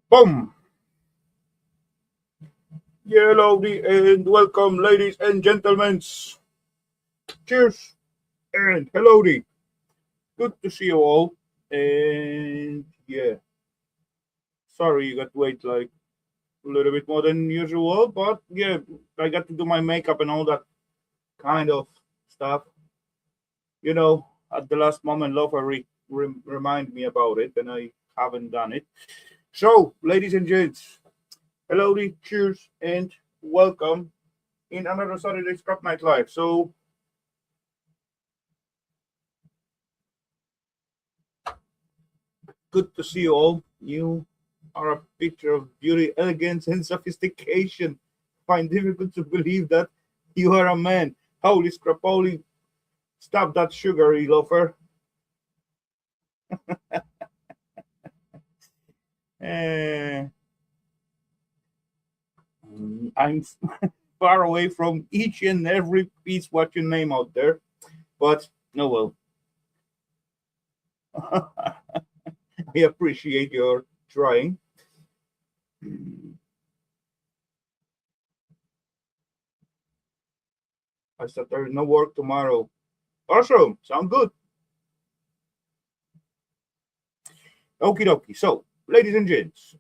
Boom! Hellowdy and welcome, ladies and gentlemen. Cheers and hellowdy. Good to see you all. And yeah, sorry you got to wait like a little bit more than usual, but yeah, I got to do my makeup and all that kind of stuff. At the last moment, Lofa remind me about it, and I haven't done it. So, ladies and gents, hellowdy, cheers, and welcome in another Saturday Scrap Night Live. So, good to see you all. You are a picture of beauty, elegance, and sophistication. Find difficult to believe that you are a man. Holy scrapoly, stop that sugary loafer. Eh, I'm far away from each and every piece what you name out there, but no, well, I appreciate your trying. I said there's no work tomorrow. Awesome, sound good. Okie dokie. So, ladies and gents,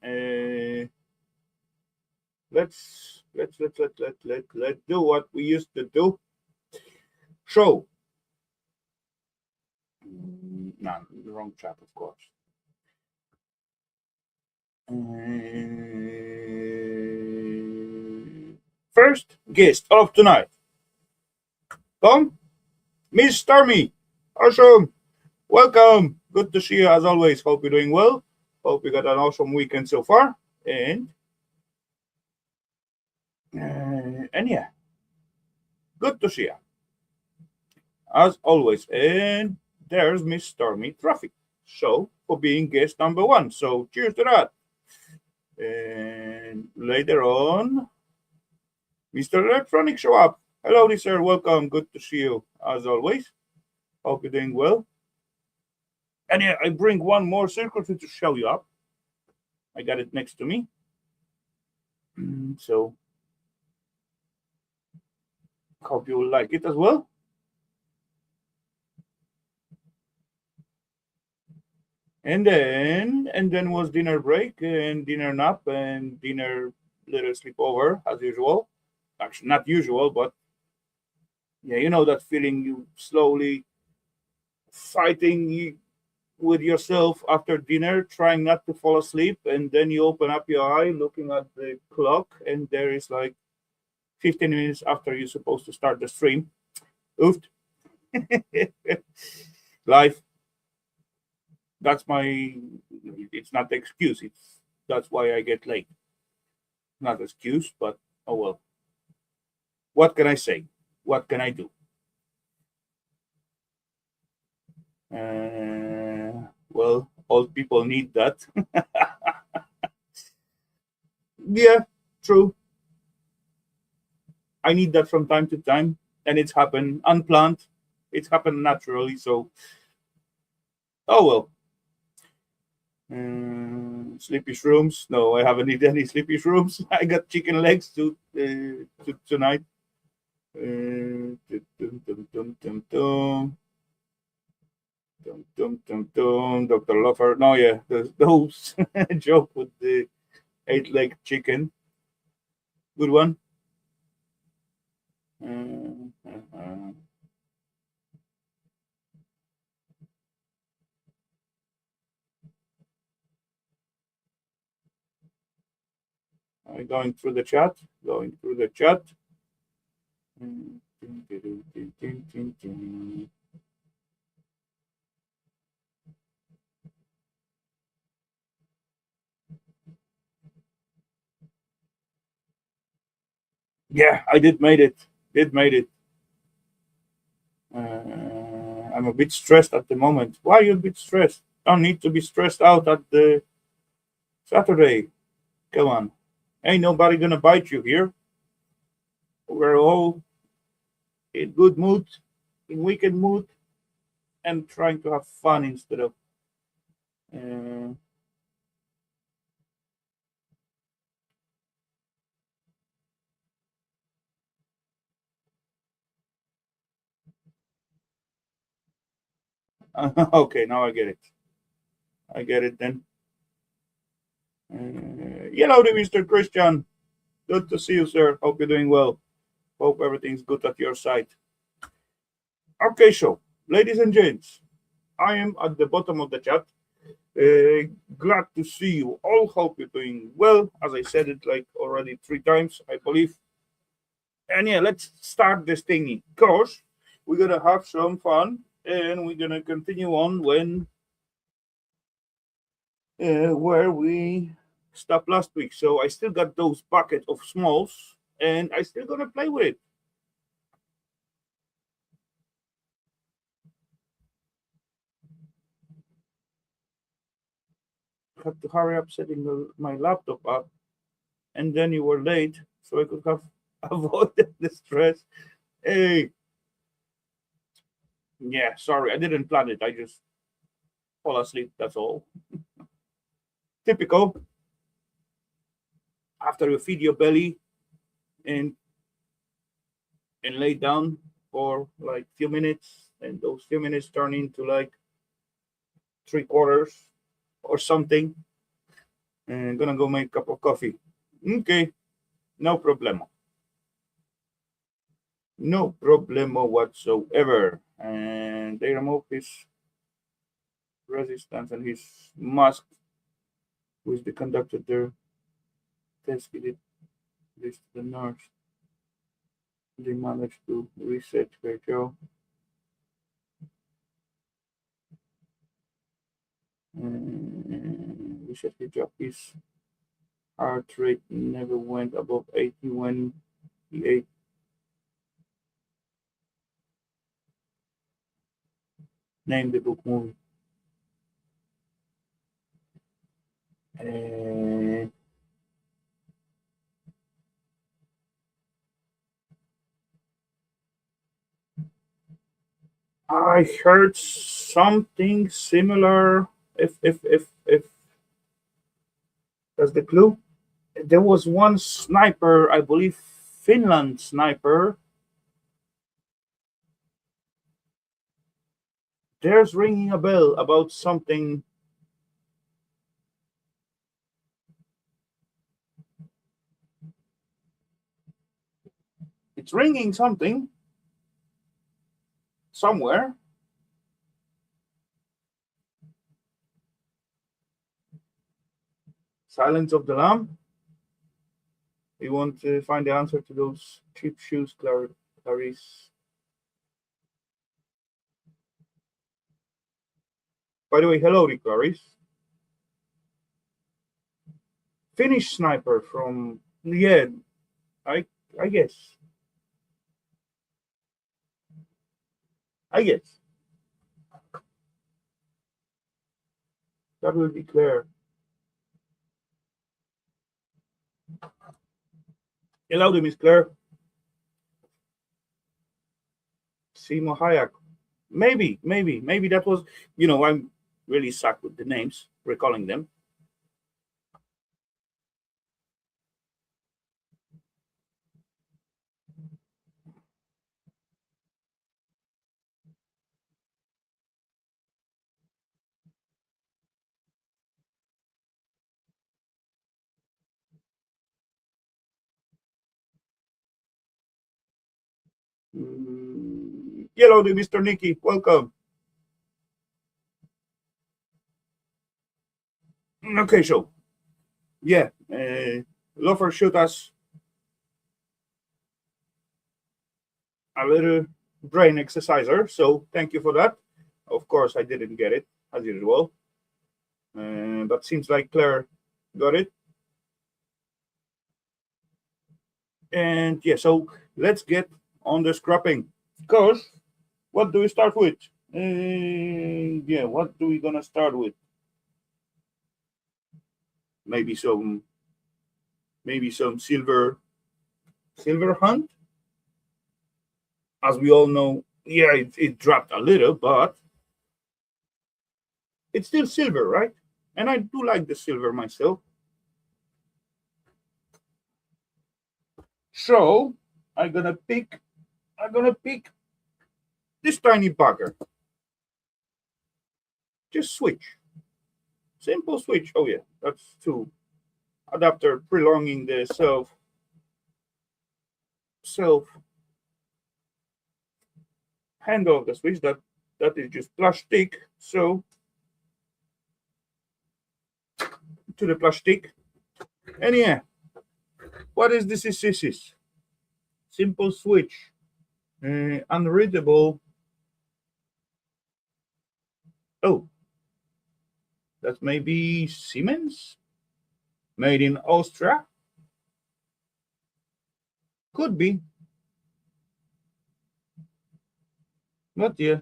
let's do what we used to do. So, no, the wrong chat, of course. First guest of tonight. Come, Miss Stormy. Awesome. Welcome. Good to see you as always. Hope you're doing well. Hope you got an awesome weekend so far. And yeah, good to see you as always. And there's Miss Stormy Traffic. So for being guest number one. So cheers to that. And later on, Mr. Electronic show up. Hello, sir. Welcome. Good to see you as always. Hope you're doing well. And yeah, I bring one more circuitry to show you up. I got it next to me. So hope you will like it as well. And then was dinner break and dinner nap and dinner little sleepover as usual. Actually, not usual, but yeah, you know that feeling you slowly fighting with yourself after dinner, trying not to fall asleep, and then you open up your eye, looking at the clock, and there is like 15 minutes after you're supposed to start the stream. Oof. Life. That's my. It's not the excuse. That's why I get late. Not excuse, but oh well. What can I say? What can I do? Well, old people need that. Yeah, true. I need that from time to time, and it's happened unplanned. It's happened naturally. So, oh well. Sleepy shrooms? No, I haven't eaten any sleepy shrooms. I got chicken legs tonight. Dr. Lover. No, yeah, those joke with the 8-leg chicken. Good one. Going through the chat. Going through the chat. Yeah, I did made it. Did made it. I'm a bit stressed at the moment. Why are you a bit stressed? Don't need to be stressed out at the Saturday. Come on. Ain't nobody gonna bite you here. We're all in good mood, in weekend mood, and trying to have fun instead of. Uh, okay, now I get it. I get it then. Hello, Mr. Christian. Good to see you, sir. Hope you're doing well. Hope everything's good at your side. Okay, so, ladies and gents, I am at the bottom of the chat. Glad to see you all. Hope you're doing well. As I said it like already 3 times, I believe. And yeah, let's start this thingy because we're gonna have some fun and we're gonna continue on when where we stopped last week. So I still got those bucket of smalls and I still gonna play with it. Had to hurry up setting my laptop up, and then you were late, so I could have avoided the stress. Hey, yeah, sorry, I didn't plan it. I just fall asleep. That's all. Typical. After you feed your belly and lay down for like few minutes, and those few minutes turn into like 3 quarters or something, and gonna go make a cup of coffee. Okay, no problemo. No problemo whatsoever. And they remove his resistance and his mask, who is the conductor there. Test it this to the nurse. They managed to reset her jaw. Reset her jaw. His heart rate never went above 80 when he ate. Name the book movie. Uh, I heard something similar. If that's the clue. There was one sniper, I believe, Finland sniper. There's ringing a bell about something. It's ringing something somewhere. Silence of the Lamb. We want to find the answer to those cheap shoes, Clarice. By the way, hello, Clarice. Finnish sniper from yeah, I I guess. I guess. That will be clear. Hello, Miss Claire. Simo Hayek. Maybe that was. I'm really suck with the names, recalling them. Hello, Mr. Nicky. Welcome. Okay, so yeah, Lover shoot us a little brain exerciser, so thank you for that. Of course, I didn't get it as usual, but seems like Claire got it. And yeah, so let's get on the scrapping. Because what do we start with? Yeah, what do we gonna start with? Maybe some silver hunt. As we all know, yeah, it dropped a little, but it's still silver, right? And I do like the silver myself. So I'm gonna pick this tiny bugger. Just switch. Simple switch. Oh yeah, that's two adapter prolonging the self handle of the switch. That is just plastic. So to the plastic. And yeah, what is this? Is simple switch, unreadable. Oh, that's maybe Siemens, made in Austria. Could be, but yeah,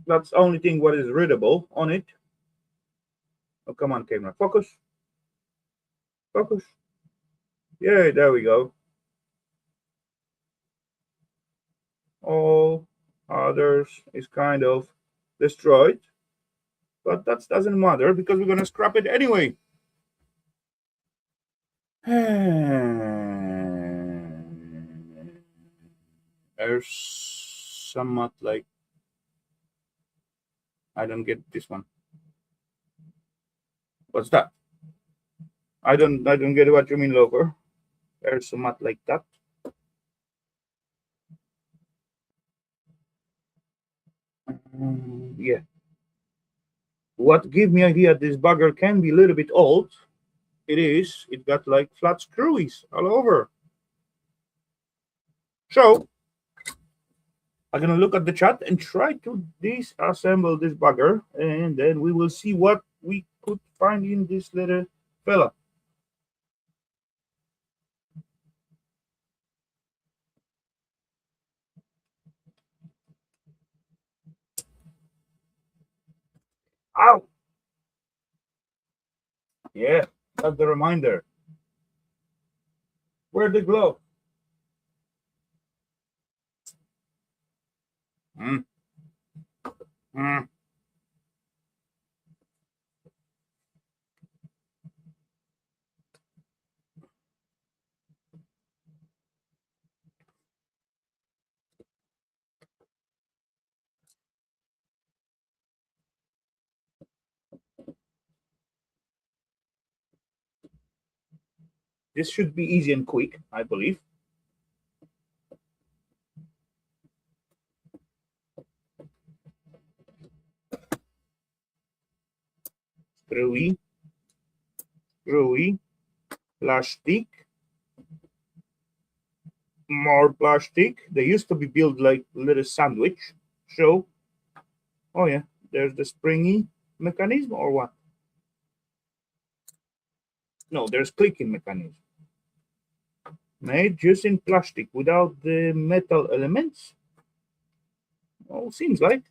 that's the only thing what is readable on it. Oh, come on, camera, focus, focus. Yeah, there we go. All others is kind of destroyed, but that doesn't matter because we're gonna scrap it anyway. There's somewhat like I don't get this one. What's that? I don't get what you mean, lover. There's somewhat like that. Yeah. What gave me idea this bugger can be a little bit old? It got like flat screwies all over. So I'm gonna look at the chat and try to disassemble this bugger, and then we will see what we could find in this little fella. Ow! Yeah, that's the reminder. Where the glove? Mm. Mm. This should be easy and quick, I believe. Screwy, screwy, plastic, more plastic. They used to be built like little sandwich. So, oh yeah, there's the springy mechanism or what? No, there's clicking mechanism. Made just in plastic without the metal elements. Oh, seems like.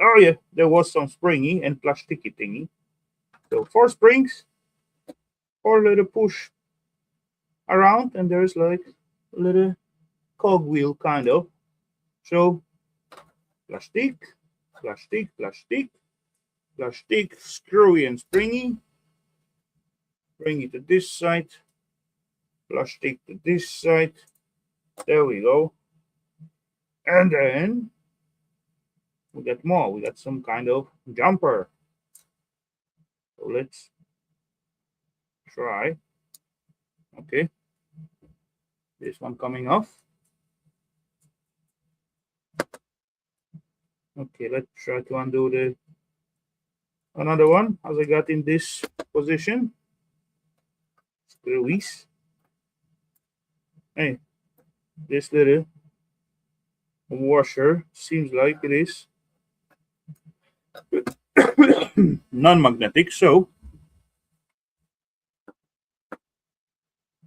Oh yeah, there was some springy and plasticky thingy. So 4 springs, 4 little push around, and there's like a little cogwheel kind of. So plastic, plastic, plastic, plastic, screwy and springy. Bring it to this side, plastic to this side. There we go. And then we got more. We got some kind of jumper. So let's try. Okay. This one coming off. Okay, let's try to undo the Another one as I got in this position. Release. Hey, this little washer seems like it is non-magnetic, so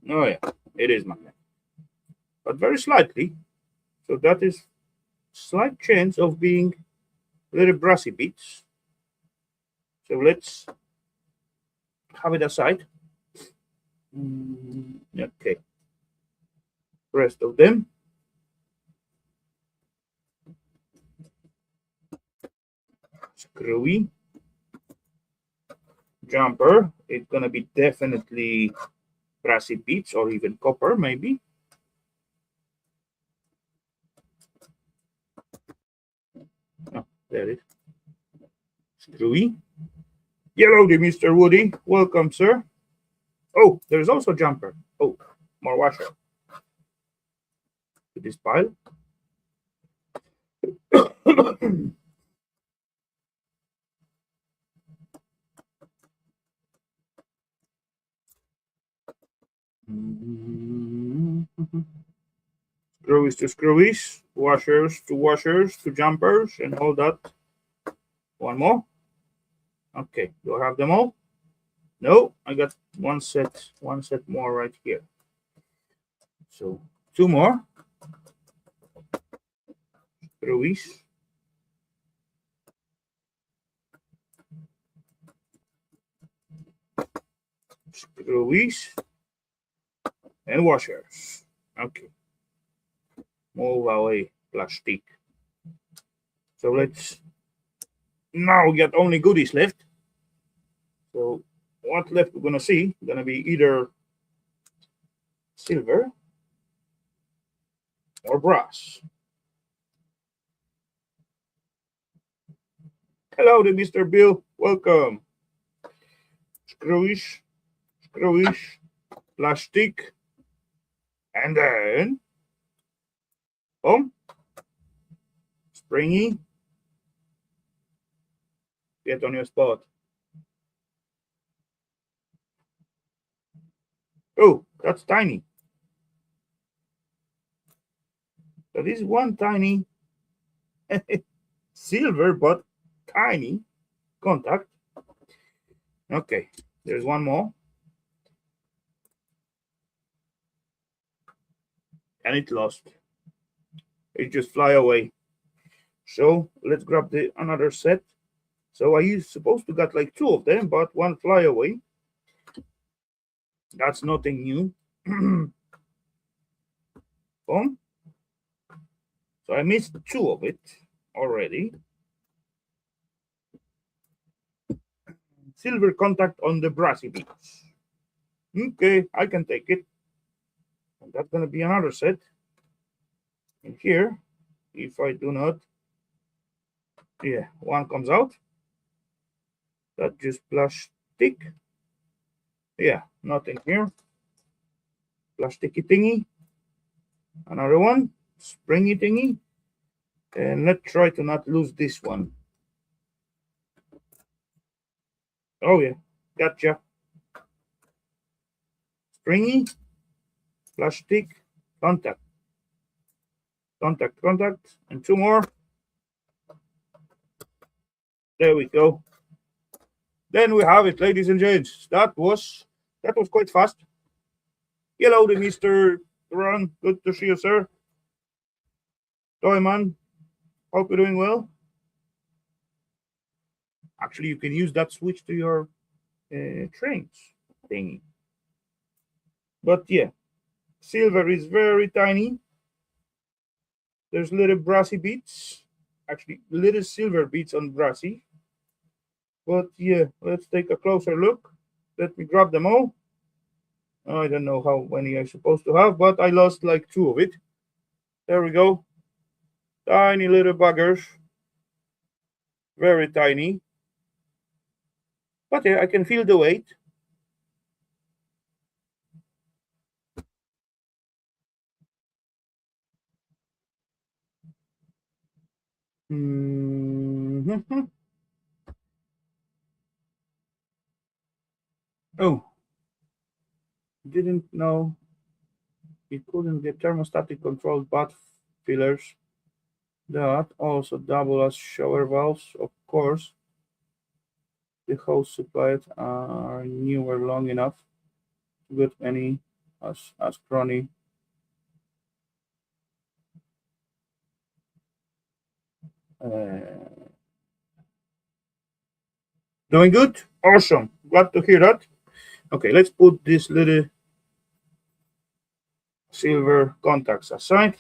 oh yeah, it is magnetic, but very slightly. So that is slight chance of being little brassy bits. So let's have it aside. Okay, rest of them. Screwy jumper. It's gonna be definitely brassy bits or even copper, maybe. Oh, there it is. Screwy. Hellowdy, Mr. Woody. Welcome, sir. Oh, there's also jumper. Oh, more washer to this pile. Screwies to screwies, washers to jumpers, and all that. One more. Okay, do I have them all? No, I got one set more right here. So two more. Screwies. Screwies and washers. Okay. Move away, plastic. So let's now get only goodies left. So what left we're gonna see? Gonna be either silver or brass. Hello there, Mr. Bill. Welcome. Screwish, screwish, plastic, and then boom, springy. Get on your spot. Oh, that's tiny. That is one tiny silver, but tiny contact. Okay, there's one more. And it lost. It just fly away. So let's grab the another set. So I supposed to got like two of them, but one fly away. That's nothing new. Boom. So I missed two of it already. Silver contact on the brassy beads. Okay, I can take it. And that's gonna be another set. And here, if I do not, yeah, one comes out. That just plastic. Yeah, nothing here. Plasticky thingy. Another one, springy thingy. And let's try to not lose this one. Oh yeah, gotcha. Springy, plastic, contact, contact, contact, and two more. There we go. Then we have it, ladies and gents. That was quite fast. Hello, the Mr. Ron. Good to see you, sir. Toyman, hope you're doing well. Actually, you can use that switch to your trains thingy. But yeah, silver is very tiny. There's little brassy beads. Actually, little silver beads on brassy. But yeah, let's take a closer look. Let me grab them all. I don't know how many I'm supposed to have, but I lost like two of it. There we go. Tiny little buggers. Very tiny. But yeah, I can feel the weight. Mm-hmm. Oh, didn't know it couldn't get thermostatic controlled bath fillers that also double as shower valves. Of course, the hose supplied are newer long enough to get any as crony. Uh, Doing good? Awesome. Glad to hear that. Okay, let's put this little silver contacts aside.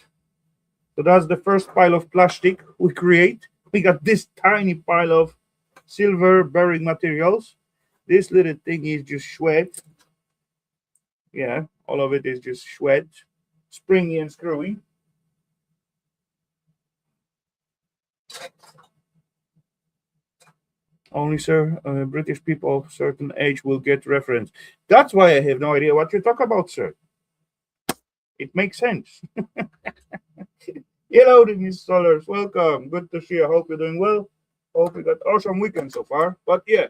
So that's the first pile of plastic we create. We got this tiny pile of silver bearing materials. This little thing is just sweat. Yeah, all of it is just sweat, springy and screwy. Only, sir, British people of certain age will get reference. That's why I have no idea what you talk about, sir. It makes sense. Hello, Miss Solers. Welcome. Good to see you. Hope you're doing well. Hope you got awesome weekend so far. But yeah,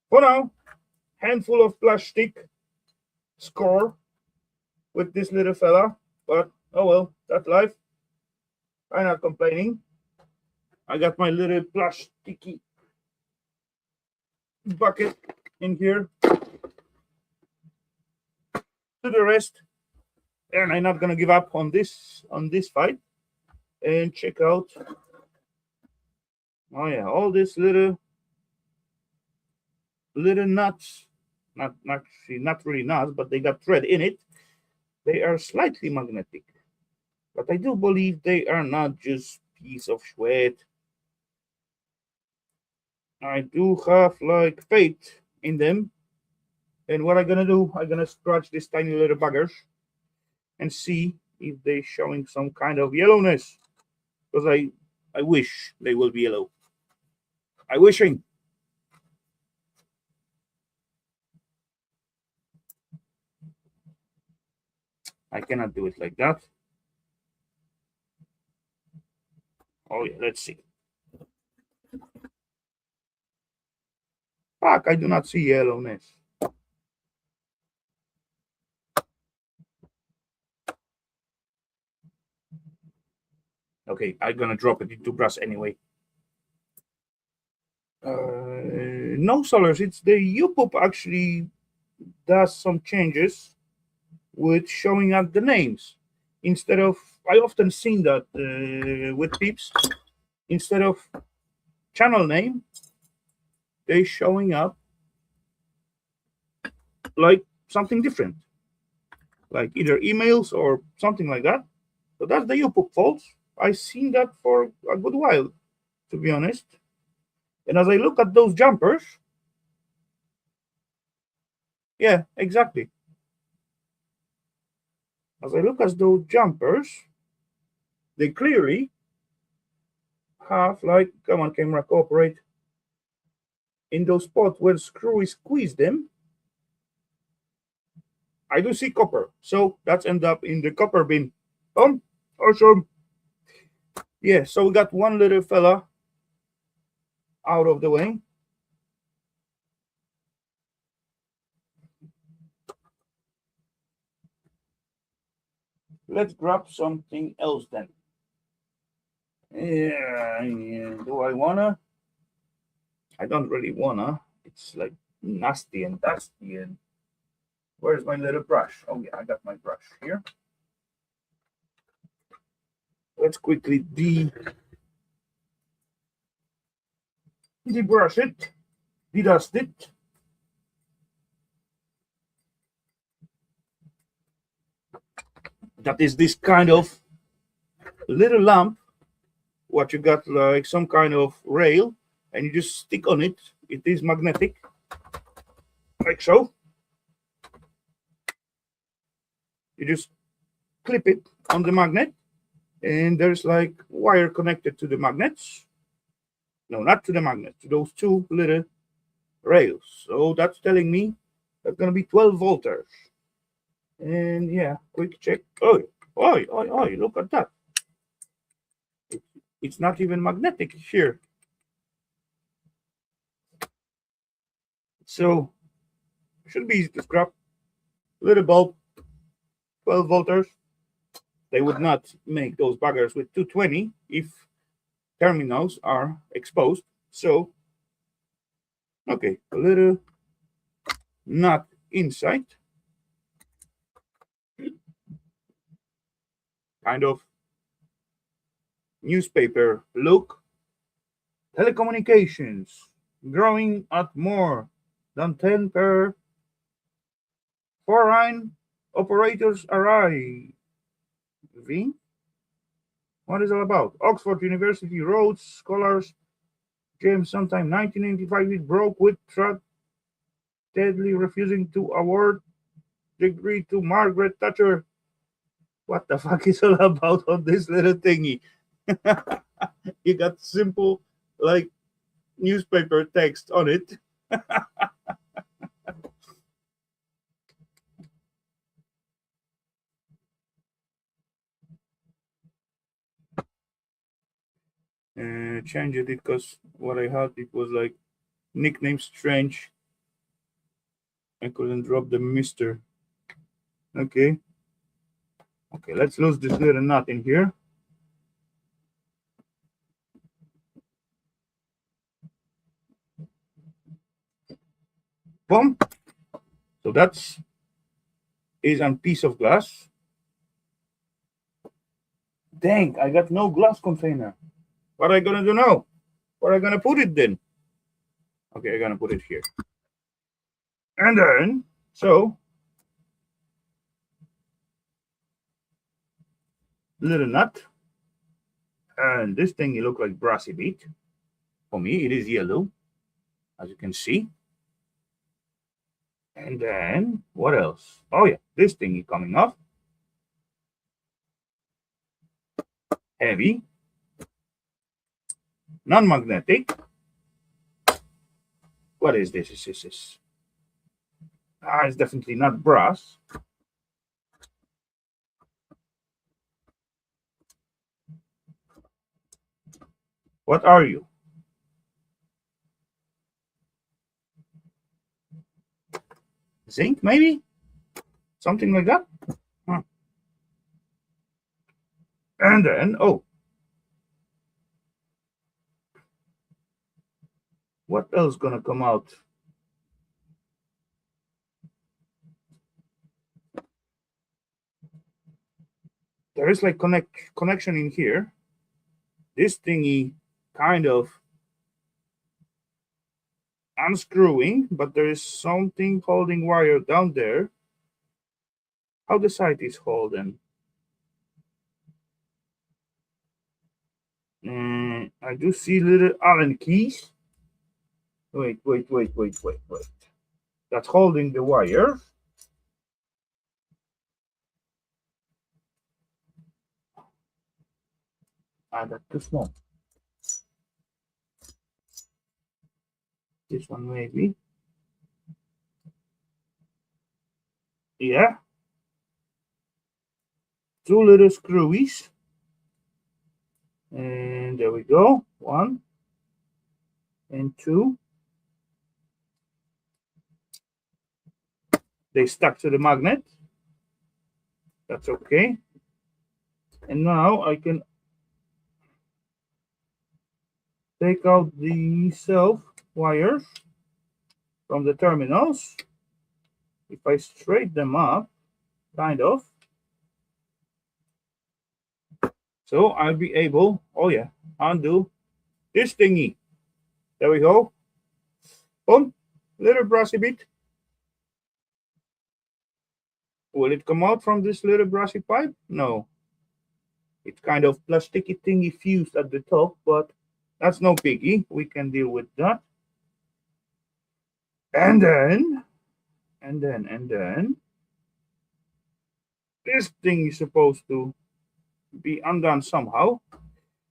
for now, handful of plastic score with this little fella. But oh well, that's life. I'm not complaining. I got my little plasticky bucket in here to the rest, and I'm not gonna give up on this fight. And check out, oh yeah, all these little nuts, not really nuts, but they got thread in it. They are slightly magnetic, but I do believe they are not just piece of sweat. I do have like faith in them. And what I'm gonna do, I'm gonna scratch these tiny little buggers and see if they're showing some kind of yellowness. Because I wish they will be yellow. I wishing. I cannot do it like that. Oh yeah, let's see. Fuck, I do not see yellowness. Okay, I'm gonna drop it into grass anyway. No solars, it's the UPOP actually does some changes with showing up the names. Instead of, I often seen that with peeps, instead of channel name, they showing up like something different, like either emails or something like that. So that's the UPOP fault. I seen that for a good while, to be honest. And as I look at those jumpers, yeah, exactly. As I look at those jumpers, they clearly have like, come on, camera, cooperate. In those spots where screw squeeze them, I do see copper. So that's end up in the copper bin. Awesome. Yeah, so we got one little fella out of the way. Let's grab something else then. Yeah, do I wanna? I don't really wanna. It's like nasty and dusty. And where's my little brush? Oh yeah, I got my brush here. Let's quickly debrush it, dedust it. That is this kind of little lamp. What you got like some kind of rail, and you just stick on it. It is magnetic, like so. You just clip it on the magnet, and there's like wire connected to the magnets. No, not to the magnet, to those two little rails. So that's telling me that's gonna be 12 volters. And yeah, quick check. Oh, look at that. It's not even magnetic here. So Should be easy to scrap. Little bulb, 12 volters. They would not make those buggers with 220 if terminals are exposed. So, okay, a little nut inside. Kind of newspaper look. Telecommunications growing at more than 10 per foreign operators arrive. What is it all about? Oxford University Rhodes Scholars James sometime 1995 it broke with steadily refusing to award degree to Margaret Thatcher. What the fuck is all about on this little thingy? You got simple like newspaper text on it. Changed it because what I had it was like nickname strange. I couldn't drop the Mister. Okay. Okay, let's lose this little nut in here. Boom. So that's is a piece of glass. Dang, I got no glass container. What am I gonna do now? Where am I gonna put it then? Okay, I'm gonna put it here. And then, so little nut. And this thing it look like brassy bead. For me, it is yellow, as you can see. And then what else? Oh yeah, this thing is coming off. Heavy, non-magnetic. What is this? Is this? It's definitely not brass. What are you? Zinc, maybe? Something like that? Huh. And then, oh. What else gonna come out? There is like connection in here. This thingy kind of unscrewing, but there is something holding wire down there. How the site is holding? I do see little Allen keys. Wait. That's holding the wire. That's too small. This one maybe. Yeah. Two little screwies. And there we go. 1 and 2. They stuck to the magnet. That's okay. And now I can take out the self wires from the terminals. If I straighten them up, kind of. So I'll be able, oh yeah, undo this thingy. There we go. Boom, little brassy bit. Will it come out from this little brassy pipe? No. It's kind of plasticky thingy fused at the top, but that's no biggie. We can deal with that. And then, this thing is supposed to be undone somehow.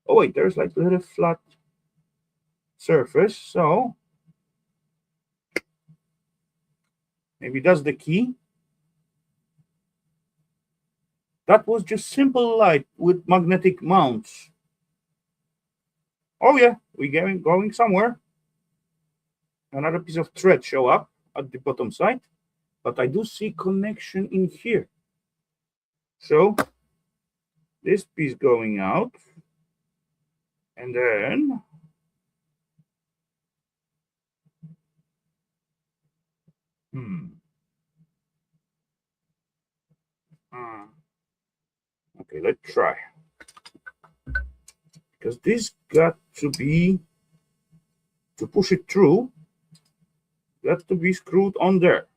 Oh wait, there's like a little flat surface, so maybe that's the key. That was just simple light with magnetic mounts. Oh yeah, we're going somewhere. Another piece of thread show up at the bottom side. but I do see connection in here. So this piece going out, and then okay, let's try, because this got to be, to push it through, got to be screwed on there,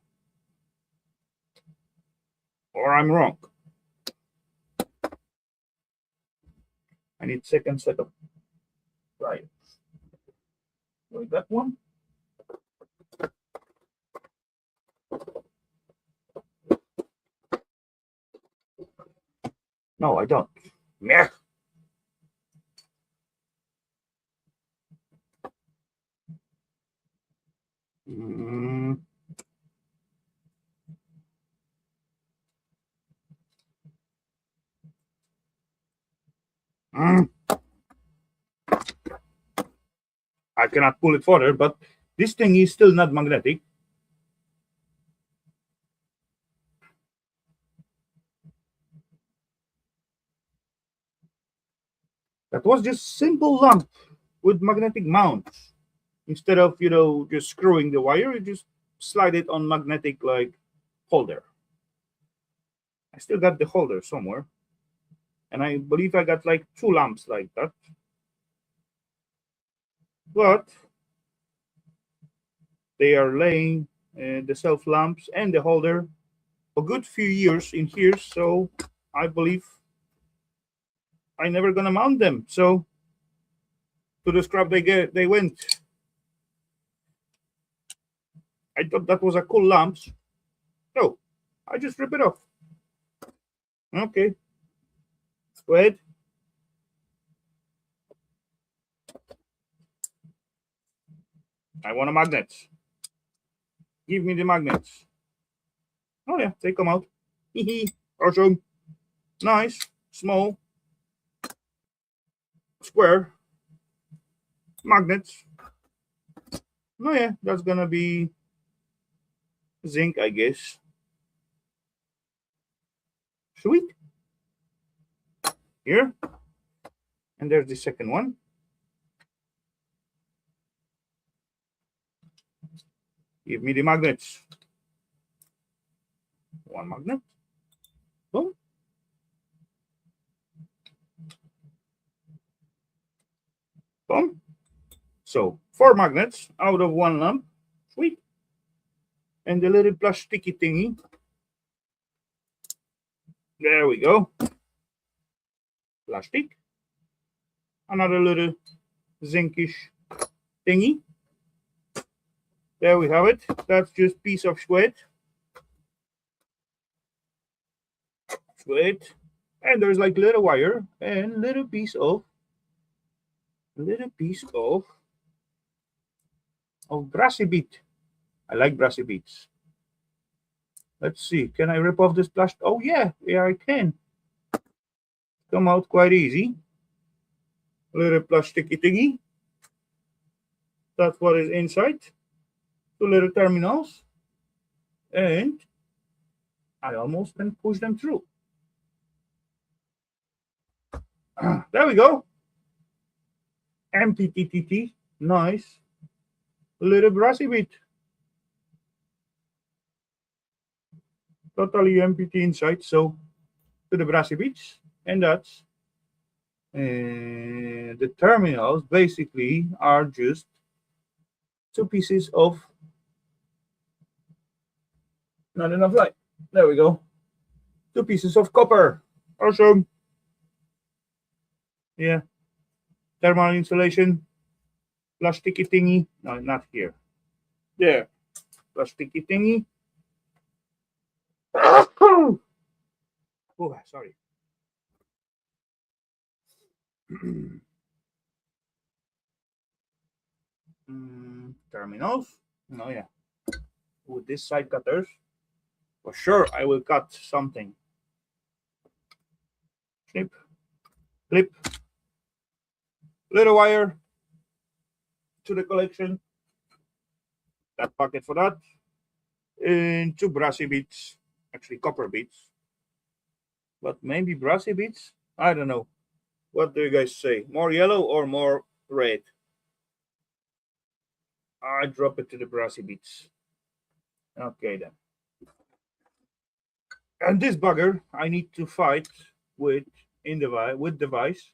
or I'm wrong. I need second set of pliers. Like that one. No, I don't. Meh. Mm. Mm. I cannot pull it further, but this thing is still not magnetic. That was just simple lamp with magnetic mounts. Instead of, just screwing the wire, you just slide it on magnetic like holder. I still got the holder somewhere. And I believe I got like 2 lamps like that. But they are laying the self lamps and the holder a good few years in here, so I believe I never gonna mount them. So to the scrap they went. I thought that was a cool lamp. So I just rip it off. Okay. Go ahead. I want a magnet. Give me the magnets. Oh yeah, take them out. Awesome. Nice. Small. Square. Magnets. Oh yeah, that's gonna be zinc, I guess. Sweet. Here. And there's the second one. Give me the magnets. One magnet. Boom. Boom. So 4 magnets out of 1 lamp. Sweet. And the little plasticky thingy. There we go. Plastic. Another little zinkish thingy. There we have it. That's just piece of sweat. Sweat. And there's like little wire and little piece of brassy bead. I like brassy beads. Let's see. Can I rip off this plastic? Oh yeah, I can. Come out quite easy. Little plasticky thingy. That's what is inside. 2 little terminals. And I almost can push them through. There we go. MTTTT. Nice. Little brassy bead. Totally empty inside. So to the brassy beads. And that's the terminals basically are just 2 pieces of not enough light. There we go. 2 pieces of copper. Awesome. Yeah. Thermal insulation. Plasticky thingy. No, not here. There. Plasticky thingy. Oh, sorry. Terminals. Oh yeah. With these side cutters, for sure I will cut something. Snip, clip, little wire to the collection. That pocket for that. and 2 brassy beads, actually copper beads, but maybe brassy beads. I don't know. What do you guys say? More yellow or more red? I drop it to the brassy beads. Okay then. And this bugger I need to fight with with device,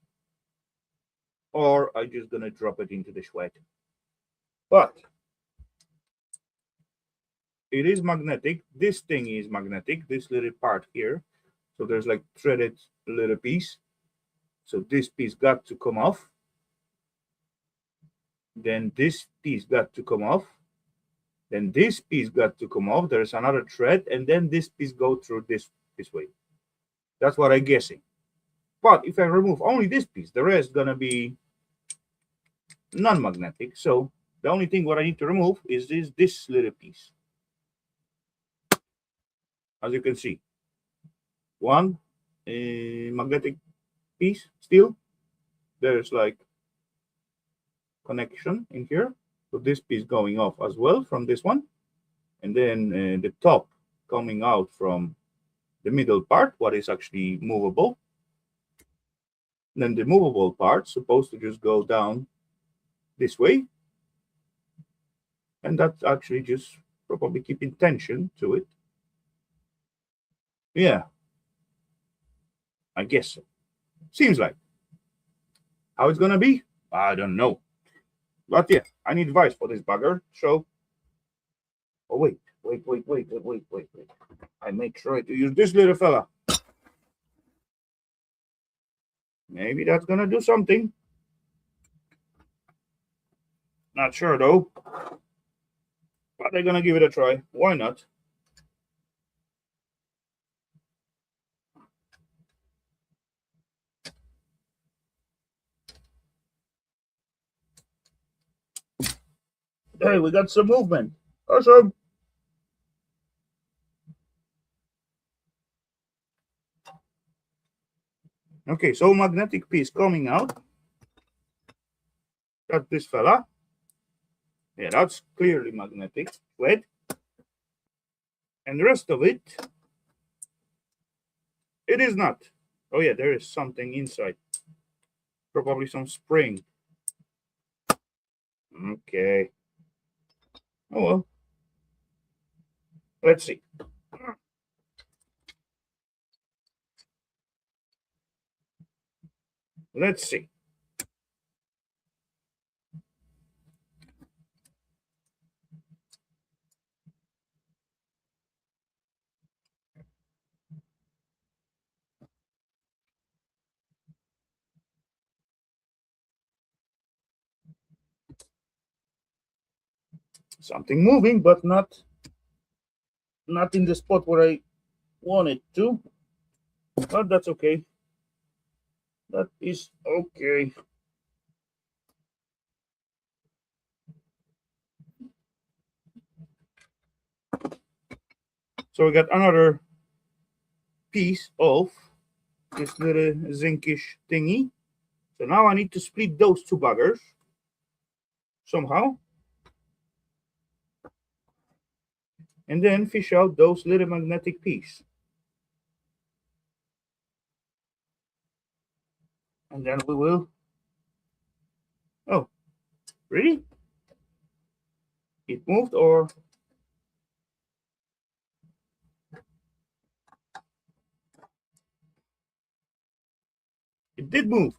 or I just gonna drop it into the sweat. But it is magnetic. This thing is magnetic. This little part here. So there's like threaded little piece. So this piece got to come off. Then this piece got to come off. Then this piece got to come off. There's another thread, and then this piece go through this way. That's what I'm guessing. But if I remove only this piece, the rest gonna be non-magnetic. So the only thing what I need to remove is this little piece. As you can see, one magnetic piece still. There's like connection in here. So this piece going off as well from this one. And then the top coming out from the middle part, what is actually movable. Then the movable part supposed to just go down this way. And that's actually just probably keeping tension to it. Yeah, I guess so. Seems like. How it's gonna be? I don't know. But yeah, I need advice for this bugger. So, oh wait. I make sure to use this little fella. Maybe that's gonna do something. Not sure though. But they're gonna give it a try. Why not? Hey, we got some movement. Awesome. Okay, so magnetic piece coming out. Got this fella. Yeah, that's clearly magnetic. Thread. And the rest of it, it is not. Oh yeah, there is something inside. Probably some spring. Okay. Oh well. Let's see. Let's see. Something moving, but not in the spot where I want it to. But that's okay. That is okay. So we got another piece of this little zinkish thingy. So now I need to split those two buggers somehow. And then fish out those little magnetic pieces. And then we will. Oh, really? It moved or? It did move.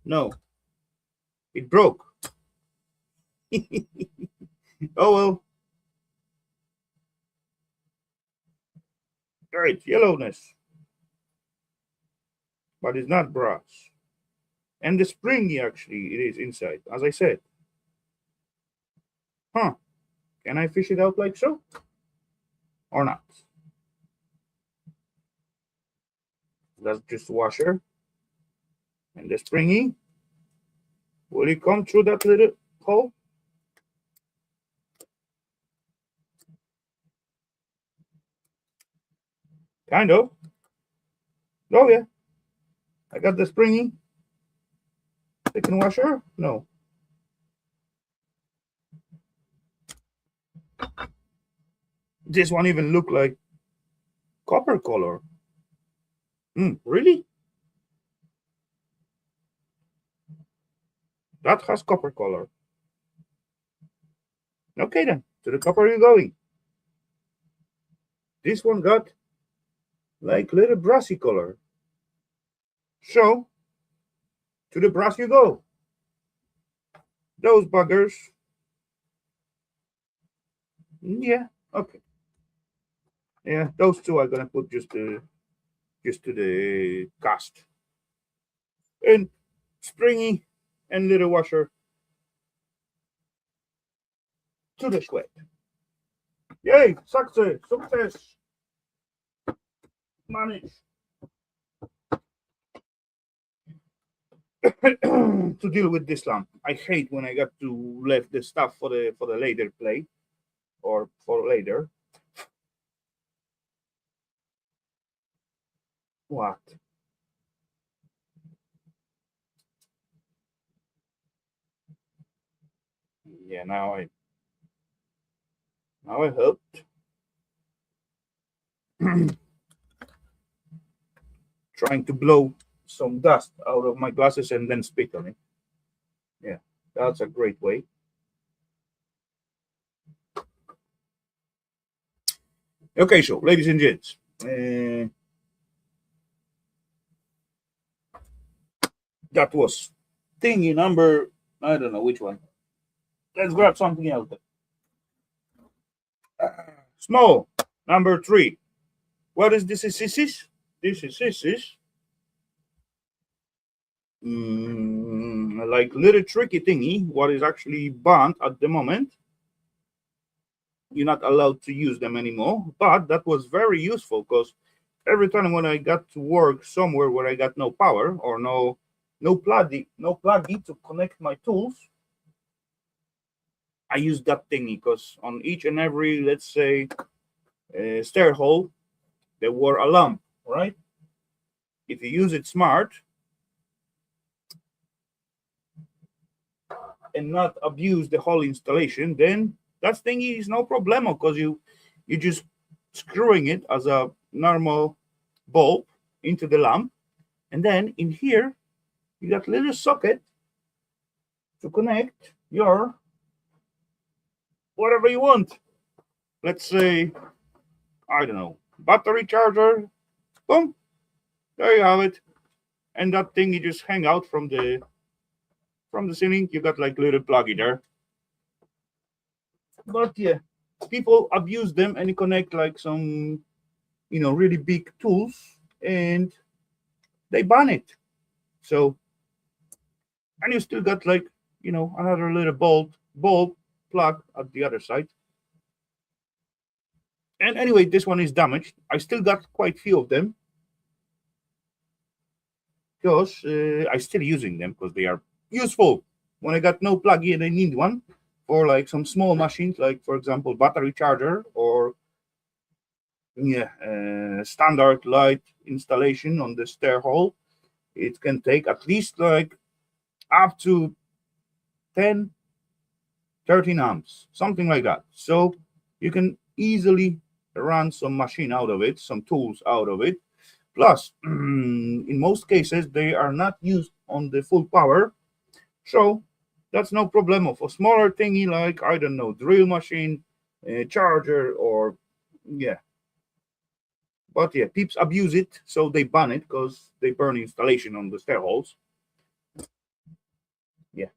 No. It broke. Oh well. Great, yellowness. But it's not brass. And the springy actually, it is inside, as I said. Huh. Can I fish it out like so? Or not? That's just washer. And the springy. Will it come through that little hole? Kind of. Oh yeah. I got the springy. Second washer? No. This one even look like copper color. Really? That has copper color. Okay then, to the copper you're going. This one got like little brassy color. So, to the brass you go. Those buggers. Yeah, okay. Yeah, those two I'm gonna put just to the cast. And springy and little washer to the sweat. Yay, success. Manage. To deal with this lamp. I hate when I got to leave the stuff for the later play or for later. What? Yeah, now I helped. Trying to blow some dust out of my glasses and then spit on it. Yeah, that's a great way. Okay, so ladies and gents, that was thingy number. I don't know which one. Let's grab something else. Small number 3. What is this? This is like little tricky thingy. What is actually banned at the moment? You're not allowed to use them anymore. But that was very useful because every time when I got to work somewhere where I got no power or no pluggy to connect my tools, I used that thingy because on each and every, let's say, stair hole, there were a lamp, right? If you use it smart and not abuse the whole installation, then that thingy is no problemo because you just screwing it as a normal bulb into the lamp, and then in here you got a little socket to connect your whatever you want. Let's say, I don't know, battery charger. Boom, there you have it. And that thing you just hang out from the ceiling. You got like little pluggy there. But yeah, people abuse them and you connect like some, really big tools and they ban it. So, and you still got like, another little bulb plug at the other side. And anyway, this one is damaged. I still got quite few of them because I still using them because they are useful. When I got no plug-in and I need one for like some small machines, like for example, battery charger or standard light installation on the stair hole, it can take at least like up to 10, 13 amps, something like that. So you can easily run some machine out of it, some tools out of it. Plus, in most cases, they are not used on the full power. So that's no problem of a smaller thingy like, I don't know, drill machine, charger, or yeah. But yeah, peeps abuse it, so they ban it because they burn installation on the stair holes. Yeah.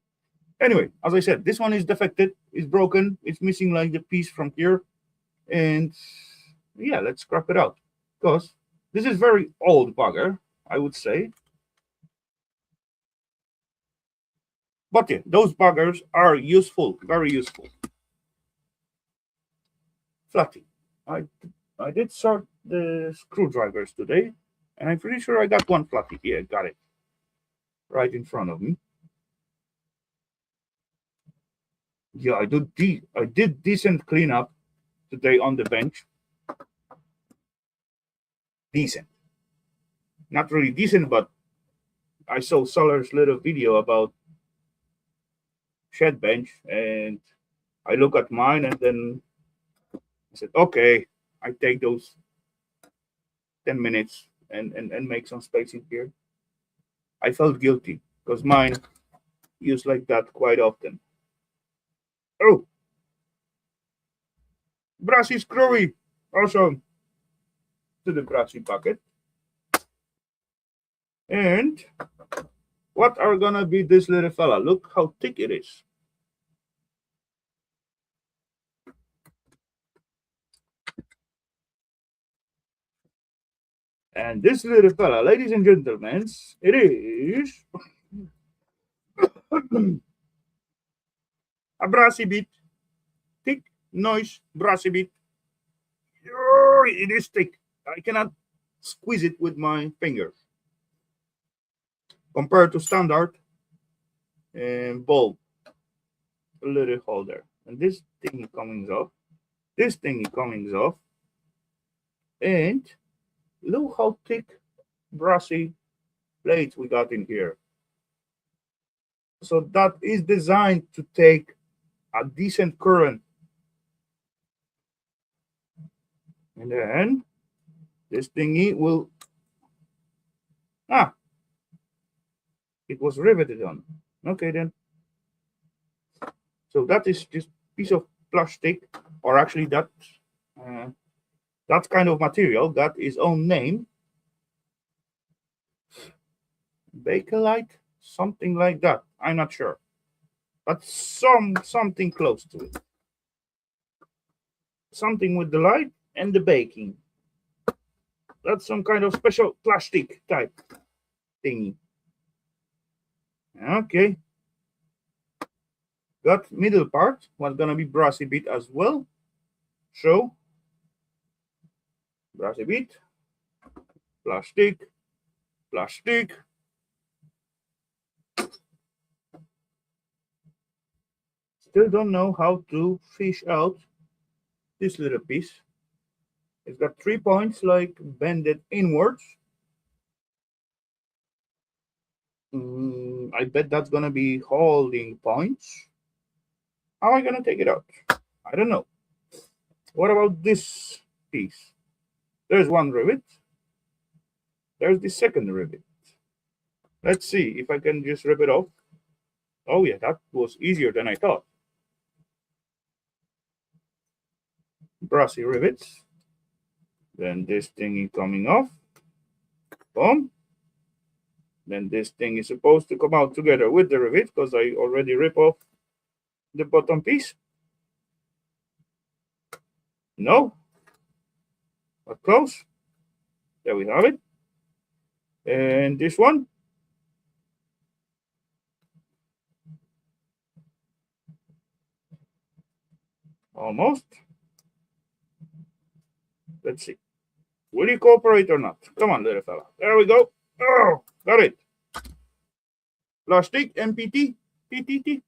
Anyway, as I said, this one is defected, it's broken, it's missing like the piece from here. And yeah, let's scrap it out because this is very old bugger, I would say. But yeah, those buggers are useful, very useful. Flatty. I did sort the screwdrivers today, and I'm pretty sure I got one flatty. Yeah, got it. Right in front of me. Yeah, I did decent cleanup today on the bench. Decent. Not really decent, but I saw Solar's little video about shed bench, and I look at mine, and then I said, okay, I take those 10 minutes and make some spacing here. I felt guilty because mine used like that quite often. Oh, brassy screwy. Awesome. To the brassy bucket. And what are gonna be this little fella? Look how thick it is. And this little fella, ladies and gentlemen, it is a brassy bit. Thick, noise, brassy bit. Oh, it is thick. I cannot squeeze it with my fingers. Compared to standard bulb, a little holder. And this thingy coming off. This thingy coming off. And look how thick, brassy plates we got in here. So that is designed to take a decent current. And then this thingy will, it was riveted on. Okay then. So that is this piece of plastic, or actually that kind of material got its own name. Bakelite, something like that. I'm not sure, but something close to it. Something with the light and the baking. That's some kind of special plastic type thingy. Okay. Got middle part was gonna be brassy bit as well. So brassy bit, plastic, plastic. Still don't know how to fish out this little piece. It's got 3 points like bended inwards. I bet that's gonna be holding points. How am I gonna take it out? I don't know. What about this piece? There's one rivet. There's the second rivet. Let's see if I can just rip it off. Oh yeah, that was easier than I thought. Brassy rivets. Then this thingy coming off. Boom. Then this thing is supposed to come out together with the rivet because I already rip off the bottom piece. No. But close. There we have it. And this one. Almost. Let's see. Will you cooperate or not? Come on, little fella. There we go. Oh, got it. Plastic, MPT, PTT.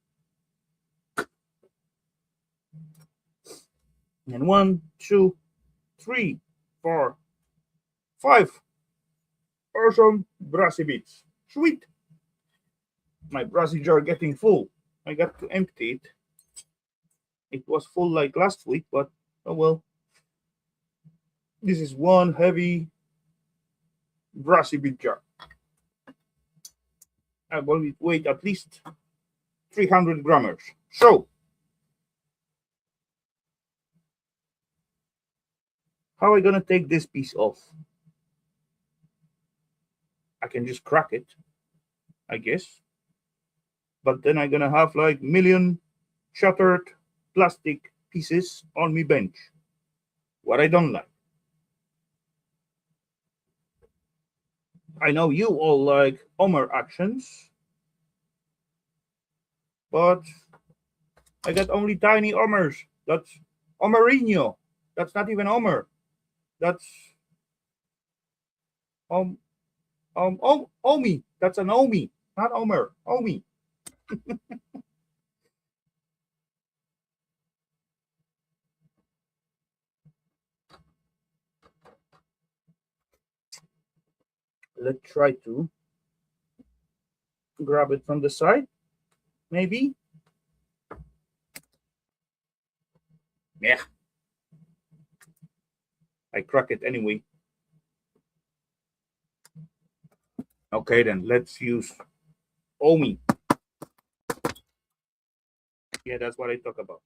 And 1, 2, 3, 4, 5. Awesome brassy bits. Sweet. My brassy jar getting full. I got to empty it. It was full like last week, but oh well. This is one heavy brassy bit jar. I will weigh at least 300 grammars. So, how am I gonna take this piece off? I can just crack it, I guess. But then I'm gonna have like million shattered plastic pieces on my bench. What I don't like. I know you all like Omer actions, but I got only tiny Omers. That's Omerino. That's not even Omer. That's Omi. That's an Omi, not Omer. Omi. Let's try to grab it from the side, maybe. Yeah. I crack it anyway. Okay, then let's use Omi. Yeah, that's what I talk about.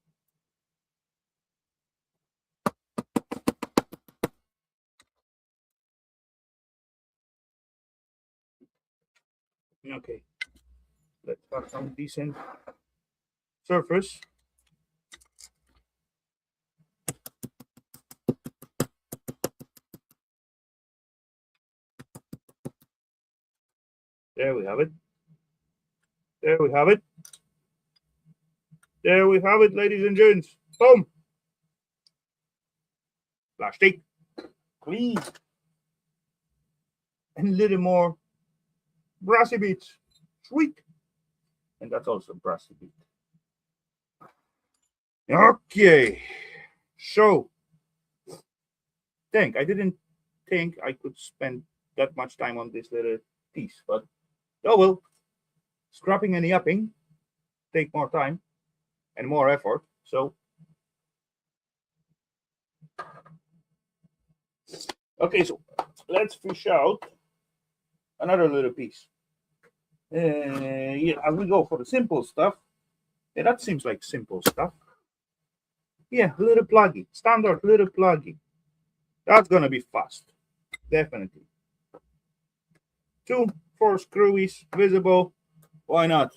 Okay, let's have some decent surface. There we have it. There we have it. There we have it, ladies and gents. Boom. Plastic. Clean. And a little more brassy bits. Sweet. And that's also brassy bit. Okay. So, I didn't think I could spend that much time on this little piece, but oh well. Scrapping and yapping take more time and more effort. So, okay, so let's fish out another little piece. Yeah, as we go for the simple stuff. Yeah, that seems like simple stuff. Yeah, little pluggy, standard little pluggy. That's gonna be fast, definitely. 2 4 screwies visible. Why not?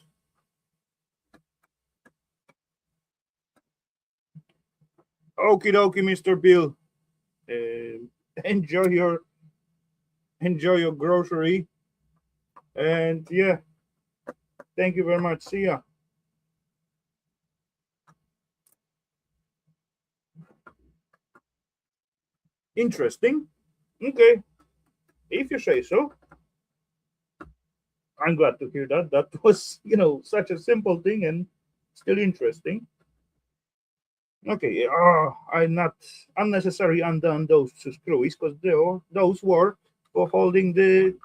Okie dokie, Mr. Bill. Enjoy your grocery, and yeah, thank you very much. See ya. Interesting. Okay, if you say so. I'm glad to hear that. That was, such a simple thing and still interesting. Okay, I not unnecessarily undone those 2 screws because those were for holding the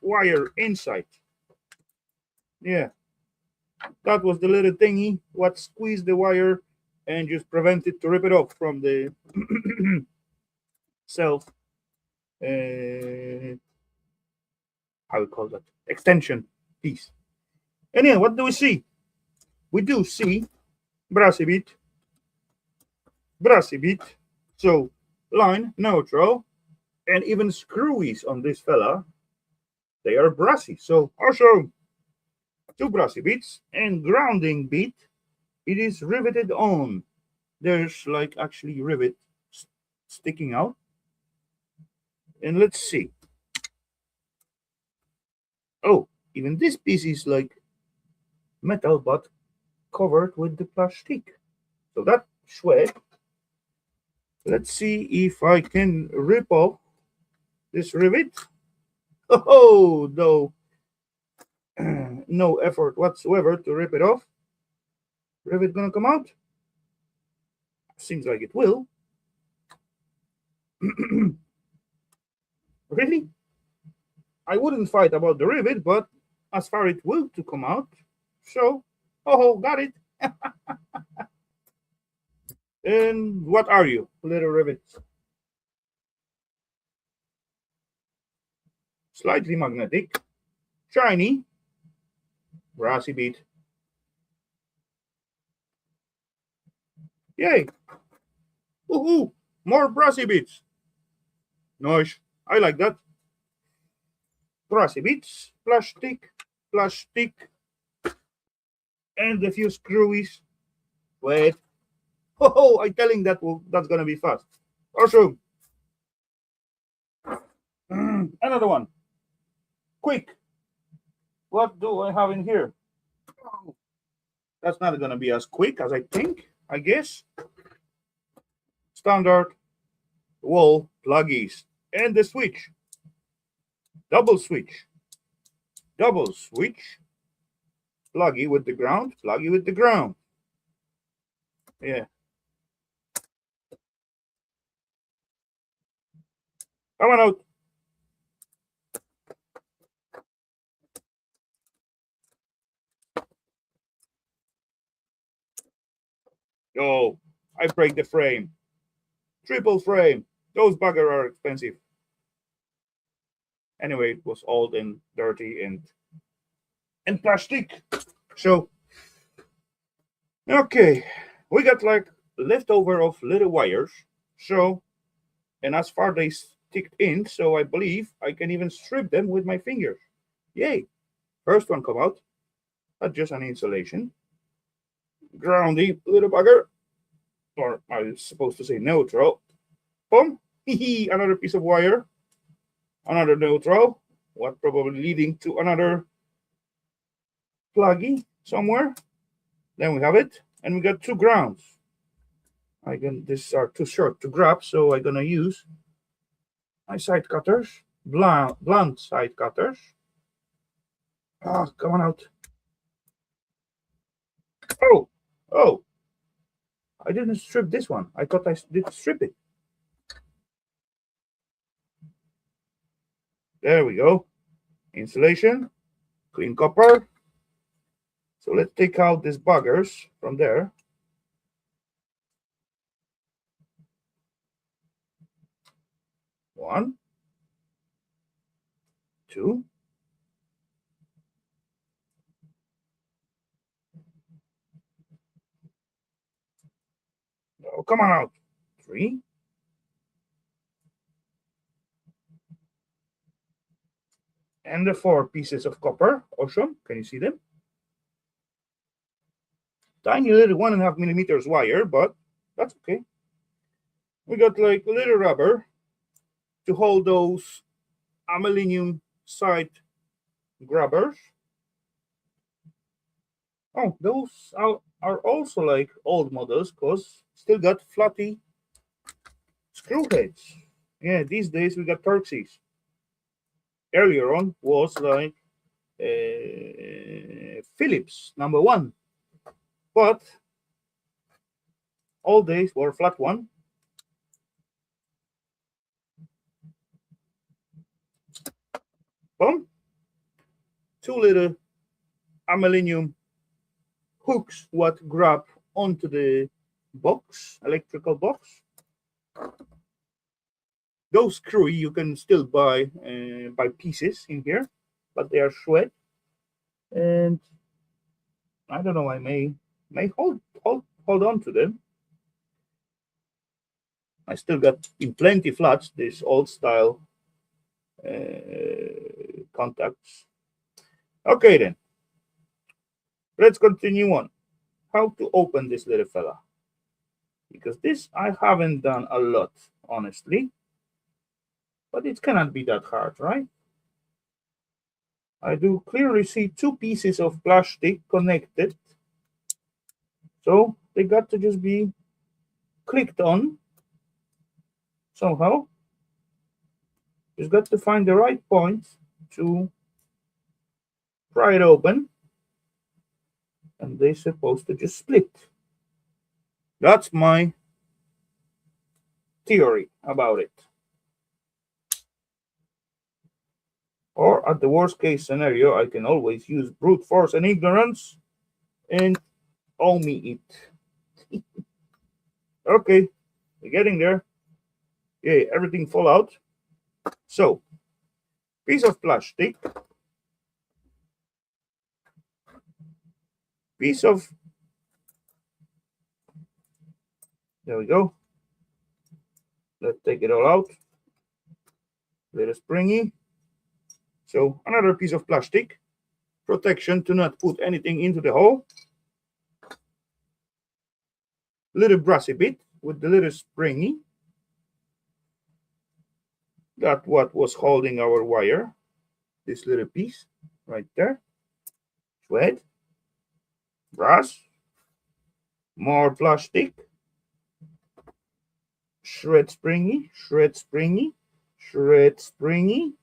wire inside. Yeah, that was the little thingy what squeezed the wire and just prevented to rip it off from the self. How we call that extension piece. Anyway, what do we see? We do see brassy bit, brassy bit. So line neutral, and even screwies on this fella, they are brassy. So also 2 brassy bits and grounding bit. It is riveted on. There's like actually rivet sticking out. And let's see. Oh, even this piece is like metal but covered with the plastic. So that's sweat. Let's see if I can rip off this rivet. Oh, no, no effort whatsoever to rip it off. Rivet gonna come out? Seems like it will. Really? I wouldn't fight about the rivet, but as far it will to come out. So, oh, got it. And what are you, little rivets? Slightly magnetic, shiny, brassy bead. Yay! Woohoo! More brassy beads. Nice. I like that. Brassy beads, plastic, and a few screwies. Wait. Oh, I'm telling that's gonna be fast. Awesome. Another one. Quick. What do I have in here? That's not gonna be as quick as I think, I guess. Standard wall pluggies and the switch. Double switch. Double switch. Pluggy with the ground. Pluggy with the ground. Yeah. Come on out. Oh, I break the frame. Triple frame. Those buggers are expensive. Anyway, it was old and dirty and plastic. So okay, we got like leftover of little wires. So and as far they sticked in, so I believe I can even strip them with my fingers. Yay! First one come out. That's just an insulation. Groundy little bugger, or I was supposed to say neutral. Boom! Another piece of wire. Another neutral. What probably leading to another pluggy somewhere. Then we have it, and we got two grounds. These are too short to grab, so I'm gonna use my side cutters, blunt side cutters. Ah, come on out. Oh, oh! I didn't strip this one. I thought I did strip it. There we go. Insulation, clean copper. So let's take out these buggers from there. One, two. Oh, come on out. Three. And the four pieces of copper. Awesome. Can you see them? Tiny little 1.5 millimeters wire, but that's okay. We got like little rubber to hold those aluminum side grabbers. Oh, those are also like old models because still got flatty screw heads. Yeah, these days we got Turksies. Earlier on was like Phillips #1, but all days were flat one. Boom. Two little aluminum hooks what grab onto the box, electrical box. Those screw you can still buy pieces in here, but they are shred. And I don't know, I may hold on to them. I still got in plenty flats this old style contacts. Okay then, let's continue on. How to open this little fella, because this I haven't done a lot, honestly, but it cannot be that hard, right? I do clearly see two pieces of plastic connected, so they got to just be clicked on somehow. Just got to find the right point to pry it open, and they're supposed to just split. That's my theory about it. Or at the worst case scenario, I can always use brute force and ignorance and owe me it. Okay, we're getting there. Yeah, everything fall out. So, piece of plastic, there we go. Let's take it all out. Little springy. So another piece of plastic, protection to not put anything into the hole. Little brassy bit with the little springy. That's what was holding our wire. This little piece right there. Thread, brass, more plastic, shred springy, shred springy, shred springy.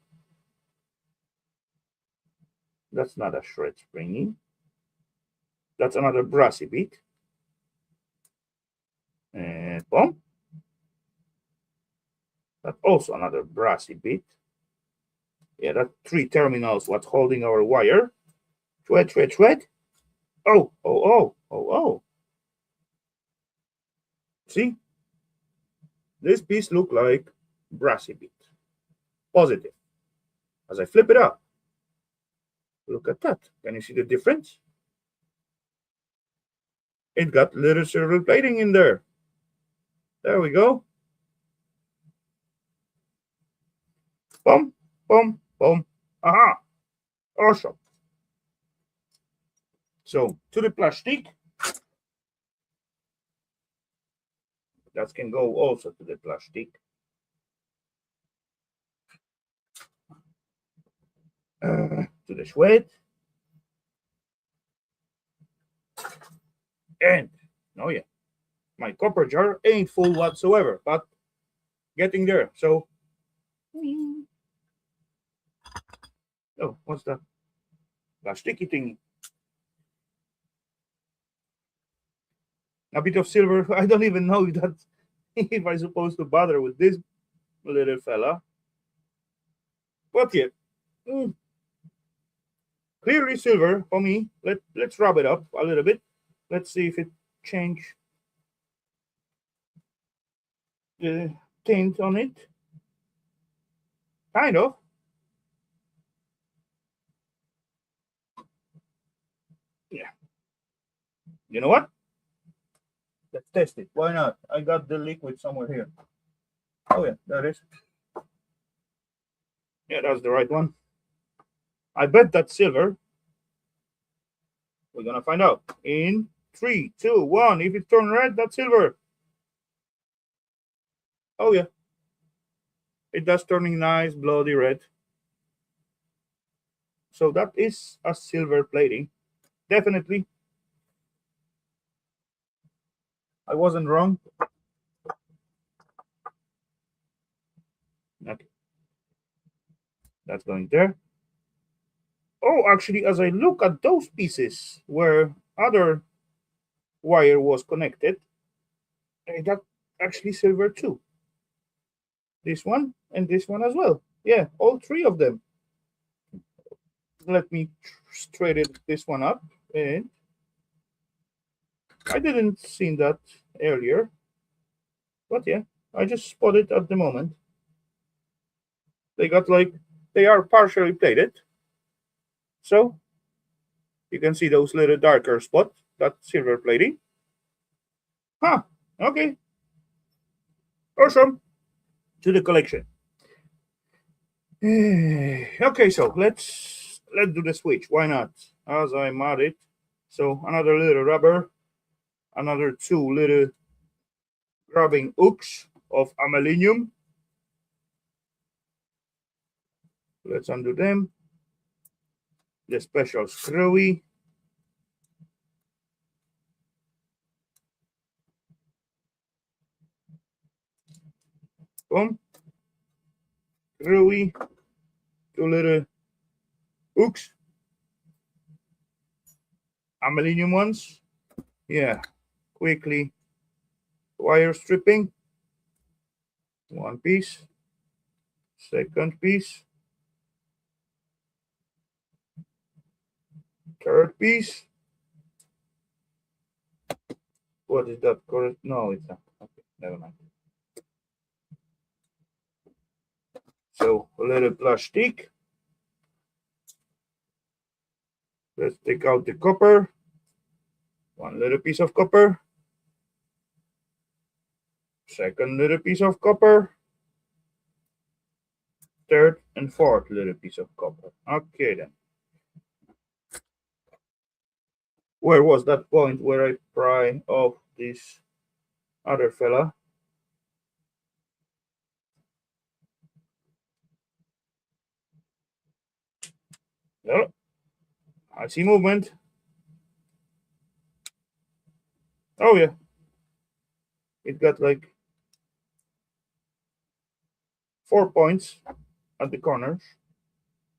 That's not a shred springy. That's another brassy bit. And boom. That's also another brassy bit. Yeah, that's three terminals what's holding our wire. Thread, thread, thread. Oh, oh, oh, oh, oh. See? This piece look like brassy bit. Positive. As I flip it up, look at that. Can you see the difference? It got little silver plating in there. There we go. Boom, boom, boom. Aha! Awesome. So to the plastic. That can go also to the plastic. To the sweat. And, oh yeah, my copper jar ain't full whatsoever, but getting there. So, oh, what's that? Plasticky thingy. A bit of silver. I don't even know that if I'm supposed to bother with this little fella. But yeah, clearly silver for me. Let's rub it up a little bit. Let's see if it change the tint on it. Kind of. Yeah. You know what? Let's test it. Why not? I got the liquid somewhere here. Oh yeah, there it is. Yeah, that's the right one. I bet that's silver. We're gonna find out in 3, 2, 1. If it turns red, that's silver. Oh yeah, it does turning nice bloody red. So that is a silver plating. Definitely. I wasn't wrong. Okay. That's going there. Oh, actually, as I look at those pieces where other wire was connected, that actually silver too. This one and this one as well. Yeah, all three of them. Let me straighten this one up. And I didn't see that earlier. But yeah, I just spotted at the moment. They got they are partially plated. So you can see those little darker spots, that silver plating. Huh, okay. Awesome. To the collection. Okay, so let's do the switch. Why not? As I mod it. So another little rubber, another 2 little grabbing hooks of aluminum. Let's undo them. The special screwy. Boom. Screwy. 2 little hooks. Aluminum ones. Yeah. Quickly. Wire stripping. 1 piece. Second piece. Third piece. What is that? No, it's not. Okay, never mind. So a little plastic. Let's take out the copper. 1 little piece of copper. Second little piece of copper. Third and fourth little piece of copper. Okay then. Where was that point where I pry off this other fella? Oh, I see movement. Oh yeah. It got 4 points at the corners.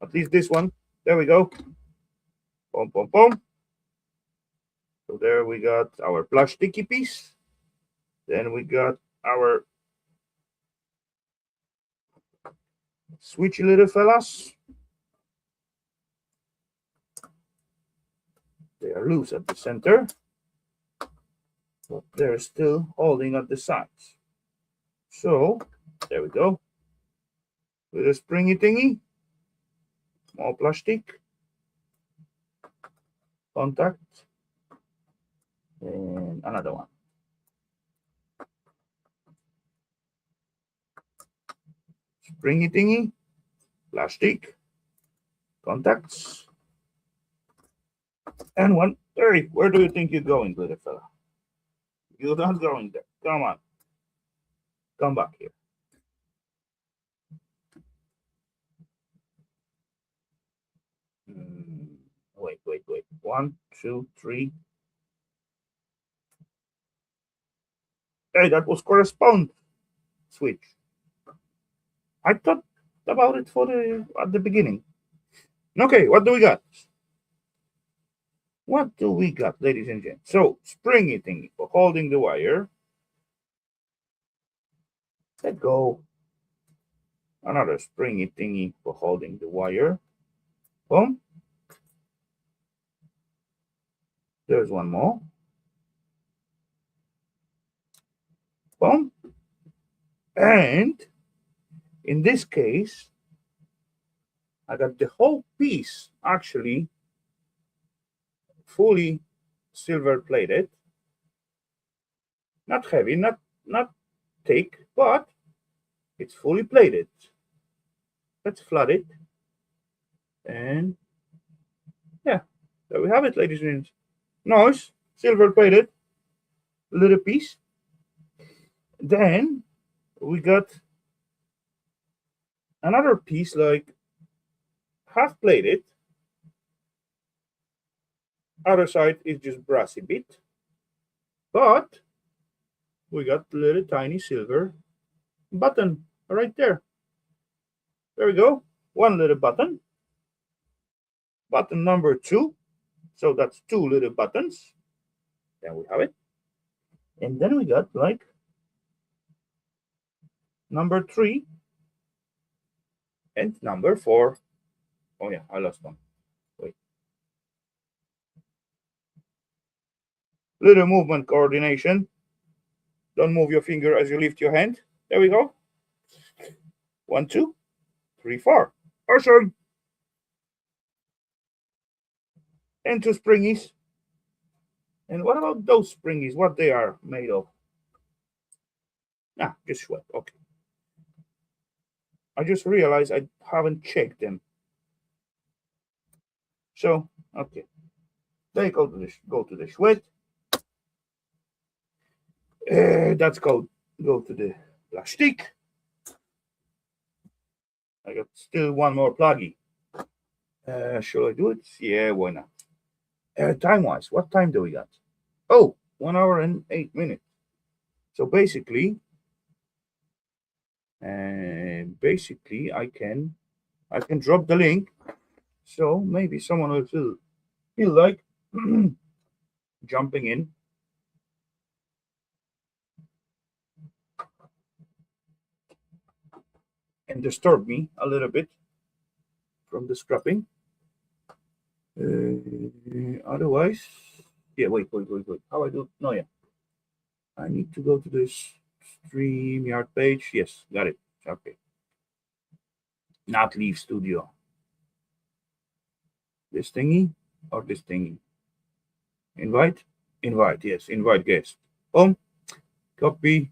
At least this one. There we go. Boom, boom, boom. So there we got our plasticky piece. Then we got our switchy little fellas. They are loose at the center, but they're still holding at the sides. So there we go. with a springy thingy, small plastic, contact, and another one. Springy thingy, plastic, contacts, and one. Hey, where do you think you're going, little fella? You're not going there. Come on. Come back here. Wait. 1, 2, 3. Hey, that was correspond switch. I thought about it at the beginning. Okay, what do we got? What do we got, ladies and gents? So, springy thingy for holding the wire. Let go. Another springy thingy for holding the wire. Boom. There's one more. Boom. And in this case, I got the whole piece actually fully silver plated. Not heavy, not thick, but it's fully plated. Let's flood it. And yeah, there we have it, ladies and gents. Nice, silver plated, little piece. Then we got another piece like half plated. Other side is just brassy bit. But we got a little tiny silver button right there. There we go. One little button. Button number 2. So that's 2 little buttons. There we have it. And then we got like number 3 and number 4. Oh yeah, I lost one. Wait. Little movement coordination. Don't move your finger as you lift your hand. There we go. 1, 2, 3, 4. Awesome. And 2 springies. And what about those springies? What they are made of? Ah, just sweat. Okay. I just realized I haven't checked them. So, okay. They go to the sweat. That's go to the plastic. I got still one more pluggy. Shall I do it? Yeah, why not? Time-wise, what time do we got? Oh, 1 hour and 8 minutes. So basically, I can drop the link. So maybe someone will feel like jumping in. And disturb me a little bit from the scrapping. Otherwise, yeah, wait. How I do? No, yeah. I need to go to this StreamYard page. Yes, got it. Okay. Not leave studio. This thingy or this thingy? Invite? Invite, yes. Invite guest. Boom. Copy.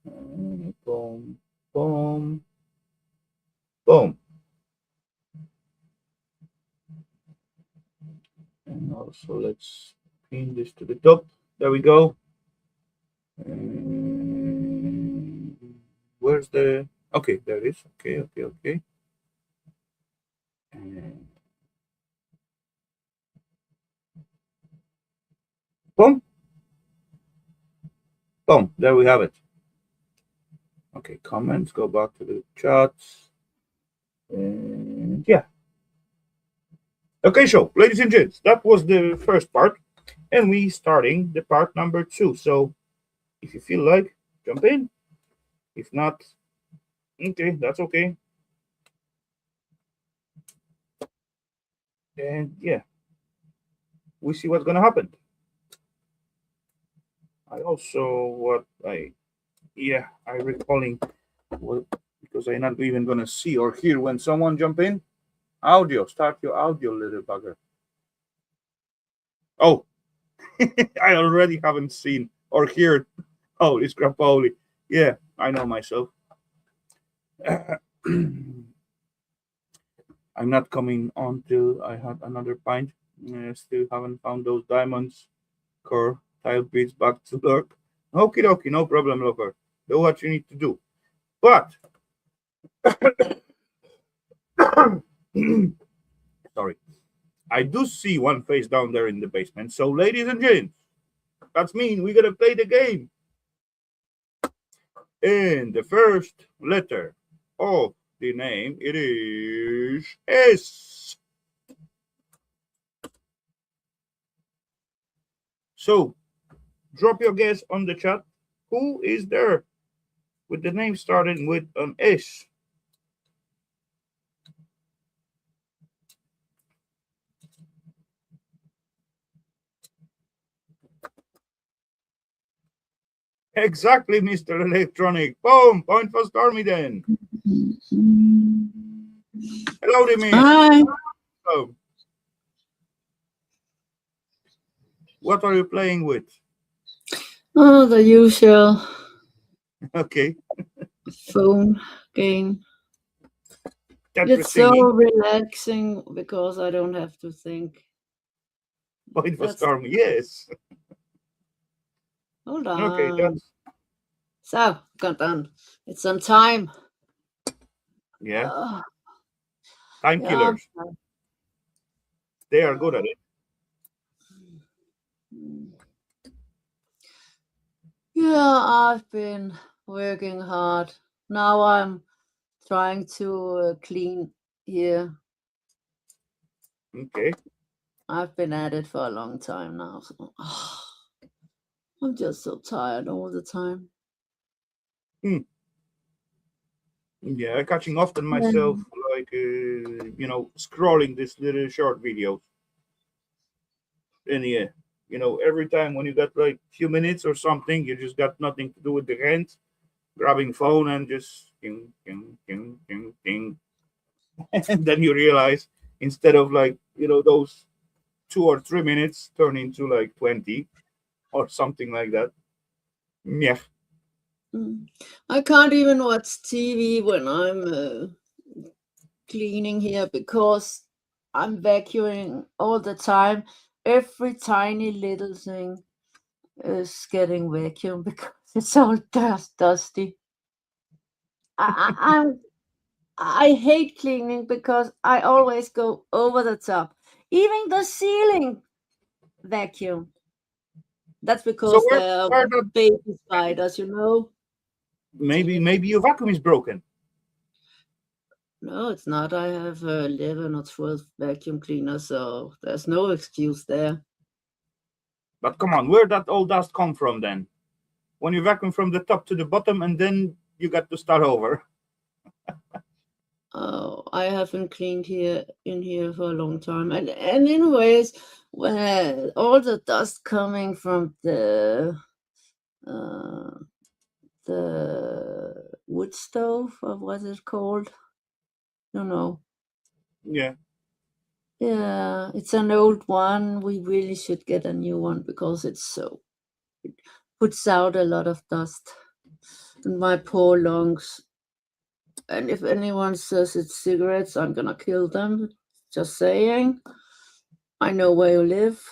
Boom. Boom. Boom. And also let's pin this to the top. There we go. Where's the... Okay, there it is. Okay. Boom. Boom. There we have it. Okay, comments. Go back to the chats. And yeah. Okay, so ladies and gents, that was the first part. And we starting the part number 2. So if you feel like, jump in. If not, okay, that's okay. And yeah, we see what's gonna happen. I also I recalling because because I'm not even gonna see or hear when someone jump in. Audio, start your audio, little bugger. Oh, I already haven't seen or heard. Oh, it's Grapoli. Yeah, I know myself. I'm not coming on till I had another pint. Still haven't found those diamonds. Core tile beats back to lurk. Okie dokie, no problem, lover. Do what you need to do. But sorry, I do see one face down there in the basement. So, ladies and gents, that's mean we gotta play the game. And the first letter of the name it is S. So drop your guess on the chat. Who is there with the name starting with an S? Exactly, Mr. Electronic. Boom, point for Stormy then. Hello, Demi. Hi. Oh. What are you playing with? Oh, the usual Okay. phone game. It's so relaxing because I don't have to think. Point for Stormy, yes. Hold on. Okay, that's... So, got done. It's on time. Yeah. Time killers. They are good at it. Yeah, I've been working hard. Now I'm trying to clean here. Okay. I've been at it for a long time now. So, I'm just so tired all the time. Yeah, catching often myself, like, scrolling this little short videos. And yeah, every time when you got like few minutes or something, you just got nothing to do with the hands, grabbing phone and just ding, ding, ding, ding, ding. And then you realize instead of like, those 2 or 3 minutes turn into like 20 or something like that. Yeah. I can't even watch TV when I'm cleaning here because I'm vacuuming all the time. Every tiny little thing is getting vacuumed because it's all dusty. I hate cleaning because I always go over the top. Even the ceiling vacuum. That's because So they're baby spiders, Maybe your vacuum is broken. No, it's not. I have 11 or 12 vacuum cleaners, so there's no excuse there. But come on, where that all dust come from then? When you vacuum from the top to the bottom and then you got to start over. Oh, I haven't cleaned in here for a long time. And anyways, when all the dust coming from the wood stove, or what's it called? No. Yeah. Yeah, it's an old one. We really should get a new one because it puts out a lot of dust. And my poor lungs. And if anyone says it's cigarettes, I'm gonna kill them. Just saying. I know where you live.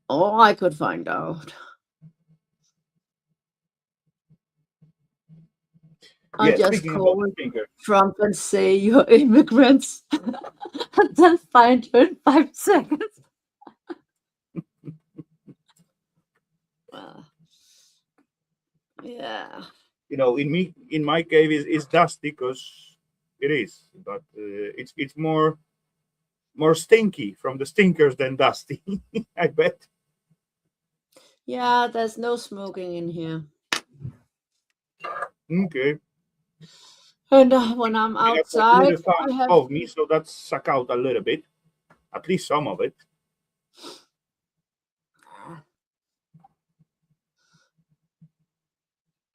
Or I could find out. I just call Trump and say you're immigrants and then find you in 5 seconds. Yeah. In my cave is dusty because it is, but it's more stinky from the stinkers than dusty. I bet. Yeah, there's no smoking in here. Okay. And when I'm outside, I have above me, so that's suck out a little bit, at least some of it.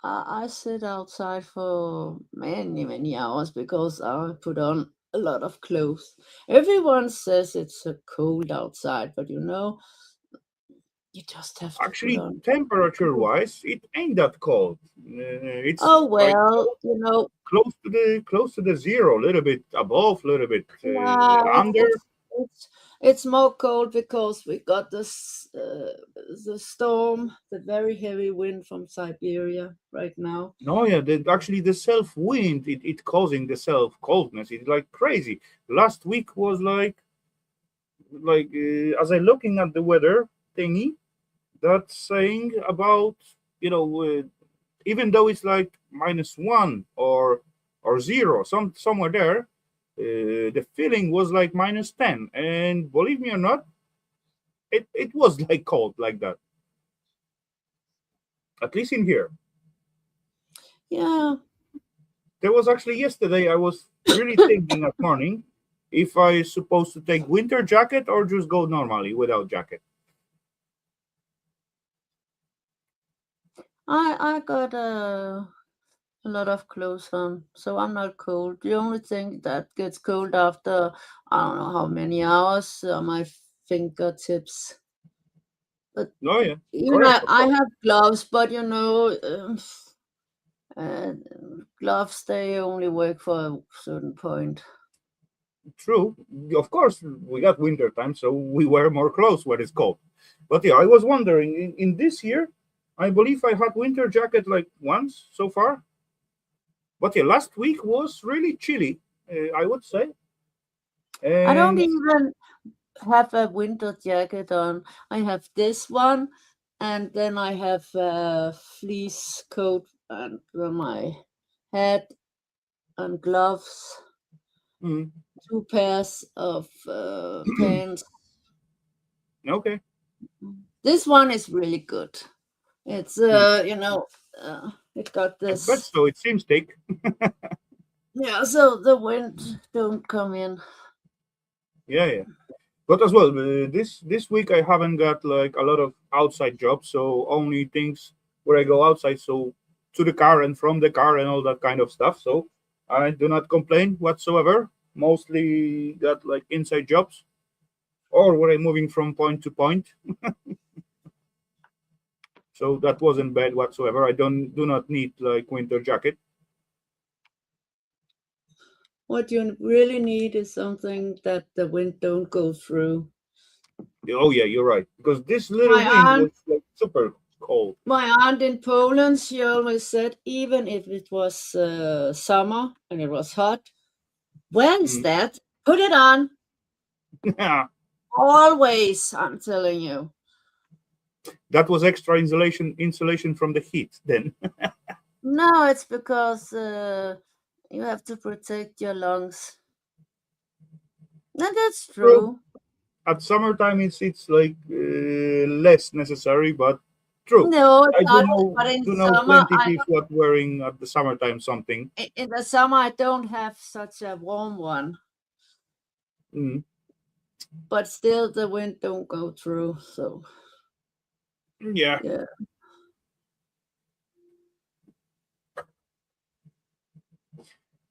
I sit outside for many, many hours because I put on a lot of clothes. Everyone says it's cold outside, but you just have to put Actually, on temperature clothes. wise, it ain't that cold. It's Oh like well, close to the zero, a little bit above, a little bit no, under. it's more cold because we got the storm, the very heavy wind from Siberia right now. No, yeah, actually the self wind it causing the self coldness. It's like crazy. Last week was like as I looking at the weather thingy, that's saying about you know even though it's like -1 or zero, somewhere there, the feeling was like -10. And believe me or not, it was like cold like that. At least in here. Yeah, There was actually yesterday I was really thinking at morning if I supposed to take winter jacket or just go normally without jacket. I got a lot of clothes on, so I'm not cold. The only thing that gets cold after I don't know how many hours are my fingertips. But Oh yeah, even correct, of I course. have gloves, but uh, gloves they only work for a certain point. True. Of course, we got winter time, so we wear more clothes when it's cold. But yeah, I was wondering in this year, I believe I had winter jacket like once so far. But yeah, last week was really chilly, I would say. I don't And even have a winter jacket on. I have this one, and then I have a fleece coat and my hat and gloves. mm, Two pairs of pants. okay, This one is really good. It's mm, it got I bet this. so. It seems thick. Yeah, so the wind don't come in. Yeah, yeah. But as well, this week I haven't got like a lot of outside jobs, so only things where I go outside, so to the car and from the car and all that kind of stuff. So I do not complain whatsoever. Mostly got like inside jobs or where I'm moving from point to point. So that wasn't bad whatsoever. I do not need like winter jacket. What you really need is something that the wind don't go through. Oh yeah, you're right. Because this little My wind was aunt, like super cold. my aunt in Poland, she always said, even if it was summer and it was hot, when is Mm. that? Put it on. Yeah, Always, I'm telling you. that was extra insulation from the heat then. No, it's because you have to protect your lungs. And that's True. true. At summertime it's like less necessary, but true. No, it's I do not. know But in do know summer, plenty people what wearing at the summertime something. in the summer, I don't have such a warm one. Mm, But still, the wind don't go through. So yeah. yeah,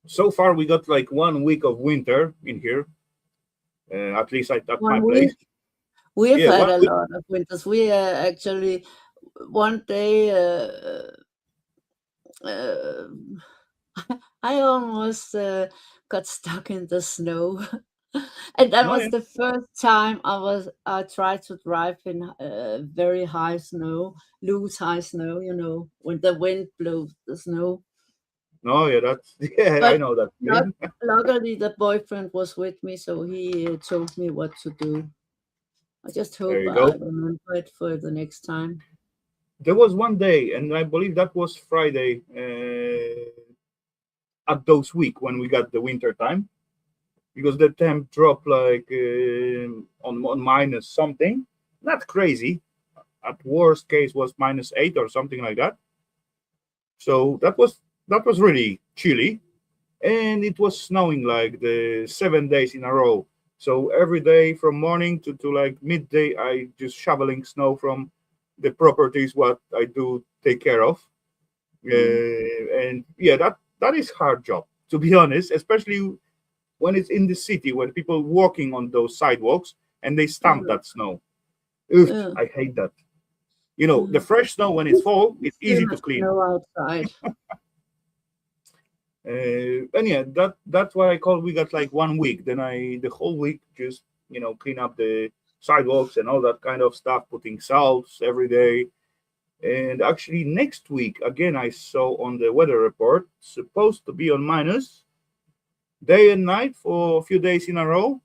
So far we got like 1 week of winter in here, at least at my one place. week we've Yeah, had one a week. lot of winters. We actually one day. Uh, I almost got stuck in the snow. And that No, was yeah. the first time I tried to drive in very high snow, loose high snow, when the wind blows the snow. No, yeah, that's yeah, I But know that not feeling. luckily the boyfriend was with me, so he told me what to do. I just There hope you I go. remember it for the next time. There was one day, and I believe that was Friday, at those week when we got the winter time, because the temp dropped like on minus something. Not crazy. At worst case was -8 or something like that. So that was really chilly, and it was snowing like the 7 days in a row. So every day from morning to like midday, I just shoveling snow from the properties what I do take care of. And yeah, that is hard job, to be honest, especially when it's in the city, when people walking on those sidewalks and they stamp Yeah. that snow. Ugh, Yeah. I hate that. You know, the Mm. fresh snow when it's It's fall, it's it's too easy to much clean. snow outside. And yeah, that's why I call we got like 1 week. Then I the whole week just clean up the sidewalks and all that kind of stuff, putting salts every day. And actually, next week again, I saw on the weather report supposed to be on minus day and night for a few days in a row,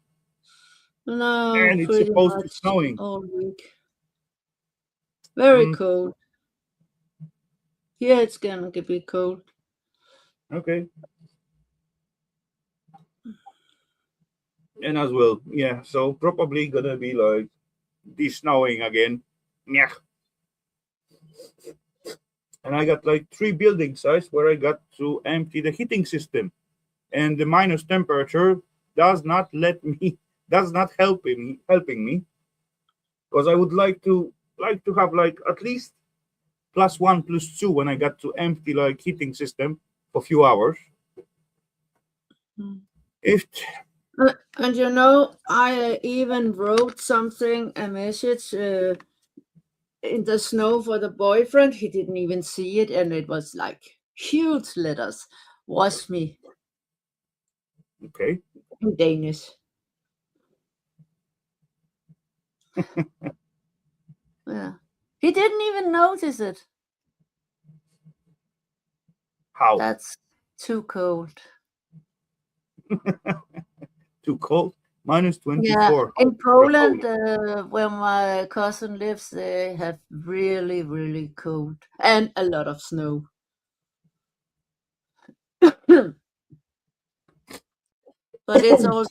No, and it's pretty supposed to much snowing. all week. Very Mm, cold. Here it's gonna be cold. okay, and as well, yeah. So probably gonna be like this snowing again. Yeah. And I got like 3 building sites where I got to empty the heating system, and the minus temperature does not let me, does not helping me because I would like to have like at least +1 +2 when I got to empty like heating system for a few hours. Mm. If And I even wrote something, a message in the snow for the boyfriend. He didn't even see it, and it was like huge letters. Was me Okay, in Danish. Yeah. He didn't even notice it. how That's too cold. too cold? Minus Yeah, 24. How in is it in Poland, Poland? where my cousin lives, they have really, really cold and a lot of snow. But it's also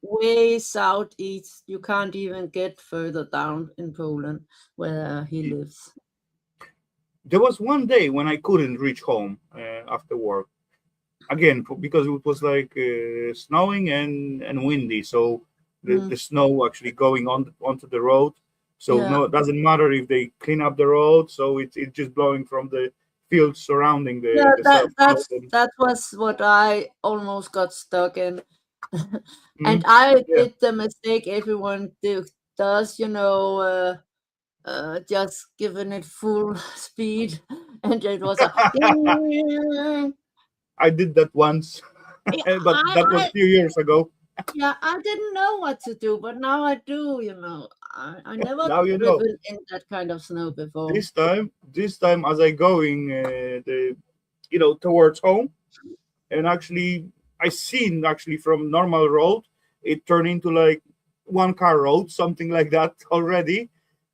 way southeast. You can't even get further down in Poland where he lives. There was one day when I couldn't reach home after work again because it was like snowing and windy, so the Mm, snow actually going on onto the road. So yeah, no, it doesn't matter if they clean up the road, so it's just blowing from the fields surrounding yeah. the self road. And That was what I almost got stuck in, and mm, I yeah, did the mistake everyone does. Just giving it full speed, and it was a. I did that once, Yeah, but that was a few years ago. yeah, I didn't know what to do, but now I do. I never Now you know. driven in that kind of snow before. This time as I going the towards home, and actually I seen actually from normal road it turned into like one car road, something like that already.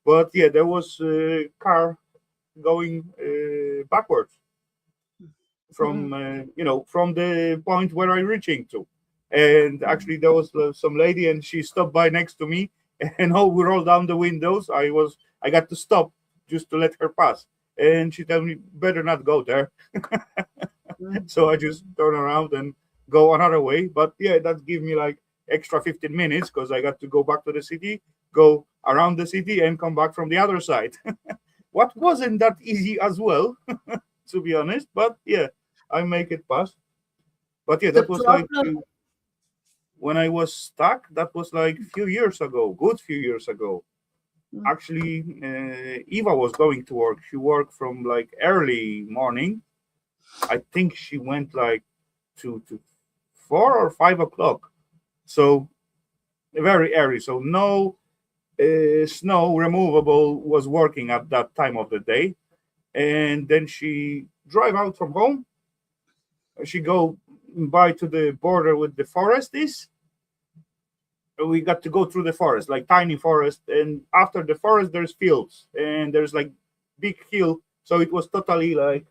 But yeah, there was a car going backwards from Mm, from the point where I reaching to, and actually there was some lady and she stopped by next to me, and how we rolled down the windows, I got to stop just to let her pass, and she told me better not go there. mm, So I just turn around and go another way. But yeah, that gave me like extra 15 minutes because I got to go back to the city, go around the city, and come back from the other side. What wasn't that easy as well, to be honest. But yeah, I make it past. But yeah, The that was like problem, when I was stuck. That was like few years ago, good few years ago. mm, Actually, Eva was going to work. She worked from like early morning. I think she went like to 4 or 5 o'clock. So very early. So no snow removable was working at that time of the day. And then she drive out from home. She go by to the border with the forest is. We got to go through the forest, like tiny forest, and after the forest there's fields and there's like big hill. So it was totally like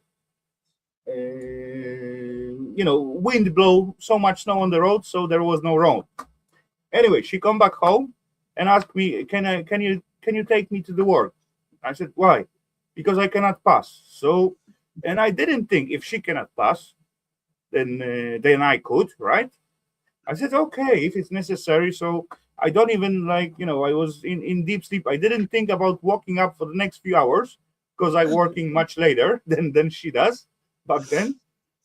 wind blow so much snow on the road, so there was no road. Anyway, she come back home and asked me, can you take me to the work? I said, why? Because I cannot pass. So, and I didn't think if she cannot pass, then I could, right? I said, okay, if it's necessary. So I don't even I was in deep sleep. I didn't think about walking up for the next few hours because I'm working much later than she does back then.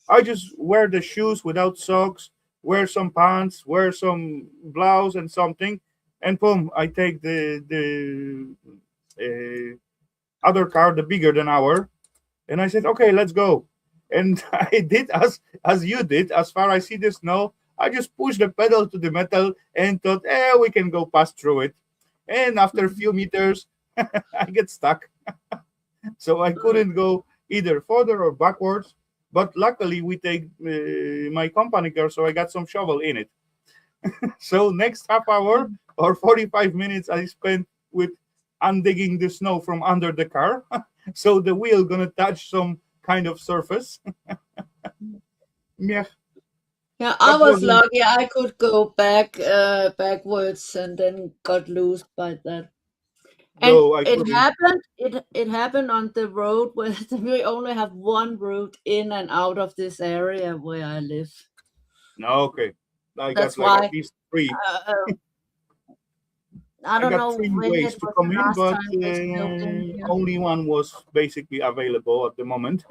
I just wear the shoes without socks, wear some pants, wear some blouse and something, and boom, I take the other car, the bigger than our, and I said, okay, let's go. And I did as you did. As far as I see the snow, I just pushed the pedal to the metal and thought, we can go past through it. And after a few meters, I get stuck. So I couldn't go either further or backwards. But luckily, we take my company car, so I got some shovel in it. So next half hour or 45 minutes, I spent with undigging the snow from under the car, so the wheel gonna touch some kind of surface. Yeah, Yeah, I that was wasn't. lucky. I could go backwards and then got loose by that. And No, I couldn't. it happened on the road where we only have one route in and out of this area where I live. No, okay. I got That's like at why least three. I I don't got know three when ways it to was come the in, last but time they snowed in here. only one was basically available at the moment.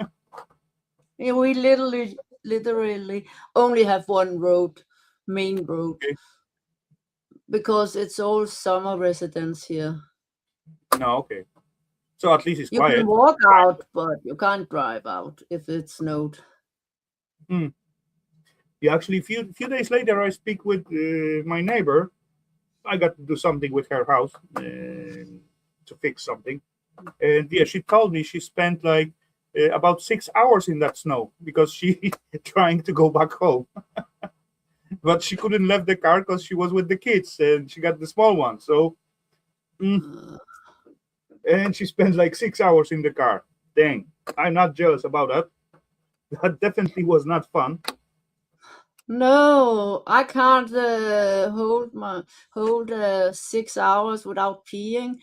Yeah, we literally only have one road, main road, Okay. because it's all summer residents here. No, okay. So at least it's You can quiet. walk Kind out, but you can't drive out if it snowed. of. Yeah, actually, few days later, I speak with my neighbor. I got to do something with her house to fix something, and yeah, she told me she spent like about 6 hours in that snow because she trying to go back home, but she couldn't leave the car because she was with the kids and she got the small one. So, mm, Uh, and she spent like 6 hours in the car. Dang, I'm not jealous about that. That definitely was not fun. no, I can't hold 6 hours without peeing.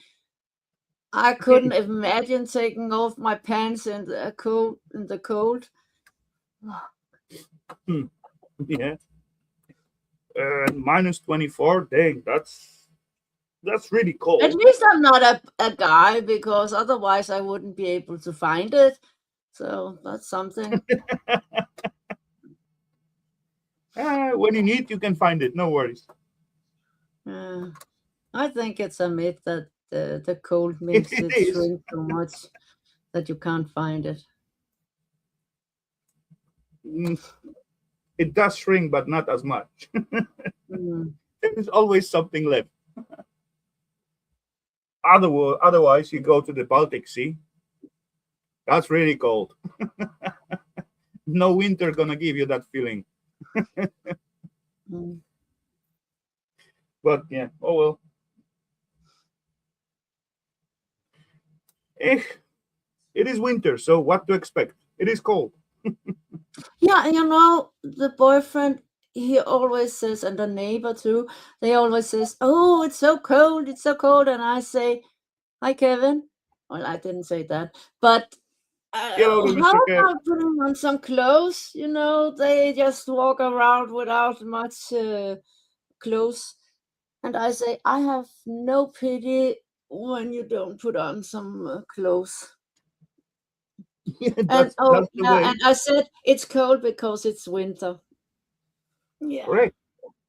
I couldn't imagine taking off my pants in the cold. In the cold. Hmm, yeah, minus 24. Dang, that's really At cold. least I'm not a guy, because otherwise I wouldn't be able to find it. So that's something. When you need, you can find it. No worries. Uh, I think it's a myth that the cold It, makes it it is. shrink so much that you can't find it. Mm, it does shrink, but not as much. Mm. There is always something left. Otherwise, you go to the Baltic Sea. That's really cold. No winter gonna give you that feeling. Mm. But yeah, oh well. Eh, it is winter, so what to expect? It is cold. Yeah, the boyfriend, he always says, and the neighbor too, they always says, "Oh, it's so cold," and I say, "Hi, Kevin." Well, I didn't say that, but Hello there, how Mr. Kev. about putting on some clothes? They just walk around without much clothes, and I say, I have no pity when you don't put on some clothes. Yeah, And that's oh the yeah, way. and I said it's cold because it's winter. Yeah. Correct.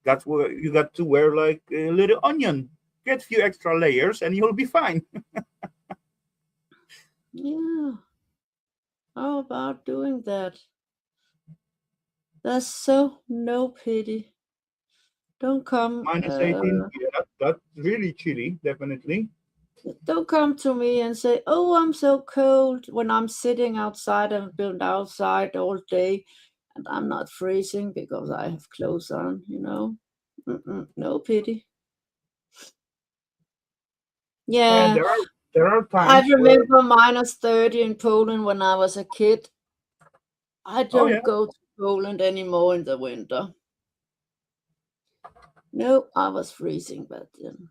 That's what you got to wear like a little onion. Get a few extra layers and you'll be fine. Yeah. How about doing that? There's so no pity. Don't come. Minus 18. Yeah, that's really chilly, definitely. Don't come to me and say, "Oh, I'm so cold," when I'm sitting outside and been outside all day, and I'm not freezing because I have clothes on. No pity. And Yeah, there are I times where, remember -30 in Poland when I was a kid. I oh yeah, don't go to Poland anymore in the winter. No, I was freezing back then.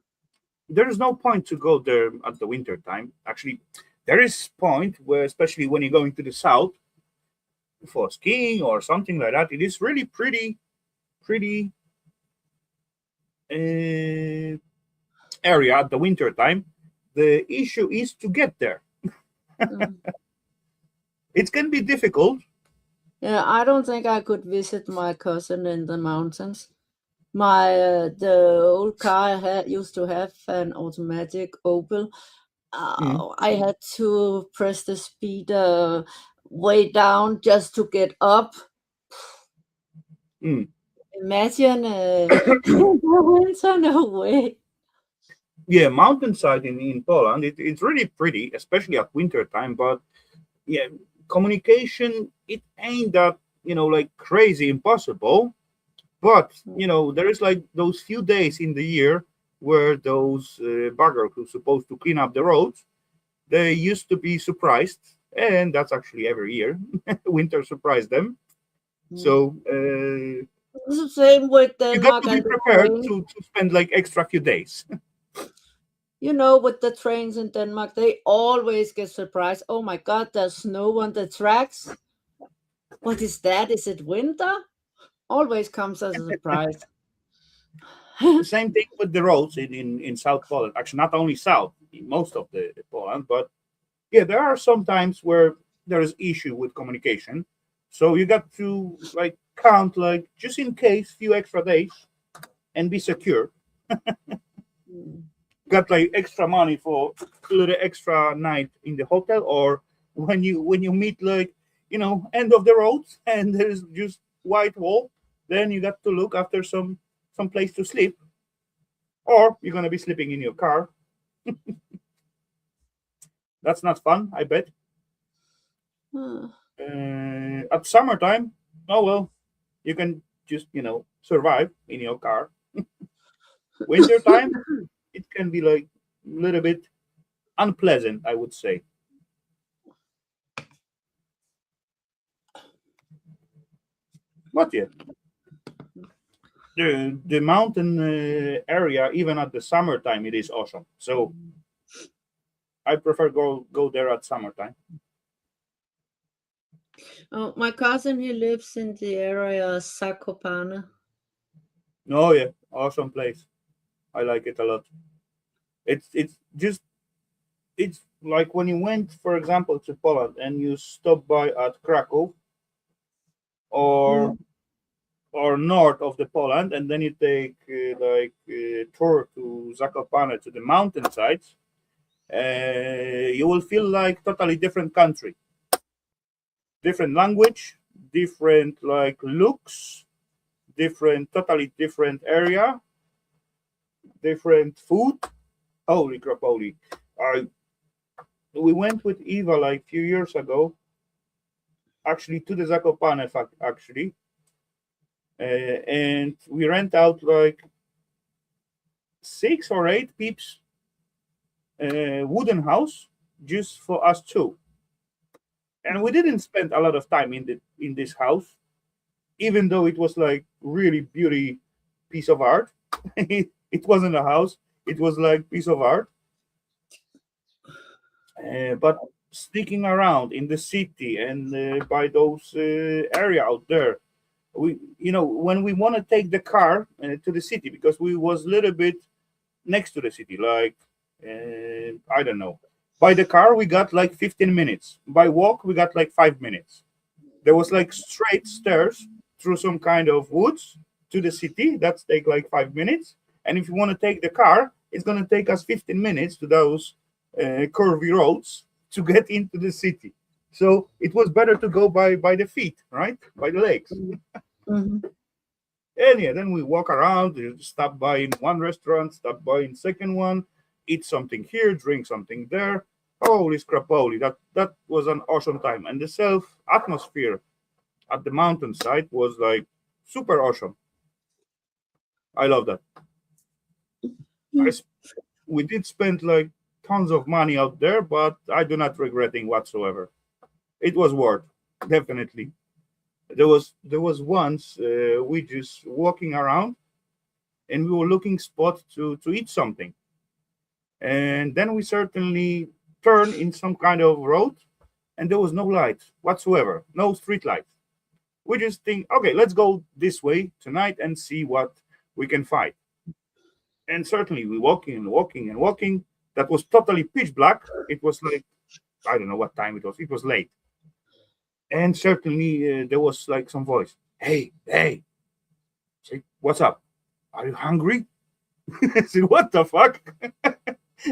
there is no point to go there at the winter time. Actually, there is point where, especially when you're going to the south for skiing or something like that, it is really pretty area at the winter time. The issue is to get there. Mm. It can be difficult. Yeah, I don't think I could visit my cousin in the mountains. My the old car I used to have an automatic Opel. Mm, I had to press the speed way down just to get up. mm. Imagine in the winter, no way. Yeah, mountainside in Poland, it's really pretty, especially at winter time. But yeah, communication, it ain't that, like crazy impossible. But there is like those few days in the year where those bugger who's supposed to clean up the roads, they used to be surprised, and that's actually every year. Winter surprised them. Mm. So It's the same with you got Denmark to be and the prepared trains. to spend like extra few days. You know, with the trains in Denmark, they always get surprised. Oh my God, there's snow on the tracks. What is that? Is it winter? Always comes as a surprise. Same thing with the roads in South Poland. Actually, not only South, in most of the Poland, but yeah, there are some times where there is issue with communication. So you got to like count like just in case few extra days and be secure. Mm. Got like extra money for a little extra night in the hotel, or when you meet like end of the road and there's just white wall, then you got to look after some place to sleep, or you're gonna be sleeping in your car. That's not fun, I bet. Ah. At summertime, oh well, you can just survive in your car. Winter time, it can be like a little bit unpleasant, I would say. But yeah, the mountain area, even at the summertime, it is awesome. So I prefer go there at summertime. Oh, my cousin, he lives in the area Zakopane. Oh yeah, awesome place. I like it a lot. It's just it's like when you went, for example, to Poland and you stop by at Krakow or Mm. north of the Poland, and then you take tour to Zakopane to the mountainsides. You will feel like totally different country, different language, different like looks, different, totally different area, different food. Holy crap, holy! I We went with Eva like few years ago, actually to the Zakopane fact actually, and we rent out like 6 or 8 peeps wooden house just for us two, and we didn't spend a lot of time in this house, even though it was like really beauty piece of art. It wasn't a house; it was like piece of art. But sneaking around in the city and by those area out there, we when we want to take the car to the city, because we was a little bit next to the city, like I don't know. By the car we got like 15 minutes. By walk we got like 5 minutes. There was like straight stairs through some kind of woods to the city. That's take like 5 minutes. And if you want to take the car, it's gonna take us 15 minutes to those curvy roads to get into the city. So it was better to go by the feet, right? By the legs. Mhm. And yeah, then we walk around, stop by in one restaurant, stop by in second one, eat something here, drink something there. Holy scrapoli, that was an awesome time. And the self atmosphere at the mountainside was like super awesome. I love that. I Mm. s- we did spend like tons of money out there, but I do not regretting whatsoever. It was worth, definitely. There was once we just walking around and we were looking spot to eat something, and then we certainly turned in some kind of road, and there was no light whatsoever, no street light. We just think, okay, let's go this way tonight and see what we can find. And certainly we walking and walking and walking. That was totally pitch black. It was like I don't know what time it was. It was late, and certainly there was like some voice. Hey, hey, say, what's up? Are you hungry? I said, what the fuck?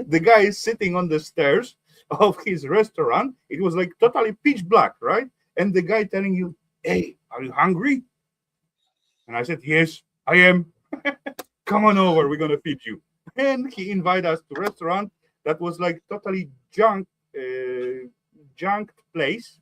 The guy is sitting on the stairs of his restaurant. It was like totally pitch black, right? And the guy telling you, hey, are you hungry? And I said, yes, I am. Come on over, we're gonna feed you. And he invited us to restaurant that was like totally junked place.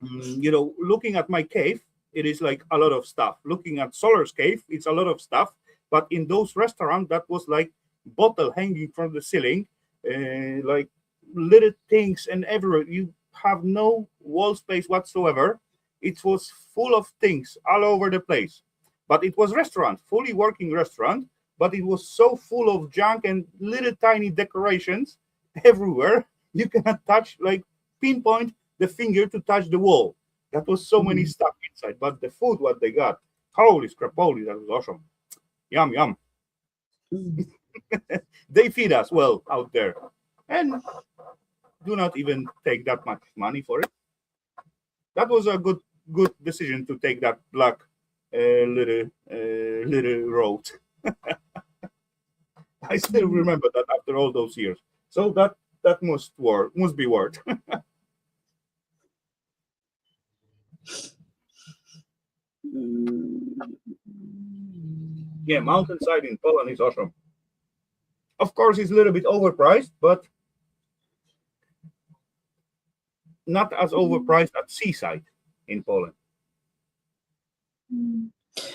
Looking at my cave, it is like a lot of stuff. Looking at Solar's cave, it's a lot of stuff. But in those restaurants, that was like bottle hanging from the ceiling, like little things and everywhere. You have no wall space whatsoever. It was full of things all over the place. But it was restaurant, fully working restaurant. But it was so full of junk and little tiny decorations everywhere. You cannot touch, like pinpoint the finger to touch the wall. That was so many stuff inside. But the food, what they got, holy scrap, holy, that was awesome. Yum, yum. They feed us well out there and do not even take that much money for it. That was a good decision to take that black little road. I still remember that after all those years. So that must be worth. Yeah, mountainside in Poland is awesome. Of course, it's a little bit overpriced, but not as overpriced at seaside in Poland.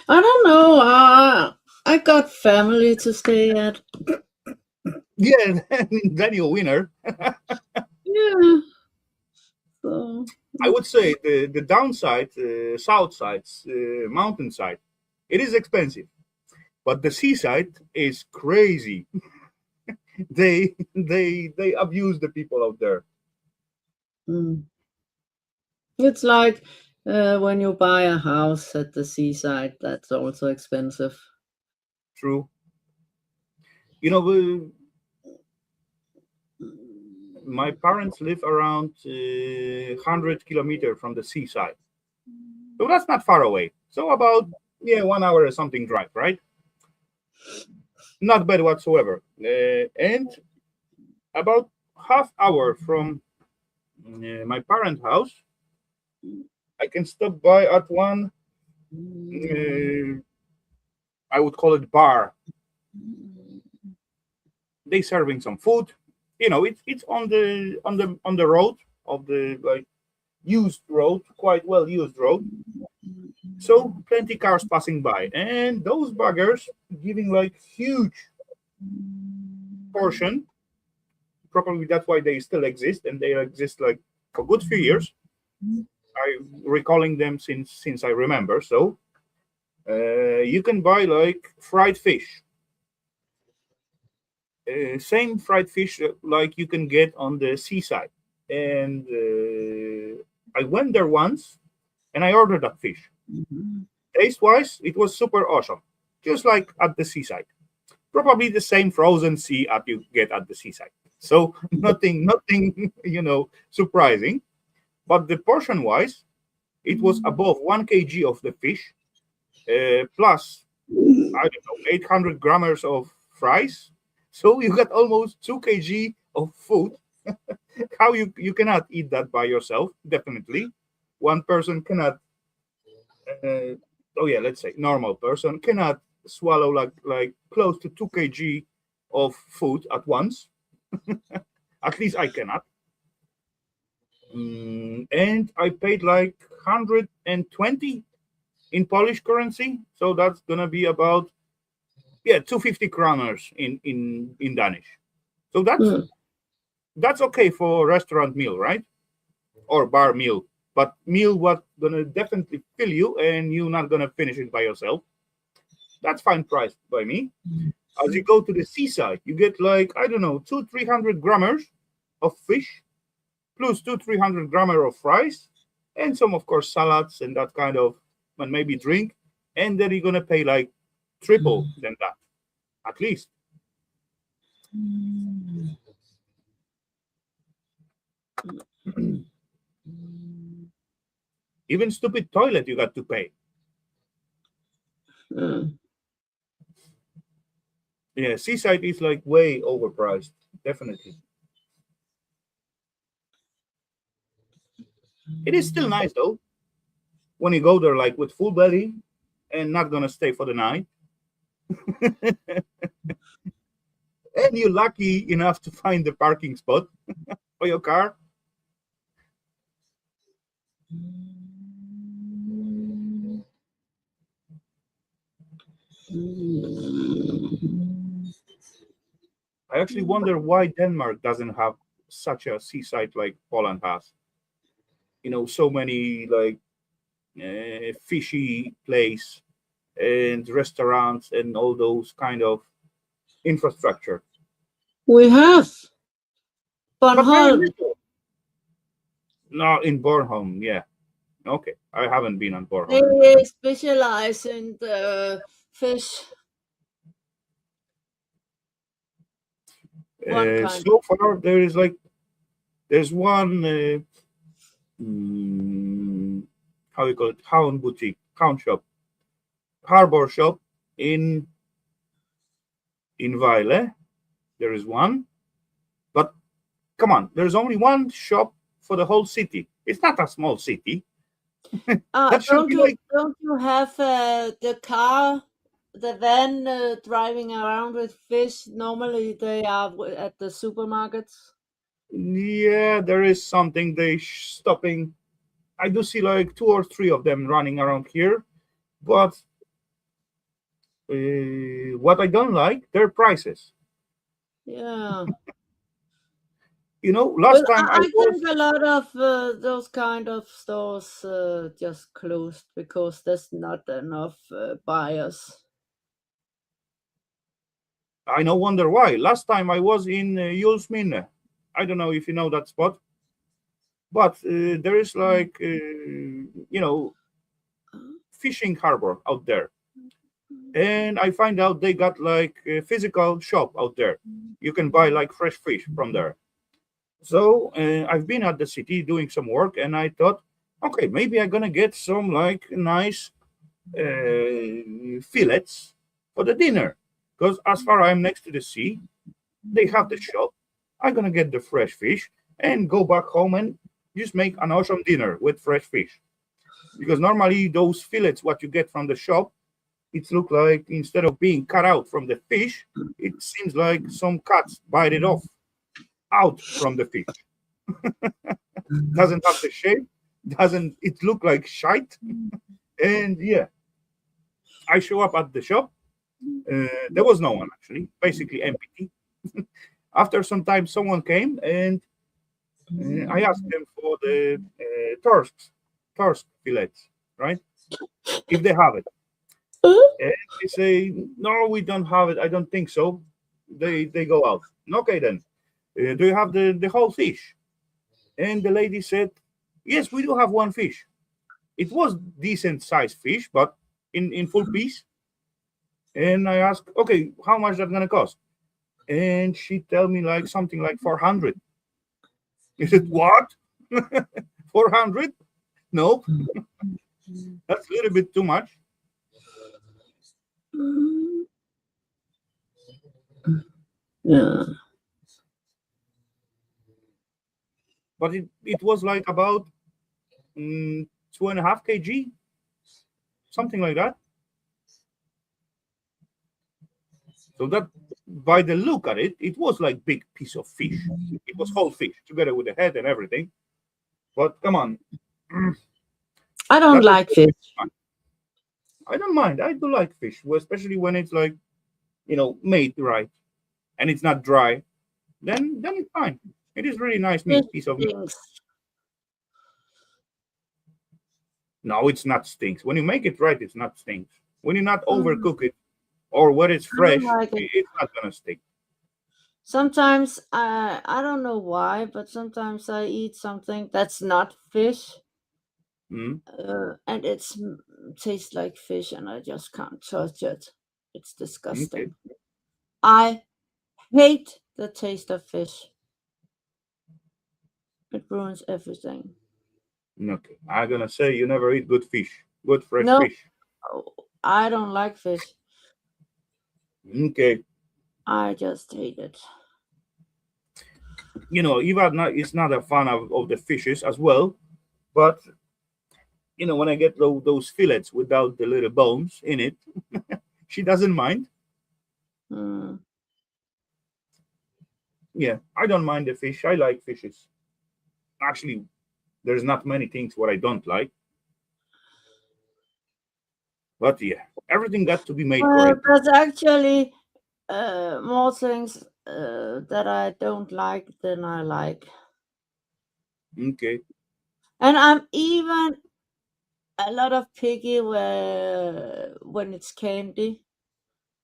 I don't know. I got family to stay at. Yeah, then you're a winner. Yeah. So, I would say the downside, south side, mountainside, it is expensive, but the seaside is crazy. They abuse the people out there. it's like when you buy a house at the seaside, that's also expensive. True. You know, my parents live around 100 kilometers from the seaside, so that's not far away. So about 1 hour or something drive, right? Not bad whatsoever. And about half hour from my parent house, I can stop by at one. I would call it bar. They serving some food. It's on the road of the like used road, quite well used road. So plenty cars passing by, and those buggers giving like huge portion. Probably that's why they still exist, and they exist like for good few years. I'm recalling them since I remember. So you can buy like fried fish, same fried fish like you can get on the seaside. And I went there once, and I ordered that fish. Taste wise, it was super awesome, just like at the seaside. Probably the same frozen sea that you get at the seaside. So nothing, surprising. But the portion wise, it was above 1 kg of the fish, plus I don't know 800 grams of fries. So you got almost 2 kg of food. How you cannot eat that by yourself? Definitely, one person cannot. Let's say normal person cannot swallow like close to 2 kg of food at once. At least I cannot. And I paid like 120 in Polish currency, so that's gonna be about 250 kroners in Danish. So that's okay for restaurant meal, right? Or bar meal. But meal what gonna definitely fill you, and you're not gonna finish it by yourself. That's fine price by me. As you go to the seaside, you get like I don't know 200-300 grams of fish, plus 200-300 grams of fries, and some of course salads and that kind of, and maybe drink, and then you're gonna pay like triple than that, at least. Even stupid toilet you got to pay. Mm. Yeah, seaside is like way overpriced, definitely. It is still nice though when you go there like with full belly and not gonna stay for the night, and you're lucky enough to find the parking spot for your car. I actually wonder why Denmark doesn't have such a seaside like Poland has. So many like fishy place and restaurants and all those kind of infrastructure, We have but very Bornholm. little. No, in Bornholm, yeah. Okay, I haven't been on Bornholm. They specialize in the fish. One kind. So far, there's one how you call it, hound boutique, hound shop, harbor shop in Vejle. There is one, but come on, there's only one shop for the whole city. It's not a small city. That should be like, Don't you have the car, the van driving around with fish? Normally they are at the supermarkets. yeah, there is something they stopping. I do see like two or three of them running around here, but what I don't like, their prices. Yeah. Last Well, time I I was, think a lot of those kind of stores just closed because there's not enough buyers. I no wonder why. Last time I was in Julsminne. I don't know if you know that spot, but there is like, fishing harbor out there. And I find out they got like a physical shop out there. You can buy like fresh fish from there. So I've been at the city doing some work, and I thought, okay, maybe I'm gonna get some like nice fillets for the dinner, because as far I'm next to the sea, they have the shop. I'm gonna get the fresh fish and go back home and just make an awesome dinner with fresh fish. Because normally those fillets, what you get from the shop, it look like instead of being cut out from the fish, it seems like some cats bite it off out from the fish. Doesn't have the shape, doesn't it look like shite? And yeah, I show up at the shop. There was no one actually, basically empty. After some time, someone came and I asked them for the torsk fillets, right? If they have it. And they say, no, we don't have it. I don't think so. They go out. Okay, then. Do you have the whole fish? And the lady said, yes, we do have one fish. It was decent sized fish, but in full piece. And I asked, okay, how much that gonna cost? And she tell me like something like 400. I said, what? 400? Nope, that's a little bit too much. Yeah. But it was like about 2.5 kg, something like that. So that, by the look at it, it was like big piece of fish. It was whole fish together with the head and everything. But come on, I don't that was like fish. fun. I don't mind. I do like fish, especially when it's like made right and it's not dry. Then it's fine. It is really nice Fish piece of meat. stinks. No, it's not stinks. When you make it right, it's not stinks. When you not Mm, overcook it or when it's I don't fresh, like it. it's not gonna stink. Sometimes I don't know why, but sometimes I eat something that's not fish, Mm, and tastes like fish, and I just can't touch it. It's okay. disgusting. I hate the taste of fish. It ruins everything. Okay, I'm gonna say you never eat good fish, good fresh No, fish. I don't like fish. Okay, I just hate it. Eva not, is not a fan of the fishes as well, but when I get those fillets without the little bones in it, she doesn't mind. Mm. Yeah, I don't mind the fish. I like fishes. Actually, there's not many things what I don't like, but yeah, everything got to be made Well, correct. there's actually more things that I don't like than I like. Okay. And I'm even a lot of picky where when it's candy.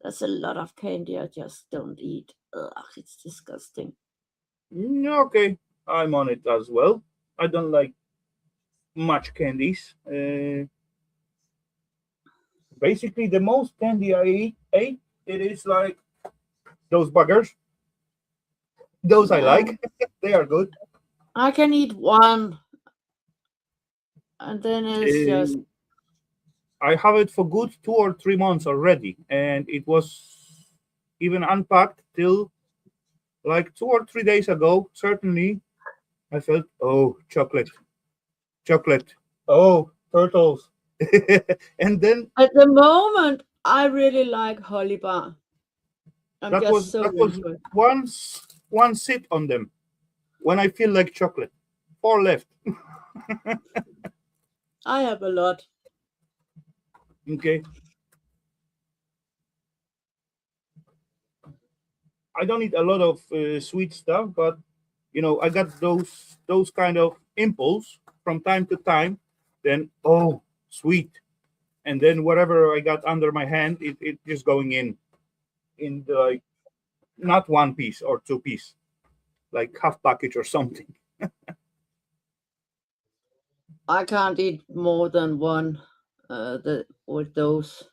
There's a lot of candy I just don't eat. Ugh, it's disgusting. Okay, I'm on it as well. I don't like much candies. Basically, the most candy ate, it is like those buggers. Those I Yeah, like. They are good. I can eat one, and then it's just Uh, I have it for good 2 or 3 months already, and it was even unpacked till like 2 or 3 days ago. Certainly, I felt, oh, chocolate, chocolate, oh, turtles. And then at the moment I really like Holly Bar. I'm that just was so that was into it. one sip on them when I feel like chocolate. Four left. I have a lot. Okay, I don't eat a lot of sweet stuff, but I got those kind of impulse from time to time. Then, oh, sweet, and then whatever I got under my hand, it just going in the, like, not one piece or two piece, like half package or something. I can't eat more than one. With those.